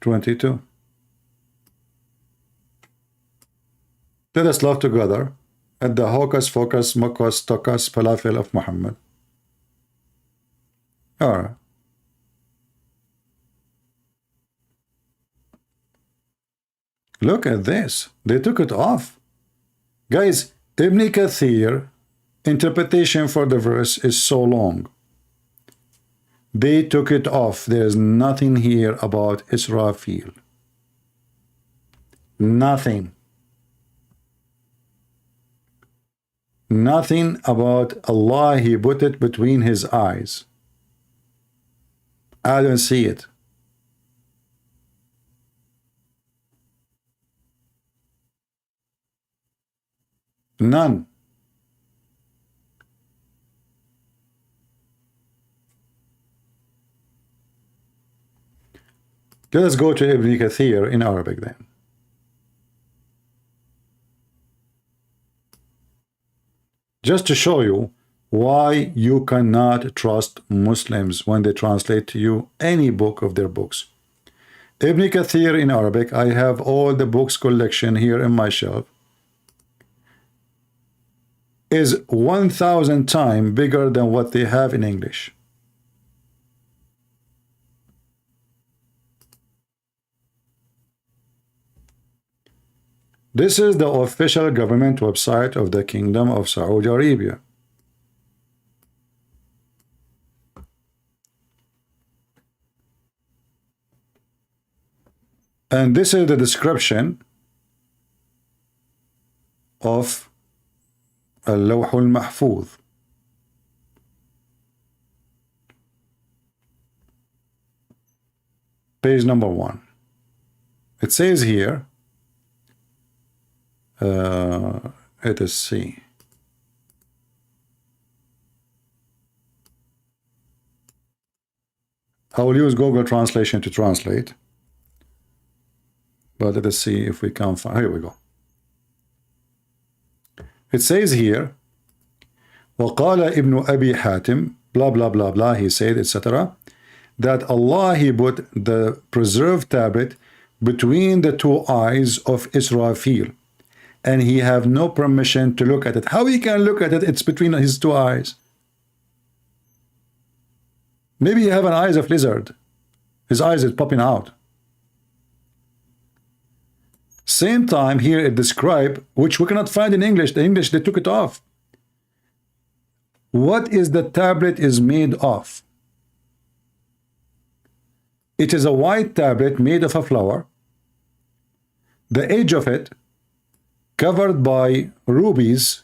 22. Let us love together at the hocus focus mocus tocus falafel of Muhammad. All right. Look at this. They took it off. Guys, Ibn Kathir interpretation for the verse is so long. They took it off. There's nothing here about Israfil. Nothing. Nothing about Allah. He put it between his eyes. I don't see it. None. Let us go to Ibn Kathir in Arabic then. Just to show you why you cannot trust Muslims when they translate to you any book of their books. Ibn Kathir in Arabic, I have all the books collection here in my shelf, is 1,000 times bigger than what they have in English. This is the official government website of the Kingdom of Saudi Arabia. And this is the description of Al-Lawh al-Mahfuz. Page number 1. It says here, let us see. I will use Google Translation to translate. But let us see if we can find. Here we go. It says here, وَقَالَ ابن أبي حاتم, blah, blah, blah, blah, he said, etc., that Allah, he put the preserved tablet between the two eyes of Israfil, and he have no permission to look at it. How he can look at it? It's between his two eyes. Maybe he have an eyes of lizard. His eyes is popping out. Same time here it describe, which we cannot find in English. The English, they took it off. What is the tablet is made of? It is a white tablet made of a flower. The edge of it covered by rubies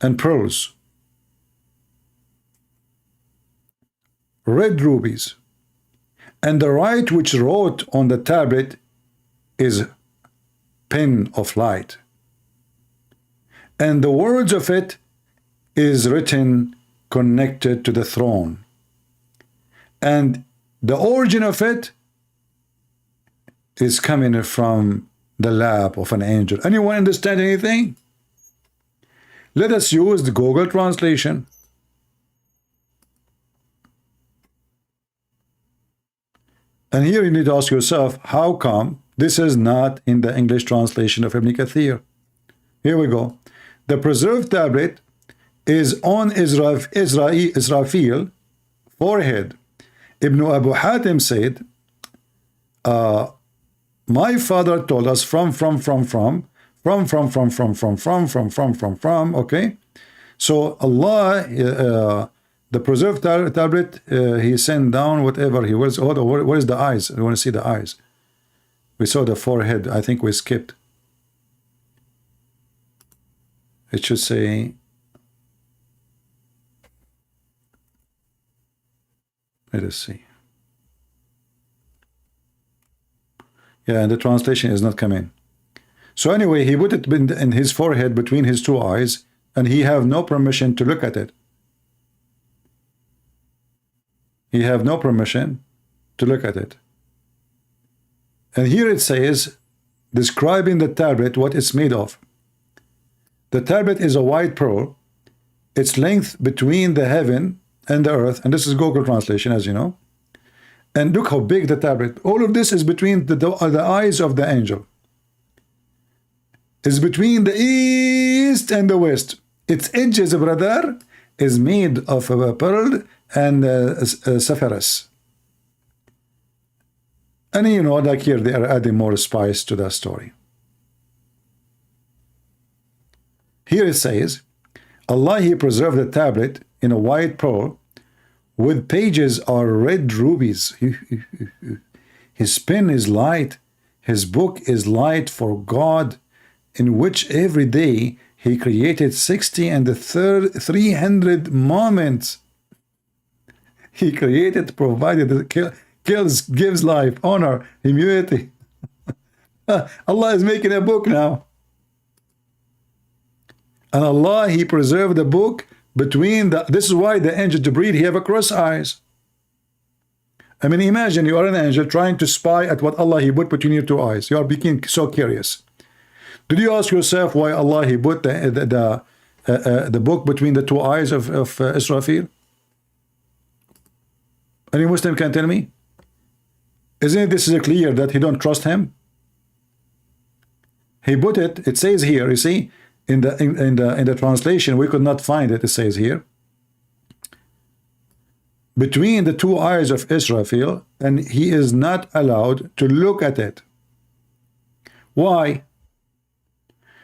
and pearls, red rubies, and the right which wrote on the tablet is pen of light, and the words of it is written connected to the throne, and the origin of it is coming from the lap of an angel. Anyone understand anything? Let us use the Google translation. And here you need to ask yourself, how come this is not in the English translation of Ibn Kathir? Here we go. The preserved tablet is on Israfil forehead. Ibn Abu Hatim said, my father told us from, okay? So Allah, the preserved tablet, he sent down whatever he was. Oh, where is the eyes? We want to see the eyes. We saw the forehead. I think we skipped. It should say, let us see. Yeah, and the translation is not coming. So anyway, he put it in his forehead between his two eyes, and he have no permission to look at it. He have no permission to look at it. And here it says, describing the tablet, what it's made of. The tablet is a white pearl. Its length between the heaven and the earth, and this is Google translation, as you know. And look how big the tablet. All of this is between the eyes of the angel. It's between the east and the west. Its edges, brother, is made of a pearl and sapphires. And you know, like here, they are adding more spice to that story. Here it says, Allah, he preserved the tablet in a white pearl, with pages are red rubies. His pen is light. His book is light for God, in which every day he created 60 and the 300 moments. He created, provided, kills, gives life, honor, immunity. Allah is making a book now. And Allah, he preserved the book between the, this is why the angel Jibreel, he have a cross eyes. I mean, imagine you are an angel trying to spy at what Allah he put between your two eyes. You are becoming so curious. Did you ask yourself why Allah he put the book between the two eyes of Israfil? Any Muslim can tell me? Isn't this is clear that he don't trust him? He put it, it says here, you see, in the translation, we could not find it. It says here, between the two eyes of Israfil, and he is not allowed to look at it. Why?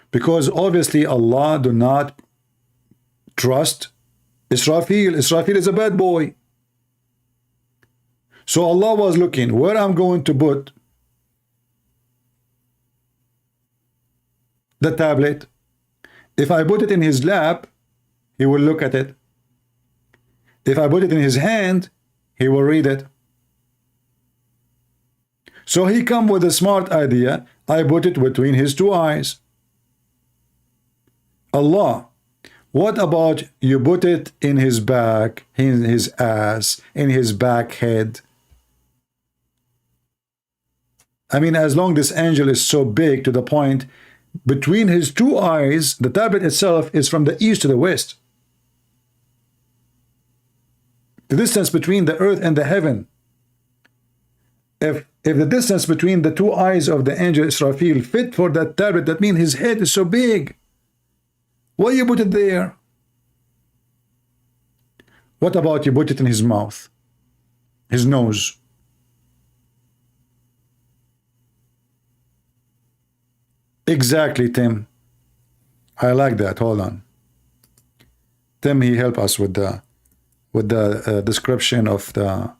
Because obviously Allah do not trust Israfil. Israfil is a bad boy. So Allah was looking where I'm going to put the tablet. If I put it in his lap, he will look at it. If I put it in his hand, he will read it. So he come with a smart idea. I put it between his two eyes. Allah, what about you put it in his back, in his ass, in his back head? I mean, as long this angel is so big to the point, between his two eyes, the tablet itself is from the east to the west. The distance between the earth and the heaven. If the distance between the two eyes of the angel Israfil fit for that tablet, that means his head is so big. Why you put it there? What about you put it in his mouth, his nose? Exactly, Tim. I like that. Hold on. Tim, he helped us with the description of the.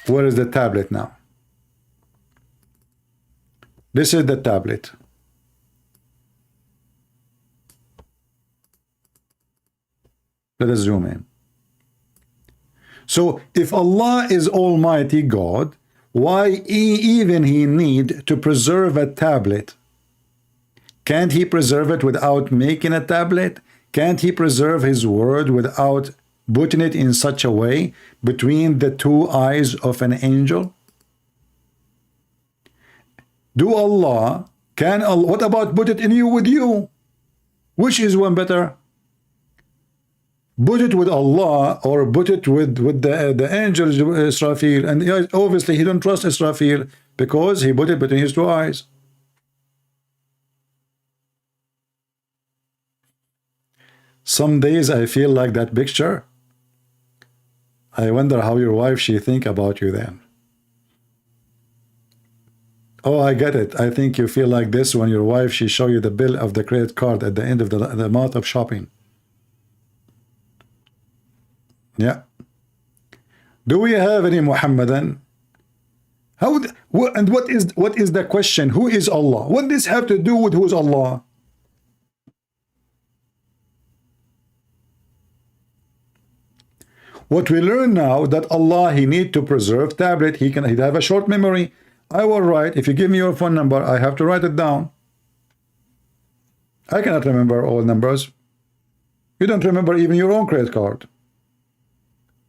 Where is the tablet now? This is the tablet. Let us zoom in. So if Allah is Almighty God, why even He need to preserve a tablet? Can't He preserve it without making a tablet? Can't He preserve His word without putting it in such a way between the two eyes of an angel? What about put it in you with you? Which is one better? Put it with Allah or put it with the angel Israfil? And obviously he don't trust Israfil because he put it between his two eyes. Some days I feel like that picture. I wonder how your wife she think about you then. Oh, I get it. I think you feel like this when your wife she show you the bill of the credit card at the end of the month of shopping. Yeah. Do we have any Muhammadan? And what is the question? Who is Allah? What does this have to do with who is Allah? What we learn now that Allah he need to preserve tablet. He'd have a short memory. I will write. If you give me your phone number, I have to write it down. I cannot remember all numbers. You don't remember even your own credit card.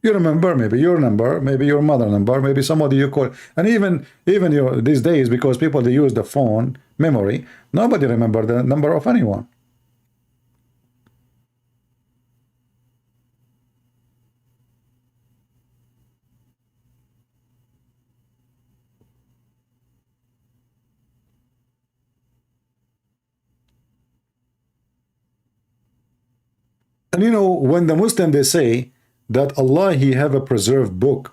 You remember maybe your number, maybe your mother number, maybe somebody you call, and even these days because people they use the phone memory, nobody remember the number of anyone. And you know, when the Muslim they say that Allah he have a preserved book,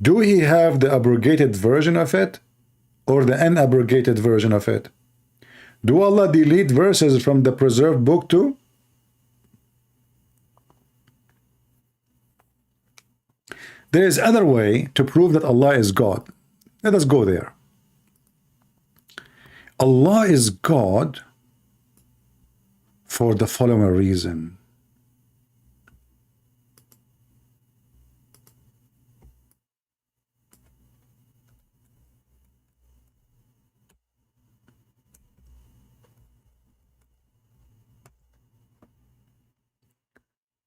do he have the abrogated version of it or the unabrogated version of it? Do Allah delete verses from the preserved book too? There is other way to prove that Allah is God. Let us go there. Allah is God for the following reason.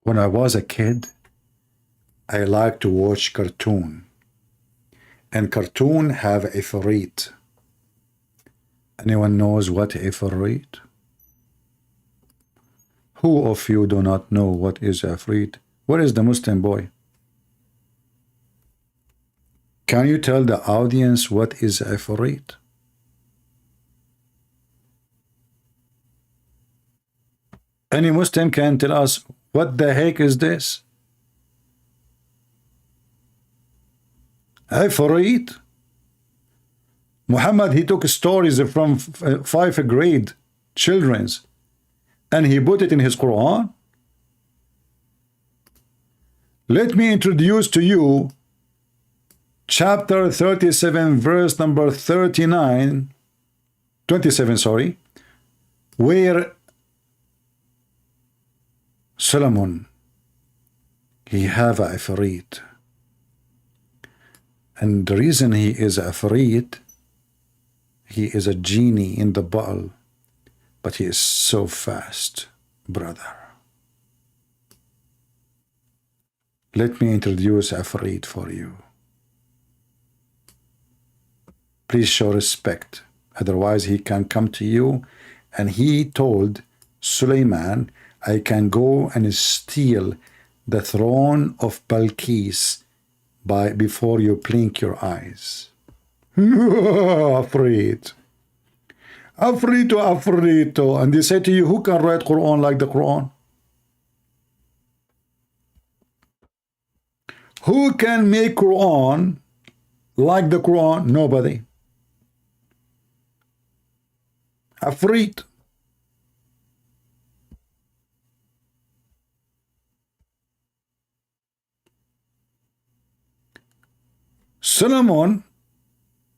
When I was a kid, I liked to watch cartoon. And cartoon have ifrit. Anyone knows what ifrit? Who of you do not know what is ifrit? Where is the Muslim boy? Can you tell the audience what is ifrit? Any Muslim can tell us what the heck is this? Ifrit? Muhammad, he took stories from 5th grade children's and he put it in his Quran. Let me introduce to you chapter 37 verse number 27 sorry, where Solomon he have a ifrit, and the reason he is a ifrit, he is a genie in the bottle, but he is so fast, brother. Let me introduce ifrit for you. Please show respect, otherwise he can come to you. And he told Suleiman, I can go and steal the throne of Balkis before you blink your eyes. Afraid. Afrito. And they say to you, who can write Quran like the Quran? Who can make Quran like the Quran? Nobody. Afraid. Solomon,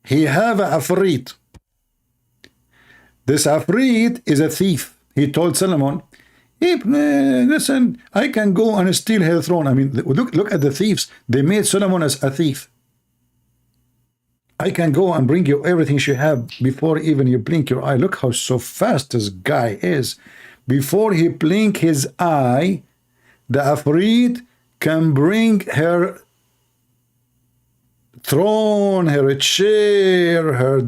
he have a afrit. This afrit is a thief. He told Solomon, Listen, I can go and steal her throne. I mean, look at the thieves. They made Solomon as a thief. I can go and bring you everything you have before even you blink your eye. Look how so fast this guy is. Before he blink his eye, the Afrit can bring her throne, her chair,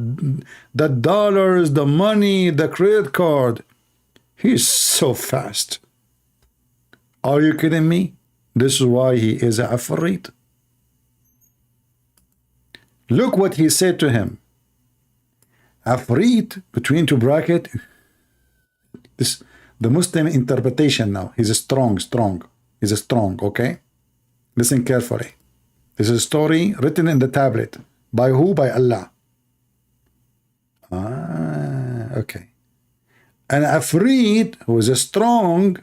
the dollars, the money, the credit card. He's so fast. Are you kidding me? This is why he is a Afrit. Look what he said to him. Afrit, between two brackets. This the Muslim interpretation now. He's a strong. He's a strong, okay? Listen carefully. This is a story written in the tablet. By who? By Allah. Okay. And Afrit, who is a strong,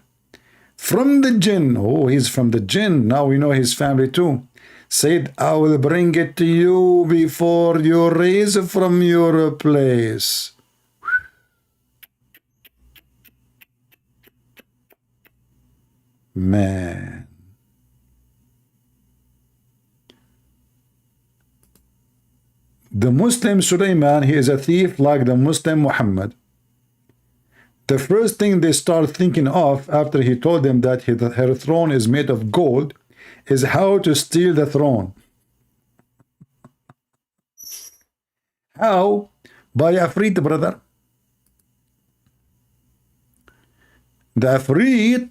from the jinn. Oh, he's from the jinn. Now we know his family too. Said, I will bring it to you before you raise from your place. Man. The Muslim Sulaiman, he is a thief like the Muslim Muhammad. The first thing they start thinking of after he told them that her throne is made of gold is how to steal the throne. How? By Afrit, brother. The Afrit,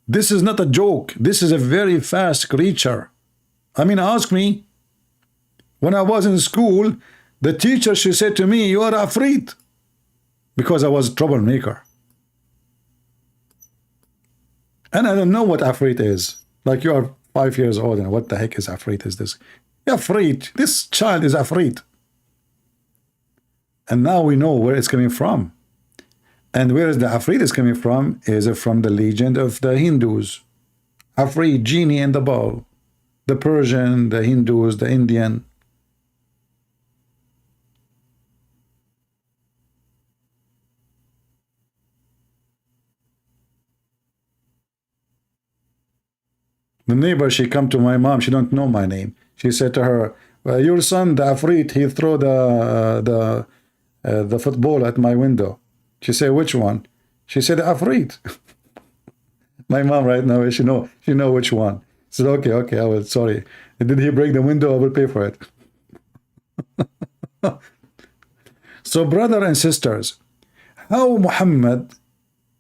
this is not a joke. This is a very fast creature. I mean, ask me. When I was in school, the teacher, she said to me, you are Afrit. Because I was a troublemaker. And I don't know what Afrit is. Like you are 5 years old and what the heck is Afrit is this? Afrit. This child is Afrit. And now we know where it's coming from. And where is the Afrit is coming from? Is it from the legend of the Hindus? Afrit, genie in the bowl. The Persian, the Hindus, the Indian. The neighbor, she come to my mom. She don't know my name. She said to her, well, your son, the Afrit, he throw the football at my window. She said, which one? She said, Afrit. My mom right now, she know which one. She said, okay, I will, sorry. Did he break the window? I will pay for it. So, brother and sisters, how Muhammad,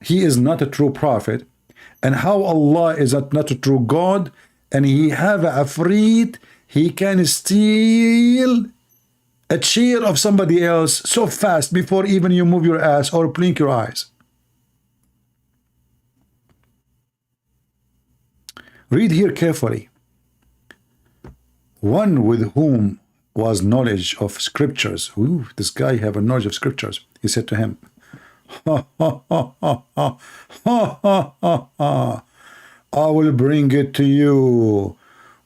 he is not a true prophet, and how Allah is not a true God, and he have a Afrit, he can steal a chair of somebody else so fast before even you move your ass or blink your eyes. Read here carefully. One with whom was knowledge of scriptures. Ooh, this guy have a knowledge of scriptures. He said to him, I will bring it to you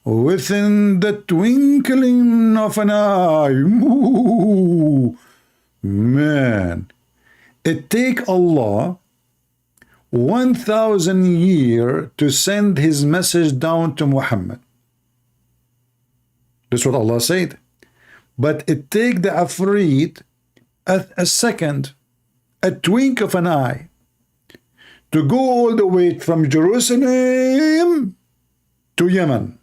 within the twinkling of an eye. Ooh, man, it take Allah 1,000 years to send his message down to Muhammad. That's what Allah said. But it take the Afrit a second, a twink of an eye, to go all the way from Jerusalem to Yemen,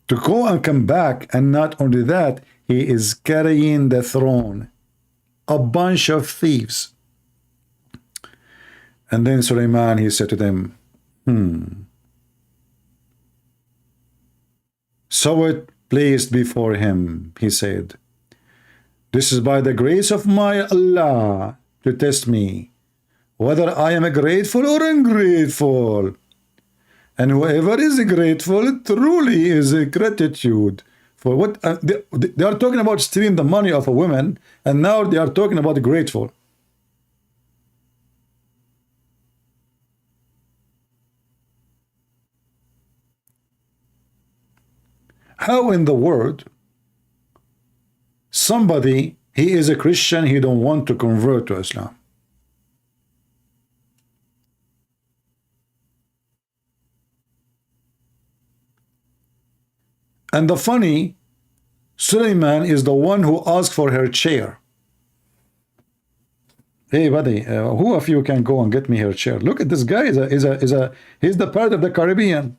to go and come back. And not only that, he is carrying the throne, a bunch of thieves. And then Sulaiman, he said to them, So it placed before him, he said, this is by the grace of my Allah to test me, whether I am grateful or ungrateful. And whoever is grateful truly is a gratitude. For what they are talking about stealing the money of a woman, and now they are talking about grateful. How in the world somebody, he is a Christian, he don't want to convert to Islam? And the funny, Suleiman is the one who asked for her chair. Hey buddy, who of you can go and get me her chair? Look at this guy. He's the part of the Caribbean.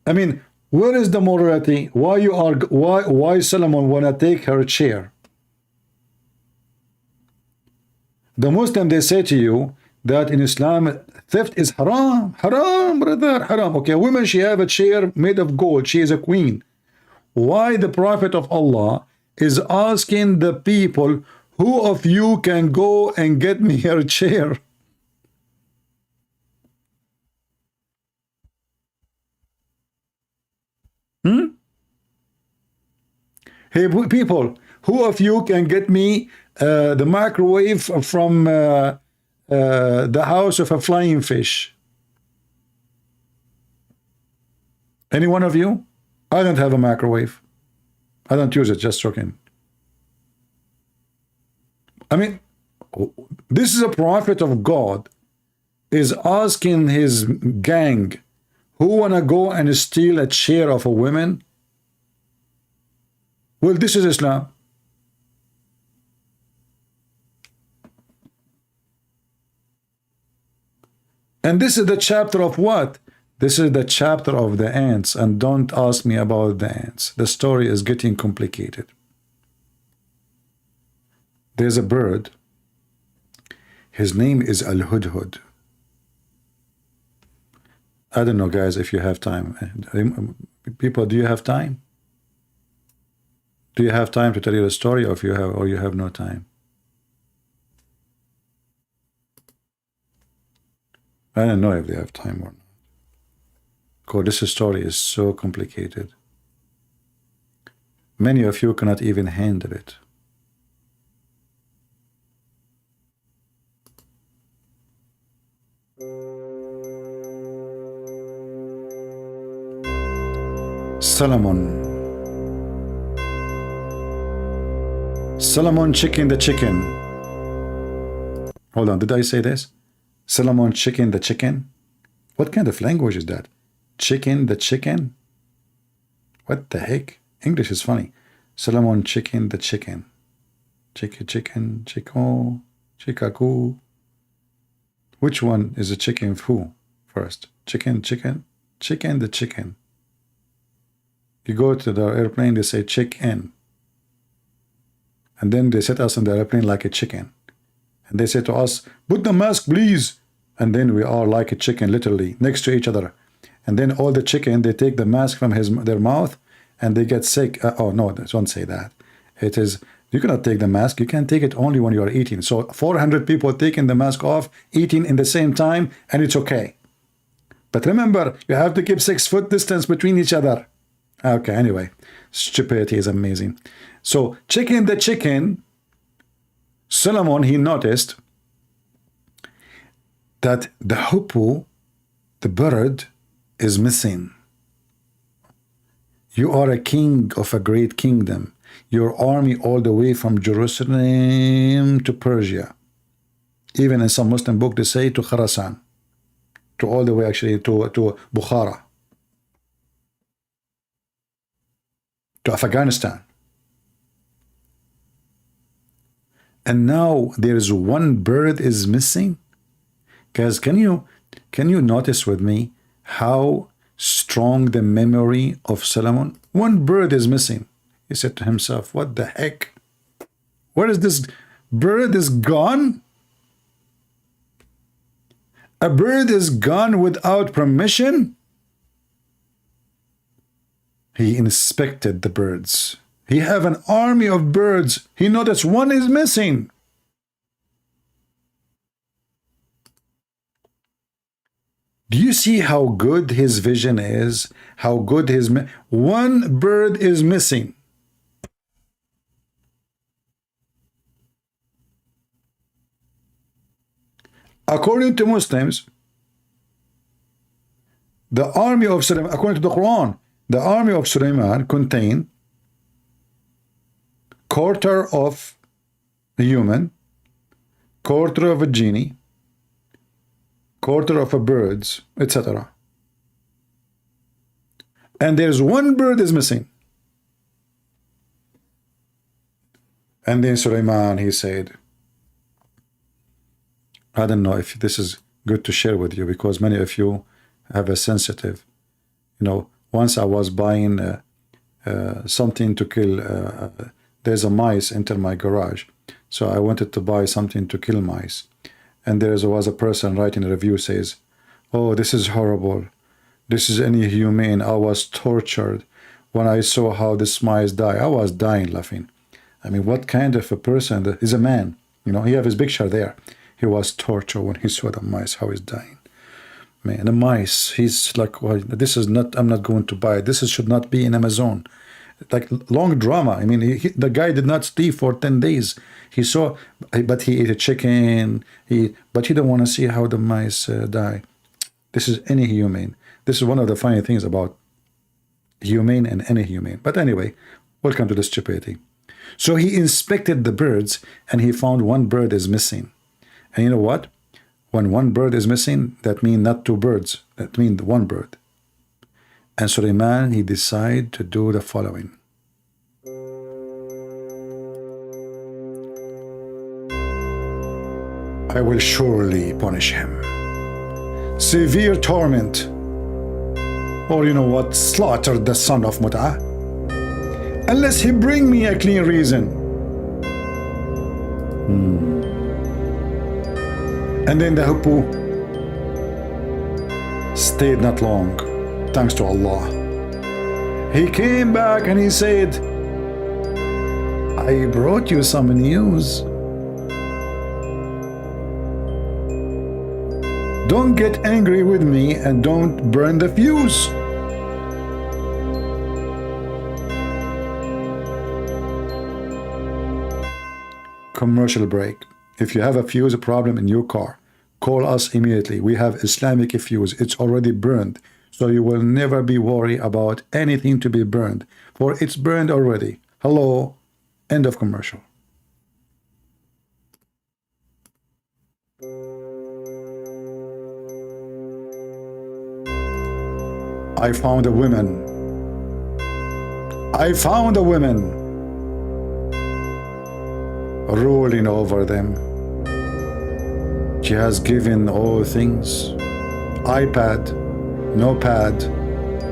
I mean, where is the morality? Why Solomon wanna take her chair? The Muslim, they say to you that in Islam theft is haram, brother, haram. Okay, a woman, she have a chair made of gold. She is a queen. Why the Prophet of Allah is asking the people, who of you can go and get me her chair? Hey people, who of you can get me the microwave from the house of a flying fish? Any one of you? I don't have a microwave. I don't use it, just joking. I mean, this is a prophet of God is asking his gang, who wanna go and steal a chair of a woman? Well, this is Islam. And this is the chapter of what? This is the chapter of the ants, and don't ask me about the ants. The story is getting complicated. There's a bird. His name is Al-Hudhud. I don't know, guys, if you have time. People, do you have time? Do you have time to tell you the story, or you have no time? I don't know if they have time or not. Because this story is so complicated. Many of you cannot even handle it. Solomon chicken the chicken. Hold on, did I say this? Solomon chicken the chicken? What kind of language is that? Chicken the chicken? What the heck? English is funny. Solomon chicken the chicken. Chicken, chico, chikaku. Which one is a chicken who first? Chicken the chicken. You go to the airplane, they say check in. And then they set us on the airplane like a chicken. And they say to us, put the mask, please. And then we are like a chicken, literally, next to each other. And then all the chicken, they take the mask from their mouth and they get sick. Oh, no, don't say that. It is, you cannot take the mask. You can take it only when you are eating. So 400 people taking the mask off, eating in the same time, and it's okay. But remember, you have to keep 6 foot distance between each other. Okay, anyway, stupidity is amazing. So, chicken the chicken, Solomon, he noticed that the hoopoe, the bird, is missing. You are a king of a great kingdom. Your army all the way from Jerusalem to Persia. Even in some Muslim book, they say to Khurasan. To all the way actually to Bukhara. To Afghanistan. And now there's one bird is missing. Guys, can you notice with me how strong the memory of Solomon? One bird is missing. He said to himself, what the heck? Where is this bird is gone? A bird is gone without permission? He inspected the birds. He have an army of birds. He noticed one is missing. Do you see how good his vision is? How good his... One bird is missing. According to Muslims, the army of Sulaiman, according to the Quran, the army of Sulaiman contained quarter of a human, quarter of a genie, quarter of a birds, etc. and there's one bird is missing. And then Sulaiman, he said, I don't know if this is good to share with you, because many of you have a sensitive, you know, once I was buying something to kill, there's a mice enter my garage. So I wanted to buy something to kill mice. And there was a person writing a review says, oh, this is horrible. This is inhumane. I was tortured when I saw how this mice die. I was dying laughing. I mean, what kind of a person that is a man? You know, he have his picture there. He was tortured when he saw the mice, how he's dying. Man, the mice, he's like, well, this is not, I'm not going to buy it. This should not be in Amazon. Like long drama. I mean, the guy did not sleep for 10 days. He saw, but he ate a chicken. But he don't want to see how the mice die. This is inhumane. This is one of the funny things about humane and inhumane. But anyway, welcome to the stupidity. So he inspected the birds and he found one bird is missing. And you know what? When one bird is missing, that means not two birds. That means one bird. And Sulaiman, he decided to do the following. I will surely punish him. Severe torment. Or you know what? Slaughter the son of Mut'ah. Unless he bring me a clean reason. And then the hippo stayed not long, thanks to Allah. He came back and he said, I brought you some news. Don't get angry with me and don't burn the fuse. Commercial break. If you have a fuse problem in your car, call us immediately. We have Islamic fuse. It's already burned. So you will never be worried about anything to be burned, for it's burned already. Hello. End of commercial. I found a woman. I found a woman ruling over them. She has given all things: iPad, notepad,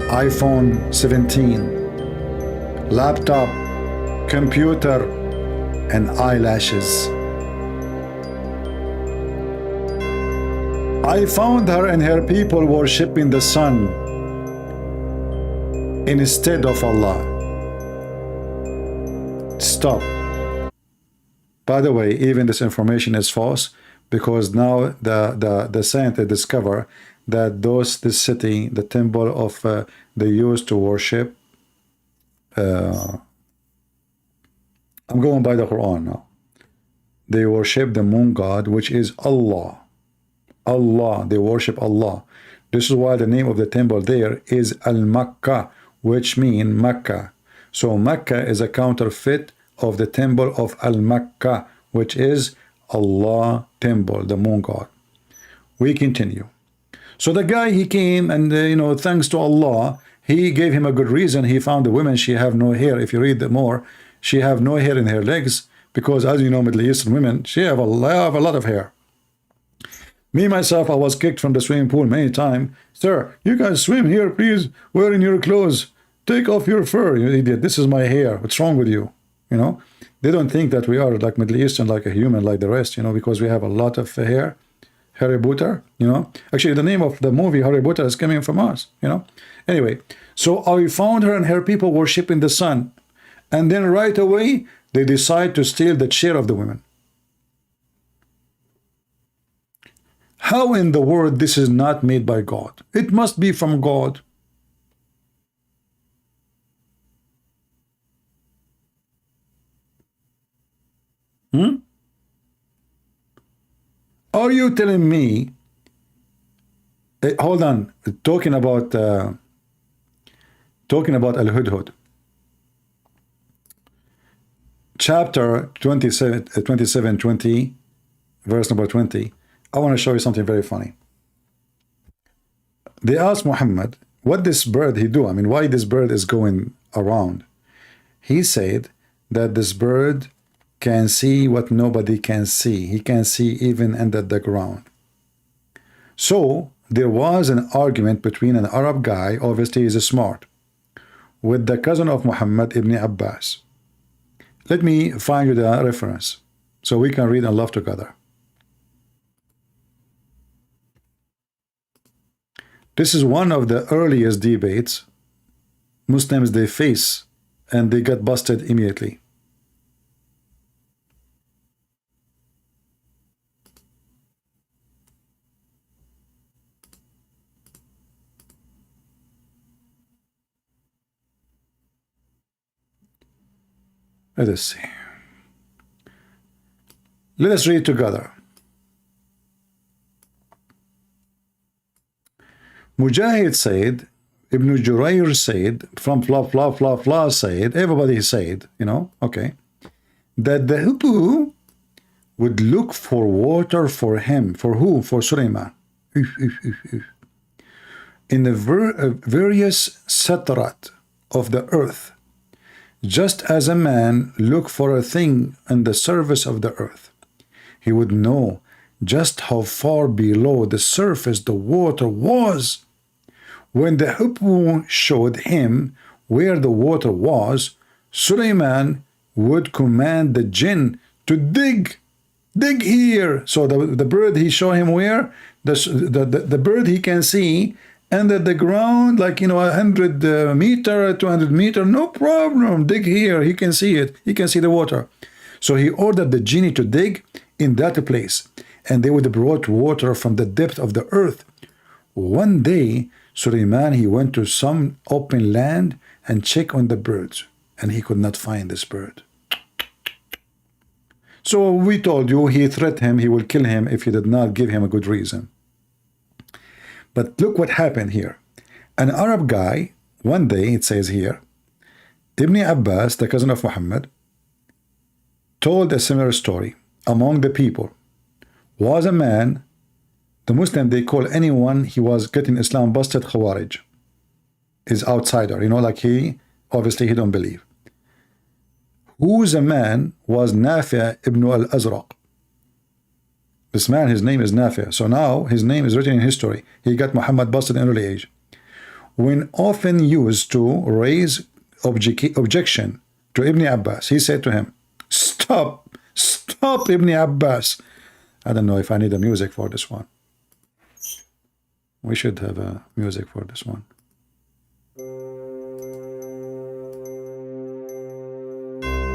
iPhone 17, laptop, computer, and eyelashes. I found her and her people worshipping the sun instead of Allah. Stop. By the way, even this information is false, because now the scientists discover that this city, the temple of they used to worship, I'm going by the Quran now. They worship the moon god, which is Allah. Allah, they worship Allah. This is why the name of the temple there is Al-Makkah, which means Mecca. So Mecca is a counterfeit of the temple of Al-Makkah, which is Allah temple, the moon god. We continue. So the guy, he came and you know, thanks to Allah, he gave him a good reason. He found the women, she have no hair. If you read more, she have no hair in her legs, because as you know, Middle Eastern women, she have a lot of hair. Me myself, I was kicked from the swimming pool many times. Sir, you guys swim here, please, wearing your clothes. Take off your fur, you idiot. This is my hair. What's wrong with you? You know, they don't think that we are like Middle Eastern, like a human, like the rest, you know, because we have a lot of hair. Harry Potter, you know. Actually, the name of the movie Harry Potter is coming from us, you know. Anyway, so I found her and her people worshipping the sun. And then right away, they decide to steal the chair of the women. How in the world this is not made by God? It must be from God. Are you telling me, hold on, talking about Al-Hudhud, chapter 27:20, verse number 20, I want to show you something very funny. They asked Muhammad, what this bird he do? I mean, why this bird is going around? He said that this bird can see what nobody can see. He can see even under the ground. So there was an argument between an Arab guy, obviously he's smart, with the cousin of Muhammad ibn Abbas. Let me find you the reference so we can read and laugh together. This is one of the earliest debates Muslims they face, and they got busted immediately. Let us see. Let us read together. Mujahid said, Ibn Jurayr said, from blah said, everybody said, you know, okay, that the hippo would look for water for him. For who? For Sulaiman. In the various satrat of the earth, just as a man look for a thing on the surface of the earth, he would know just how far below the surface the water was. When the hippo showed him where the water was, Sulaiman would command the jinn to dig here. So the bird he showed him where? The bird he can see under the ground, like, you know, 100 meter, 200 meter, no problem, dig here, he can see it, he can see the water. So he ordered the genie to dig in that place, and they would have brought water from the depth of the earth. One day, Sulaiman, he went to some open land and checked on the birds, and he could not find this bird. So we told you, he threatened him, he will kill him if he did not give him a good reason. But look what happened here. An Arab guy, one day, it says here, Ibn Abbas, the cousin of Muhammad, told a similar story. Among the people was a man, the Muslim, they call anyone he was getting Islam busted Khawarij, is outsider, you know, like he, obviously he don't believe. Who's a man was Nafi ibn al-Azraq. This man, his name is Nafi. So now his name is written in history. He got Muhammad busted in early age. When often used to raise objection to Ibn Abbas, he said to him, stop Ibn Abbas. I don't know if I need a music for this one. We should have a music for this one.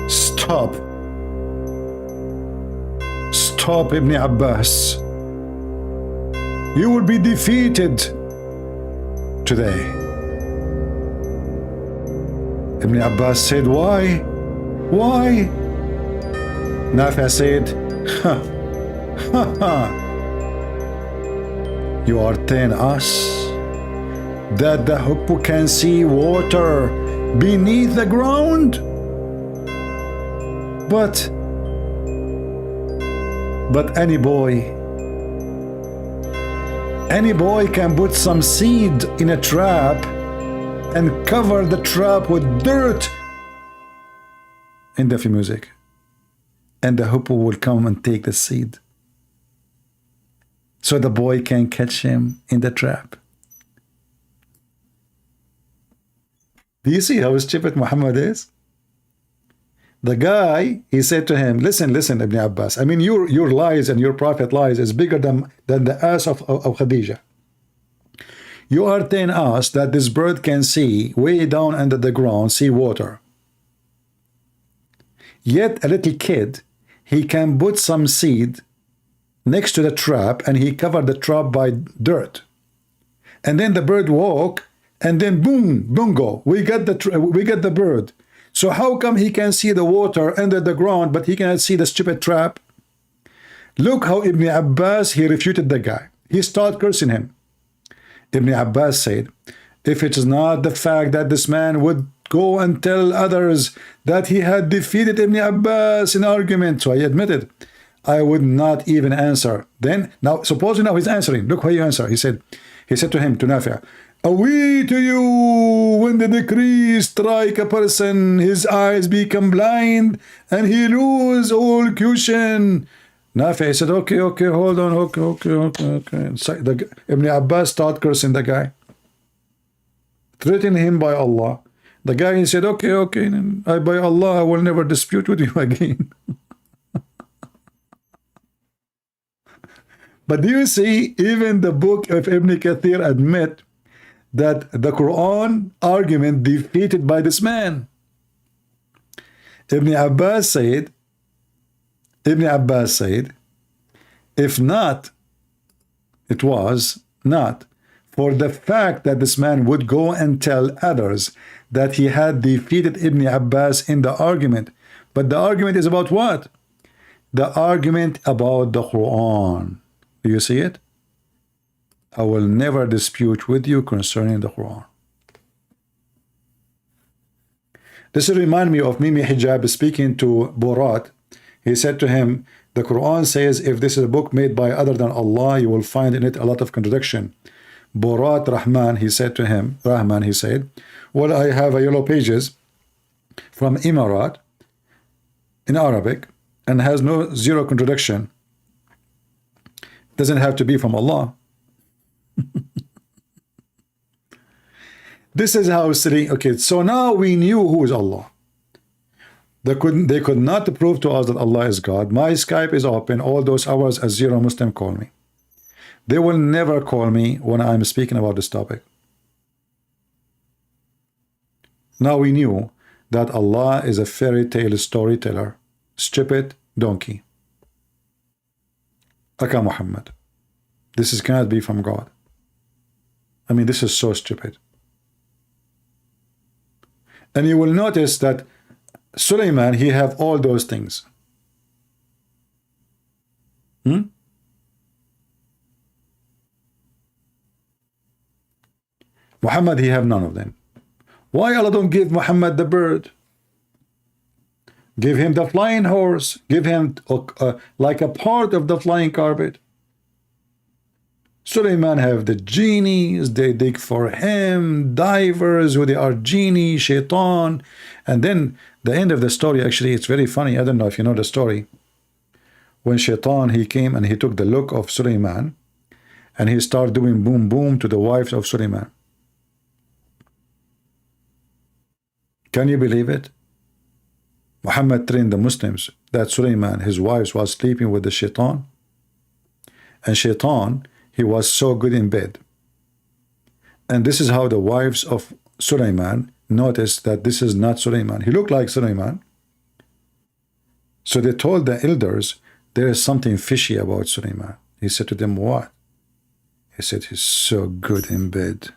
Stop Ibn Abbas. You will be defeated today. Ibn Abbas said, why? Why? Nafi said, you are telling us that the hippo can see water beneath the ground? But any boy can put some seed in a trap and cover the trap with dirt in the music, and the hippo will come and take the seed, so the boy can catch him in the trap. Do you see how stupid Muhammad is? The guy, he said to him, listen, Ibn Abbas, I mean, your lies and your prophet lies is bigger than the ass of Khadijah. You are telling us that this bird can see way down under the ground, see water. Yet a little kid, he can put some seed next to the trap and he covered the trap by dirt. And then the bird walk, and then boom, bingo, we get the bird. So how come he can see the water under the ground, but he cannot see the stupid trap? Look how Ibn Abbas, he refuted the guy. He started cursing him. Ibn Abbas said, if it is not the fact that this man would go and tell others that he had defeated Ibn Abbas in argument, so I admitted, I would not even answer. Then, now, supposing now he's answering. Look how he answered. He said to him, to Nafi', Away to you, when the decree strike a person, his eyes become blind and he lose all cushion. Nafi said, okay, hold on, okay. So Ibn Abbas start cursing the guy, threatening him by Allah. The guy, he said, okay, by Allah, I will never dispute with you again. But do you see, even the book of Ibn Kathir admit that the Quran argument defeated by this man. Ibn Abbas said, if not, it was not for the fact that this man would go and tell others that he had defeated Ibn Abbas in the argument. But the argument is about what? The argument about the Quran. Do you see it? I will never dispute with you concerning the Quran. This reminds me of Mimi Hijab speaking to Borat. He said to him, the Quran says if this is a book made by other than Allah, you will find in it a lot of contradiction. Borat Rahman, he said to him, well, I have a yellow pages from Emirat in Arabic and has zero contradiction. Doesn't have to be from Allah. This is how silly. Okay, so now we knew who is Allah. They could not prove to us that Allah is God. My Skype is open all those hours as zero Muslim call me. They will never call me when I'm speaking about this topic. Now we knew that Allah is a fairy tale storyteller, stupid donkey. Aka Muhammad. This cannot be from God. I mean, this is so stupid. And you will notice that Sulaiman, he have all those things. Muhammad, he have none of them. Why Allah don't give Muhammad the bird? Give him the flying horse. Give him like a part of the flying carpet. Sulaiman have the genies, they dig for him, divers who they are genie, shaitan. And then the end of the story, actually, it's very funny. I don't know if you know the story. When shaitan, he came and he took the look of Sulaiman and he started doing boom boom to the wives of Sulaiman. Can you believe it? Muhammad trained the Muslims that Sulaiman, his wives, was sleeping with the shaitan. And shaitan, he was so good in bed. And this is how the wives of Sulaiman noticed that this is not Sulaiman. He looked like Sulaiman. So they told the elders, there is something fishy about Sulaiman. He said to them, what? He said, he's so good in bed.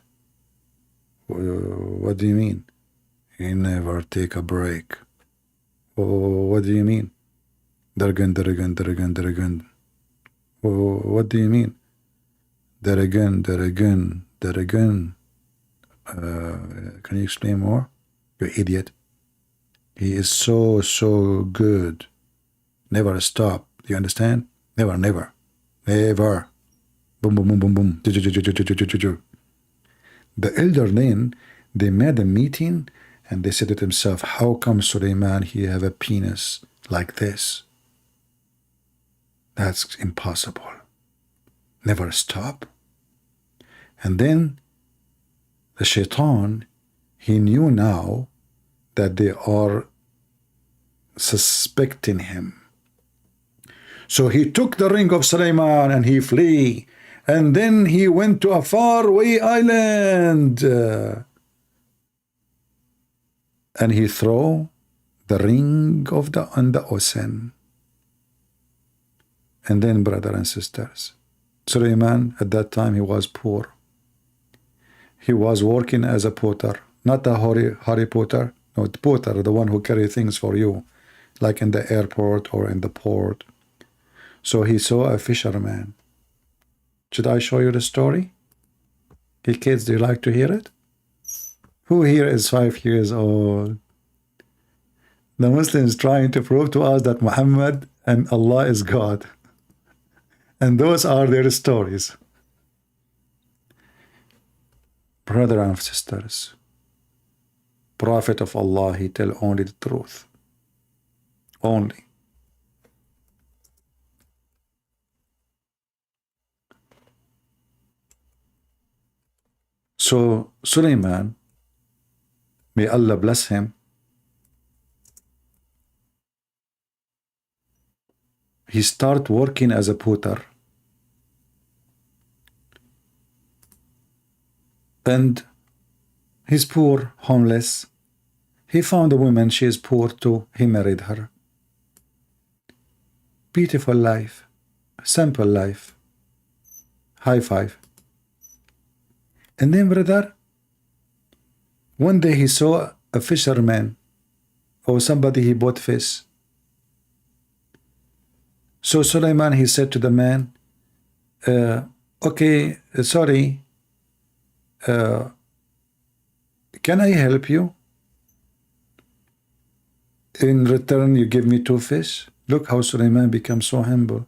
What do you mean? He never take a break. What do you mean? Daragan. What do you mean? Daragan. Can you explain more? You idiot. He is so good. Never stop. Do you understand? Never. Boom, boom, boom, boom, boom. The elder then, they made a meeting and they said to themselves, how come Sulaiman, he have a penis like this? That's impossible. Never stop. And then the shaitan, he knew now that they are suspecting him. So he took the ring of Sulaiman and he flee. And then he went to a faraway island. And he threw the ring on the ocean. And then, brothers and sisters, Sulaiman, at that time, he was poor. He was working as a potter, not a Harry Potter, no, the potter, the one who carry things for you, like in the airport or in the port. So he saw a fisherman. Should I show you the story? Hey kids, do you like to hear it? Who here is 5 years old? The Muslims trying to prove to us that Muhammad and Allah is God. And those are their stories. Brother and sisters, Prophet of Allah, he tell only the truth. Only. So Sulaiman, may Allah bless him, he start working as a potter. And he's poor, homeless. He found a woman, she is poor too. He married her. Beautiful life, simple life. High five. And then, brother, one day he saw a fisherman or somebody, he bought fish. So Sulaiman, he said to the man, okay, sorry, can I help you? In return, you give me 2 fish. Look how Sulaiman becomes so humble.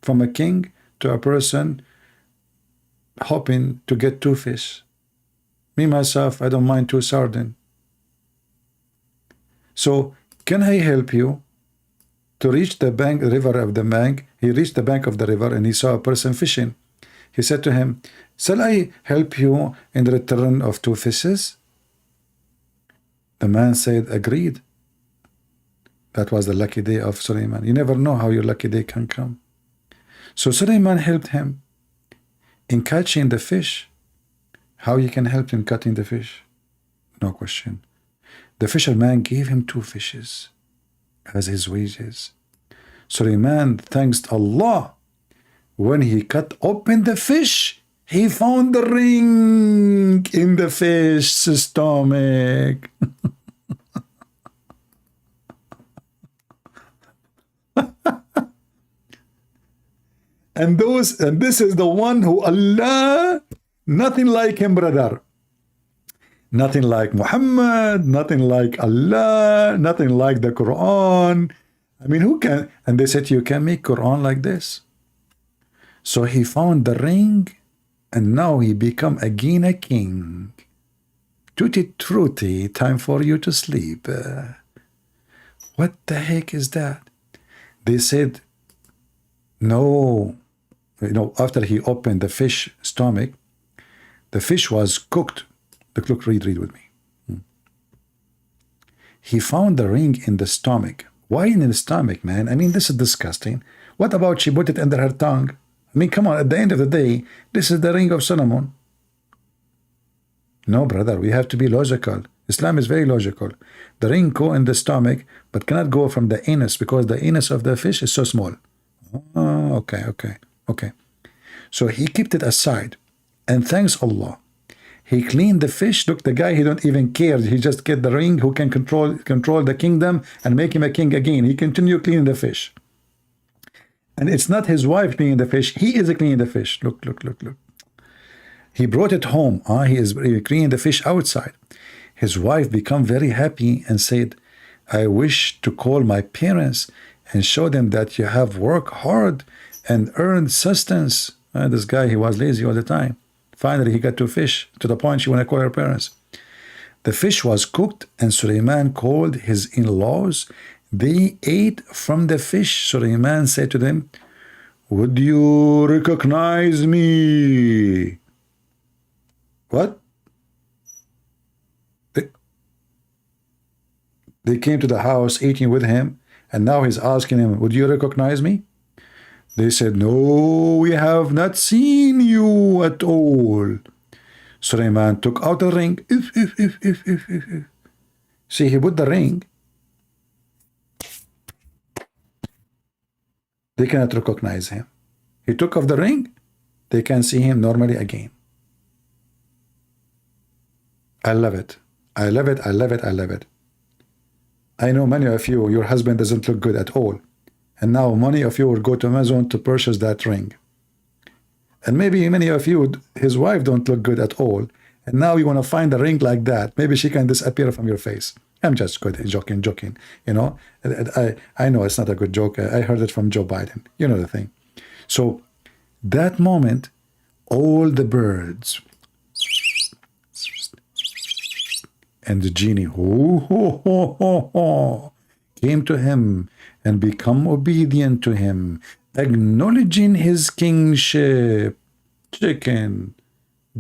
From a king to a person hoping to get 2 fish. Me, myself, I don't mind 2 sardines. So, can I help you to reach the bank, the river of the bank? He reached the bank of the river and he saw a person fishing. He said to him, shall I help you in return of 2 fishes? The man said, agreed. That was the lucky day of Sulaiman. You never know how your lucky day can come. So Sulaiman helped him in catching the fish. How you can help him cutting the fish? No question. The fisherman gave him 2 fishes as his wages. Sulaiman thanks Allah. When he cut open the fish, he found the ring in the fish's stomach. And this is the one who Allah, nothing like him, brother. Nothing like Muhammad, nothing like Allah, nothing like the Quran. I mean, who can? And they said, you can make Quran like this. So he found the ring, and now he become again a king. Tutti frutti, time for you to sleep. What the heck is that? They said, no. You know, after he opened the fish stomach, the fish was cooked. Look, read with me. He found the ring in the stomach. Why in the stomach, man? I mean, this is disgusting. What about she put it under her tongue? I mean, come on, at the end of the day, this is the ring of Solomon. No, brother, we have to be logical. Islam is very logical. The ring go in the stomach, but cannot go from the anus because the anus of the fish is so small. Oh, okay. So he kept it aside, and thanks Allah, he cleaned the fish. Look, the guy, he don't even care. He just get the ring who can control the kingdom and make him a king again. He continue cleaning the fish. And it's not his wife cleaning the fish. He is cleaning the fish. Look. He brought it home. He is cleaning the fish outside. His wife become very happy and said, I wish to call my parents and show them that you have worked hard and earned sustenance. This guy, he was lazy all the time. Finally, he got 2 fish, to the point she want to call her parents. The fish was cooked, and Sulaiman called his in-laws. They ate from the fish. Sulaiman said to them, would you recognize me? What? They came to the house eating with him, and now he's asking him, would you recognize me? They said, no, we have not seen you at all. Sulaiman took out the ring. See, he put the ring. They cannot recognize him. He took off the ring. They can see him normally again. I love it. I love it. I know many of you, your husband doesn't look good at all. And now many of you will go to Amazon to purchase that ring. And maybe many of you, his wife don't look good at all. And now you want to find a ring like that. Maybe she can disappear from your face. I'm just joking. You know, I know it's not a good joke. I heard it from Joe Biden. You know the thing. So that moment, all the birds And the genie came to him and become obedient to him, acknowledging his kingship. Chicken,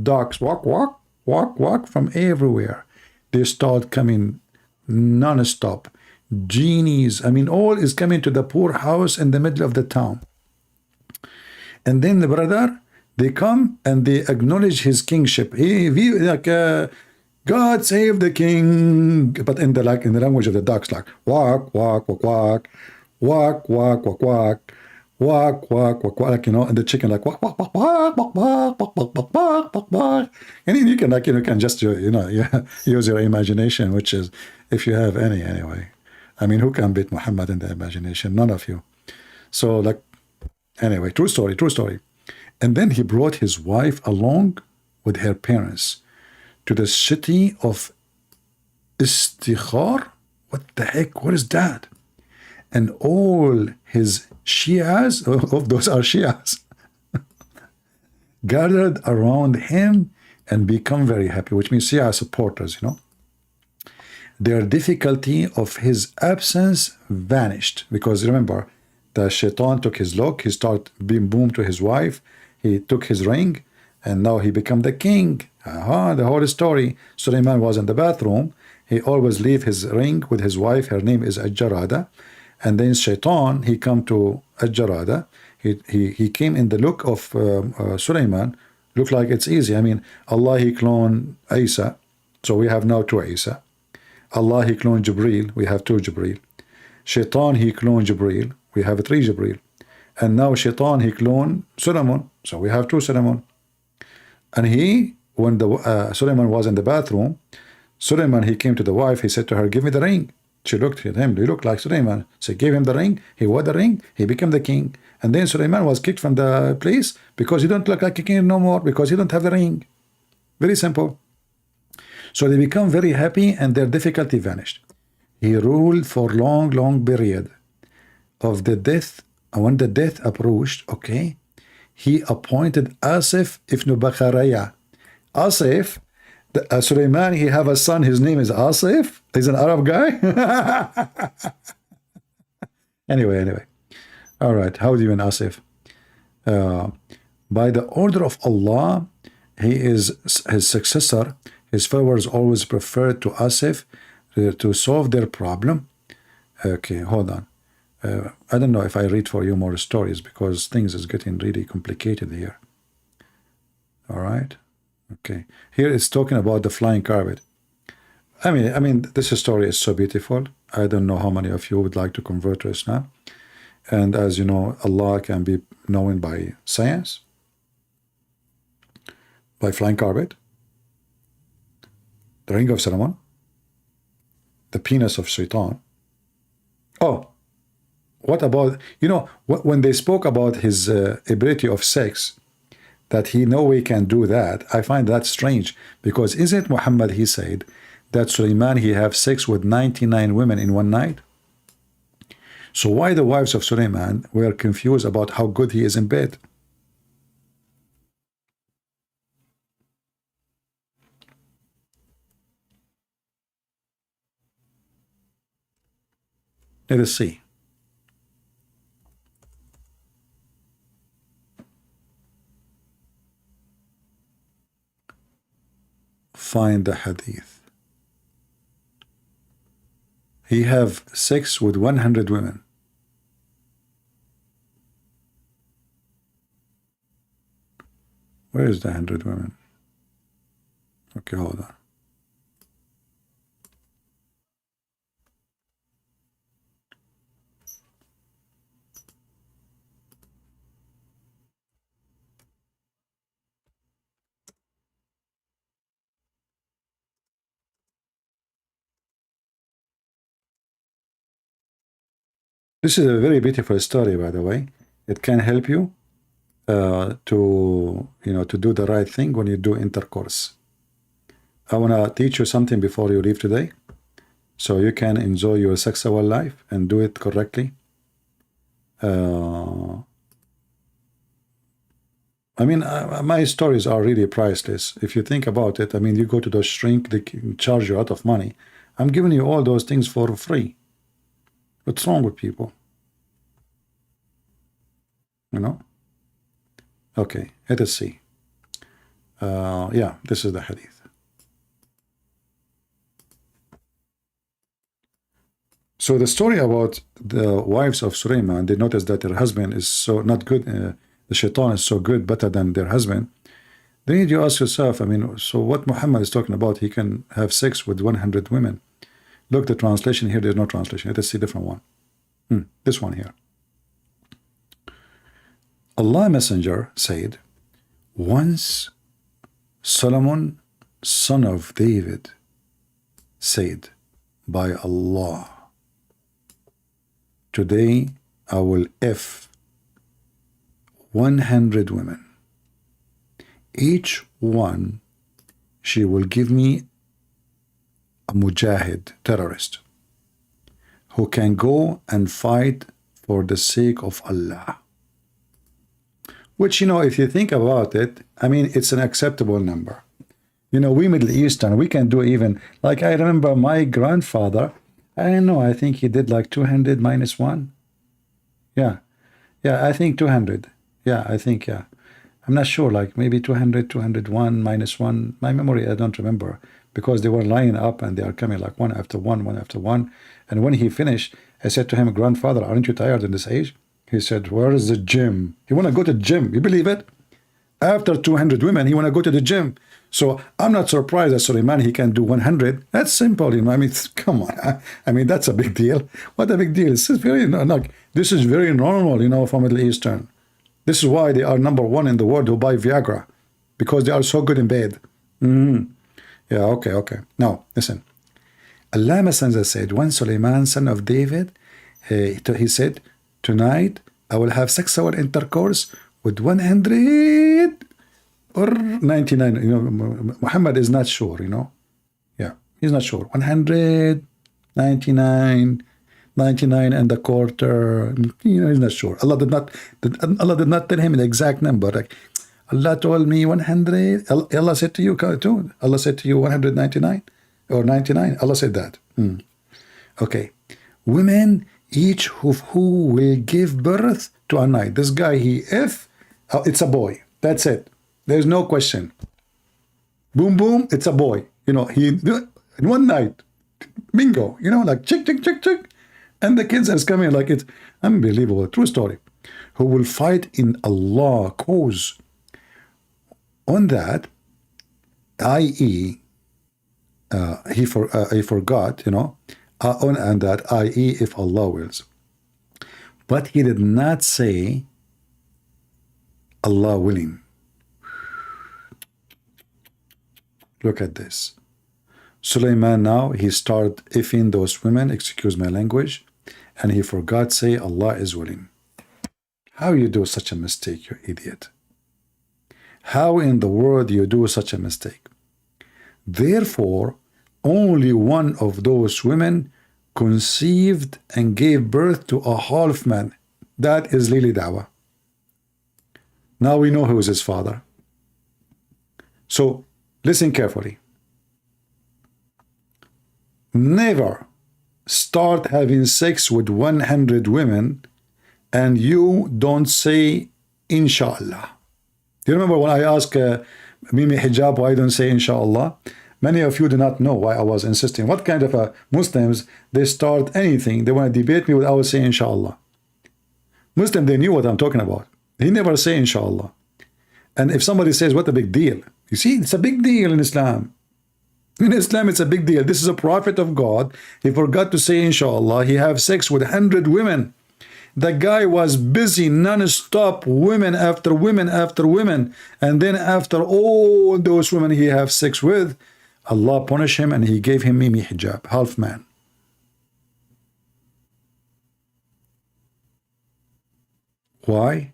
ducks, walk, walk, walk, walk from everywhere. They start coming non-stop. Genies, I mean, all is coming to the poor house in the middle of the town. And then the brother, they come and they acknowledge his kingship. God save the king, but in the language of the ducks, like walk, walk, walk, walk, walk, walk, walk, walk, walk, walk, walk, walk, and the chicken like walk, walk, walk, walk, walk, walk, walk, walk, walk, walk, walk. And then you can can just use your imagination, which is if you have any anyway. I mean, who can beat Muhammad in the imagination? None of you. So anyway, true story, true story. And then he brought his wife along with her parents to the city of Istikhar. What the heck? What is that? And all his Shias, those are Shias, gathered around him and become very happy, which means Shia supporters, Their difficulty of his absence vanished. Because remember, the shaitan took his look, he started being boom to his wife, he took his ring, and now he became the king. The whole story. Sulaiman was in the bathroom. He always leave his ring with his wife. Her name is Al-Jarada. And then Shaitan, he come to Al-Jarada. He came in the look of Sulaiman. Look like it's easy. I mean, Allah, he cloned Isa. So we have now two Isa. Allah, he cloned Jibreel. We have two Jibreel. Shaitan, he cloned Jibreel. We have three Jibreel. And now Shaitan, he cloned Solomon. So we have two Solomon. And when Sulaiman was in the bathroom, Sulaiman, he came to the wife, he said to her, give me the ring. She looked at him, he looked like Sulaiman. So he gave him the ring, he wore the ring, he became the king. And then Sulaiman was kicked from the place because he don't look like a king no more, because he don't have the ring. Very simple. So they become very happy and their difficulty vanished. He ruled for long, long period of the death. And when the death approached, okay, he appointed Asif ibn Bakharaya. Asif, Sulaiman, he have a son, his name is Asif. He's an Arab guy. Anyway. All right, how do you mean Asif? By the order of Allah, he is his successor. His followers always preferred to Asif to solve their problem. Okay, hold on. I don't know if I read for you more stories because things is getting really complicated here. All right. Okay. Here it's talking about the flying carpet. I mean, this story is so beautiful. I don't know how many of you would like to convert to Islam. And as you know, Allah can be known by science, by flying carpet, the ring of Solomon, the penis of Shaitan. Oh, what about, when they spoke about his ability of sex, that he no way can do that, I find that strange, because isn't Muhammad, he said that Sulaiman, he have sex with 99 women in one night? So why the wives of Sulaiman were confused about how good he is in bed? Let us see. Find the hadith. He have sex with 100 women. Where is the 100 women? Okay, hold on. This is a very beautiful story, by the way. It can help you to do the right thing when you do intercourse. I want to teach you something before you leave today, so you can enjoy your sexual life and do it correctly. I mean, my stories are really priceless. If you think about it, I mean, you go to the shrink, they can charge you a lot of money. I'm giving you all those things for free. What's wrong with people? You know? Okay, let us see. Yeah, this is the hadith. So the story about the wives of Sulaiman, they noticed that their husband is so not good, the shaitan is so good, better than their husband. Then you ask yourself, I mean, so what Muhammad is talking about, he can have sex with 100 women. Look, the translation here, there's no translation. Let us see a different one. This one here. Allah Messenger said, once Solomon, son of David, said, by Allah, today I will F 100 women. Each one, she will give me a mujahid, terrorist, who can go and fight for the sake of Allah. Which, you know, if you think about it, I mean, it's an acceptable number. You know, we Middle Eastern, we can do even, like I remember my grandfather, I don't know, I think he did like 200 minus 1. Yeah, I think 200. Yeah, I think, yeah. I'm not sure, like maybe 200, 201 minus 1. My memory, I don't remember, because they were lining up and they are coming like one after one, one after one. And when he finished, I said to him, grandfather, aren't you tired in this age? He said, where is the gym? You want to go to the gym? You believe it? After 200 women, he want to go to the gym. So I'm not surprised that Suleiman, he can do 100. That's simple, you know. I mean, come on. I mean, that's a big deal. What a big deal. This is very, like, this is very normal, you know, for Middle Eastern. This is why they are number one in the world who buy Viagra, because they are so good in bed. Yeah, okay. Now, listen. Allah Messenger said, when Suleiman, son of David, he said, tonight I will have sexual intercourse with 100 or 99. You know, Muhammad is not sure, you know. Yeah, he's not sure. 100, 99, 99 and a quarter. You know, he's not sure. Allah did not tell him the exact number. Like, Allah told me 100. Allah said to you too. Allah said to you 199 or 99. Allah said that. Okay. Women, each who will give birth to a night. This guy, it's a boy. That's it. There's no question. Boom, boom, it's a boy. You know, in one night, bingo, you know, like chick. And the kids are coming like it's unbelievable. True story. Who will fight in Allah's cause. On that, i.e., he forgot, you know, and that, i.e., if Allah wills. But he did not say Allah willing. Look at this. Suleiman now, he started effing those women, excuse my language, and he forgot say Allah is willing. How you do such a mistake, you idiot? How in the world you do such a mistake? Therefore, only one of those women conceived and gave birth to a half man. That is Lili Dawah. Now we know who is his father. So, listen carefully. Never start having sex with 100 women and you don't say Inshallah. Do you remember when I asked Mimi Hijab why I don't say Inshallah? Many of you do not know why I was insisting. What kind of Muslims, they start anything, they want to debate me without saying Inshallah. Muslim, they knew what I'm talking about. He never say Inshallah. And if somebody says, what a big deal? You see, it's a big deal in Islam. In Islam, it's a big deal. This is a prophet of God. He forgot to say Inshallah. He have sex with 100 women. The guy was busy non-stop, women after women after women. And then after all those women he have sex with, Allah punished him and he gave him Mimi Hijab, half man. Why?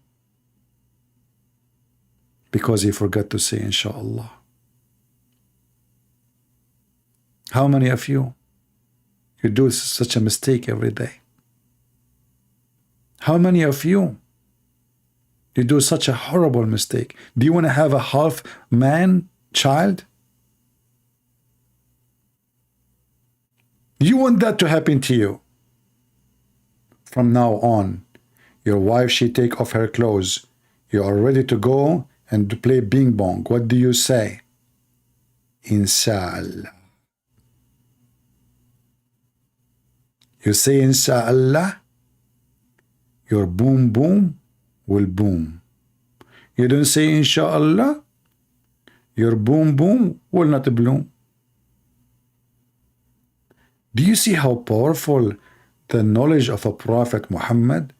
Because he forgot to say Inshallah. How many of you do such a mistake every day? How many of you You do such a horrible mistake. Do you want to have a half man child? You want that to happen to you. From now on, your wife, she take off her clothes. You are ready to go and to play bing bong. What do you say? Inshallah. You say inshallah, your boom boom will boom. You don't say inshallah, your boom boom will not bloom. Do you see how powerful the knowledge of a Prophet Muhammad?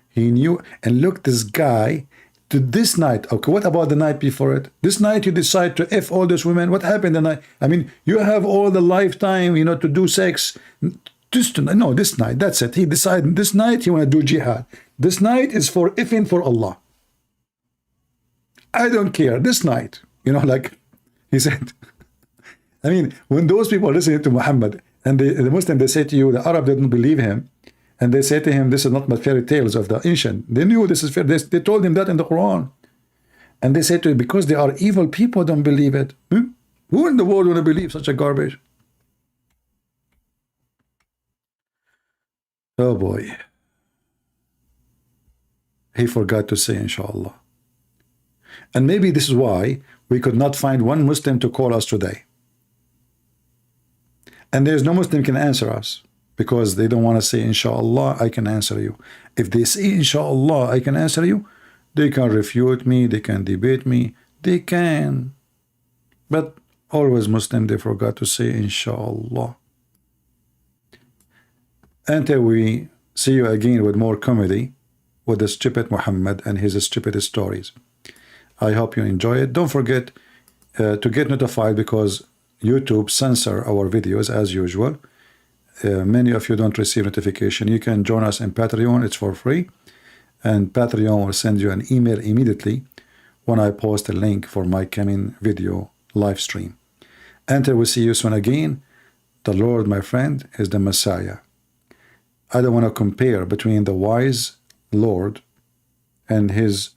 He knew, and look, this guy, to this night, okay, what about the night before it? This night you decide to F all those women. What happened the night? I mean, you have all the lifetime, you know, to do sex. Just tonight, no, this night, that's it. He decided this night he want to do jihad. This night is for effing for Allah. I don't care. This night, you know, like he said. I mean, when those people listen to Muhammad and the Muslim, they say to you, the Arab didn't believe him, and they say to him, this is not but fairy tales of the ancient. They knew this is fair. They told him that in the Quran. And they say to him, because they are evil people, don't believe it. Who in the world want to believe such a garbage? Oh boy. He forgot to say inshallah. And maybe this is why we could not find one Muslim to call us today. And there's no Muslim can answer us because they don't want to say inshallah, I can answer you. If they say inshallah, I can answer you, they can refute me, they can debate me, they can. But always Muslim, they forgot to say inshallah. Until we see you again with more comedy with the stupid Muhammad and his stupid stories. I hope you enjoy it. Don't forget to get notified because YouTube censor our videos as usual. Many of you don't receive notification. You can join us in Patreon. It's for free. And Patreon will send you an email immediately when I post a link for my coming video live stream. Until we see you soon again, the Lord, my friend, is the Messiah. I don't want to compare between the wise Lord and his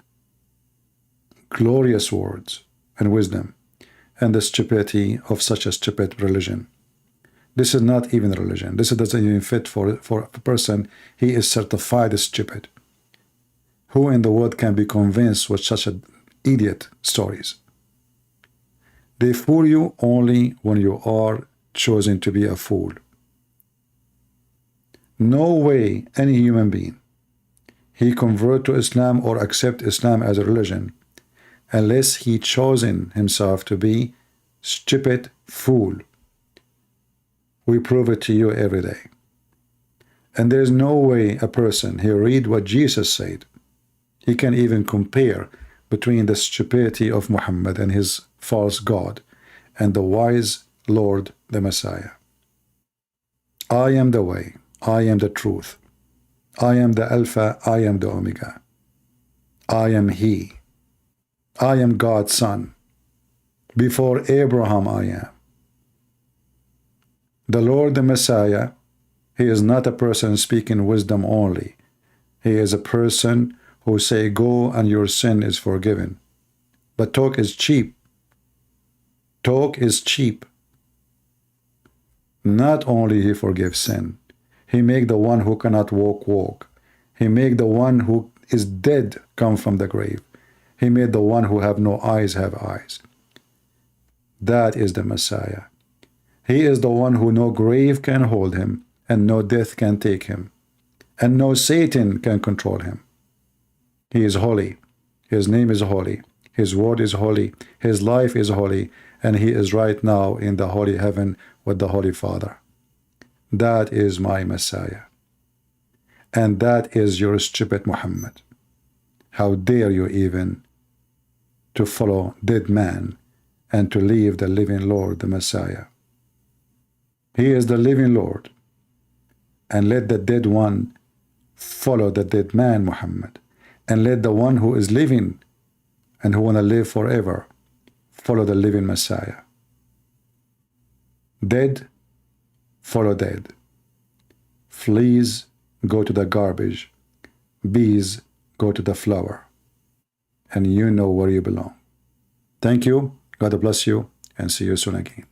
glorious words and wisdom and the stupidity of such a stupid religion. This is not even religion. This doesn't even fit for a person. He is certified stupid. Who in the world can be convinced with such an idiot stories? They fool you only when you are chosen to be a fool. No way any human being he convert to Islam or accept Islam as a religion unless he chosen himself to be stupid fool. We prove it to you every day. And there's no way a person he read what Jesus said, he can even compare between the stupidity of Muhammad and his false God and the wise Lord, the Messiah. I am the way. I am the truth. I am the Alpha, I am the Omega. I am He. I am God's Son. Before Abraham I am. The Lord, the Messiah, He is not a person speaking wisdom only. He is a person who say, go and your sin is forgiven. But talk is cheap. Talk is cheap. Not only He forgives sin, He make the one who cannot walk, walk. He make the one who is dead come from the grave. He made the one who have no eyes have eyes. That is the Messiah. He is the one who no grave can hold him, and no death can take him, and no Satan can control him. He is holy. His name is holy. His word is holy. His life is holy. And he is right now in the holy heaven with the Holy Father. That is my Messiah. And that is your stupid Muhammad. How dare you even to follow dead man and to leave the living Lord, the Messiah. He is the living Lord. And let the dead one follow the dead man, Muhammad. And let the one who is living and who want to live forever follow the living Messiah. Dead, follow dead. Fleas, go to the garbage. Bees, go to the flower. and you know where you belong. Thank you. God bless you, and see you soon again.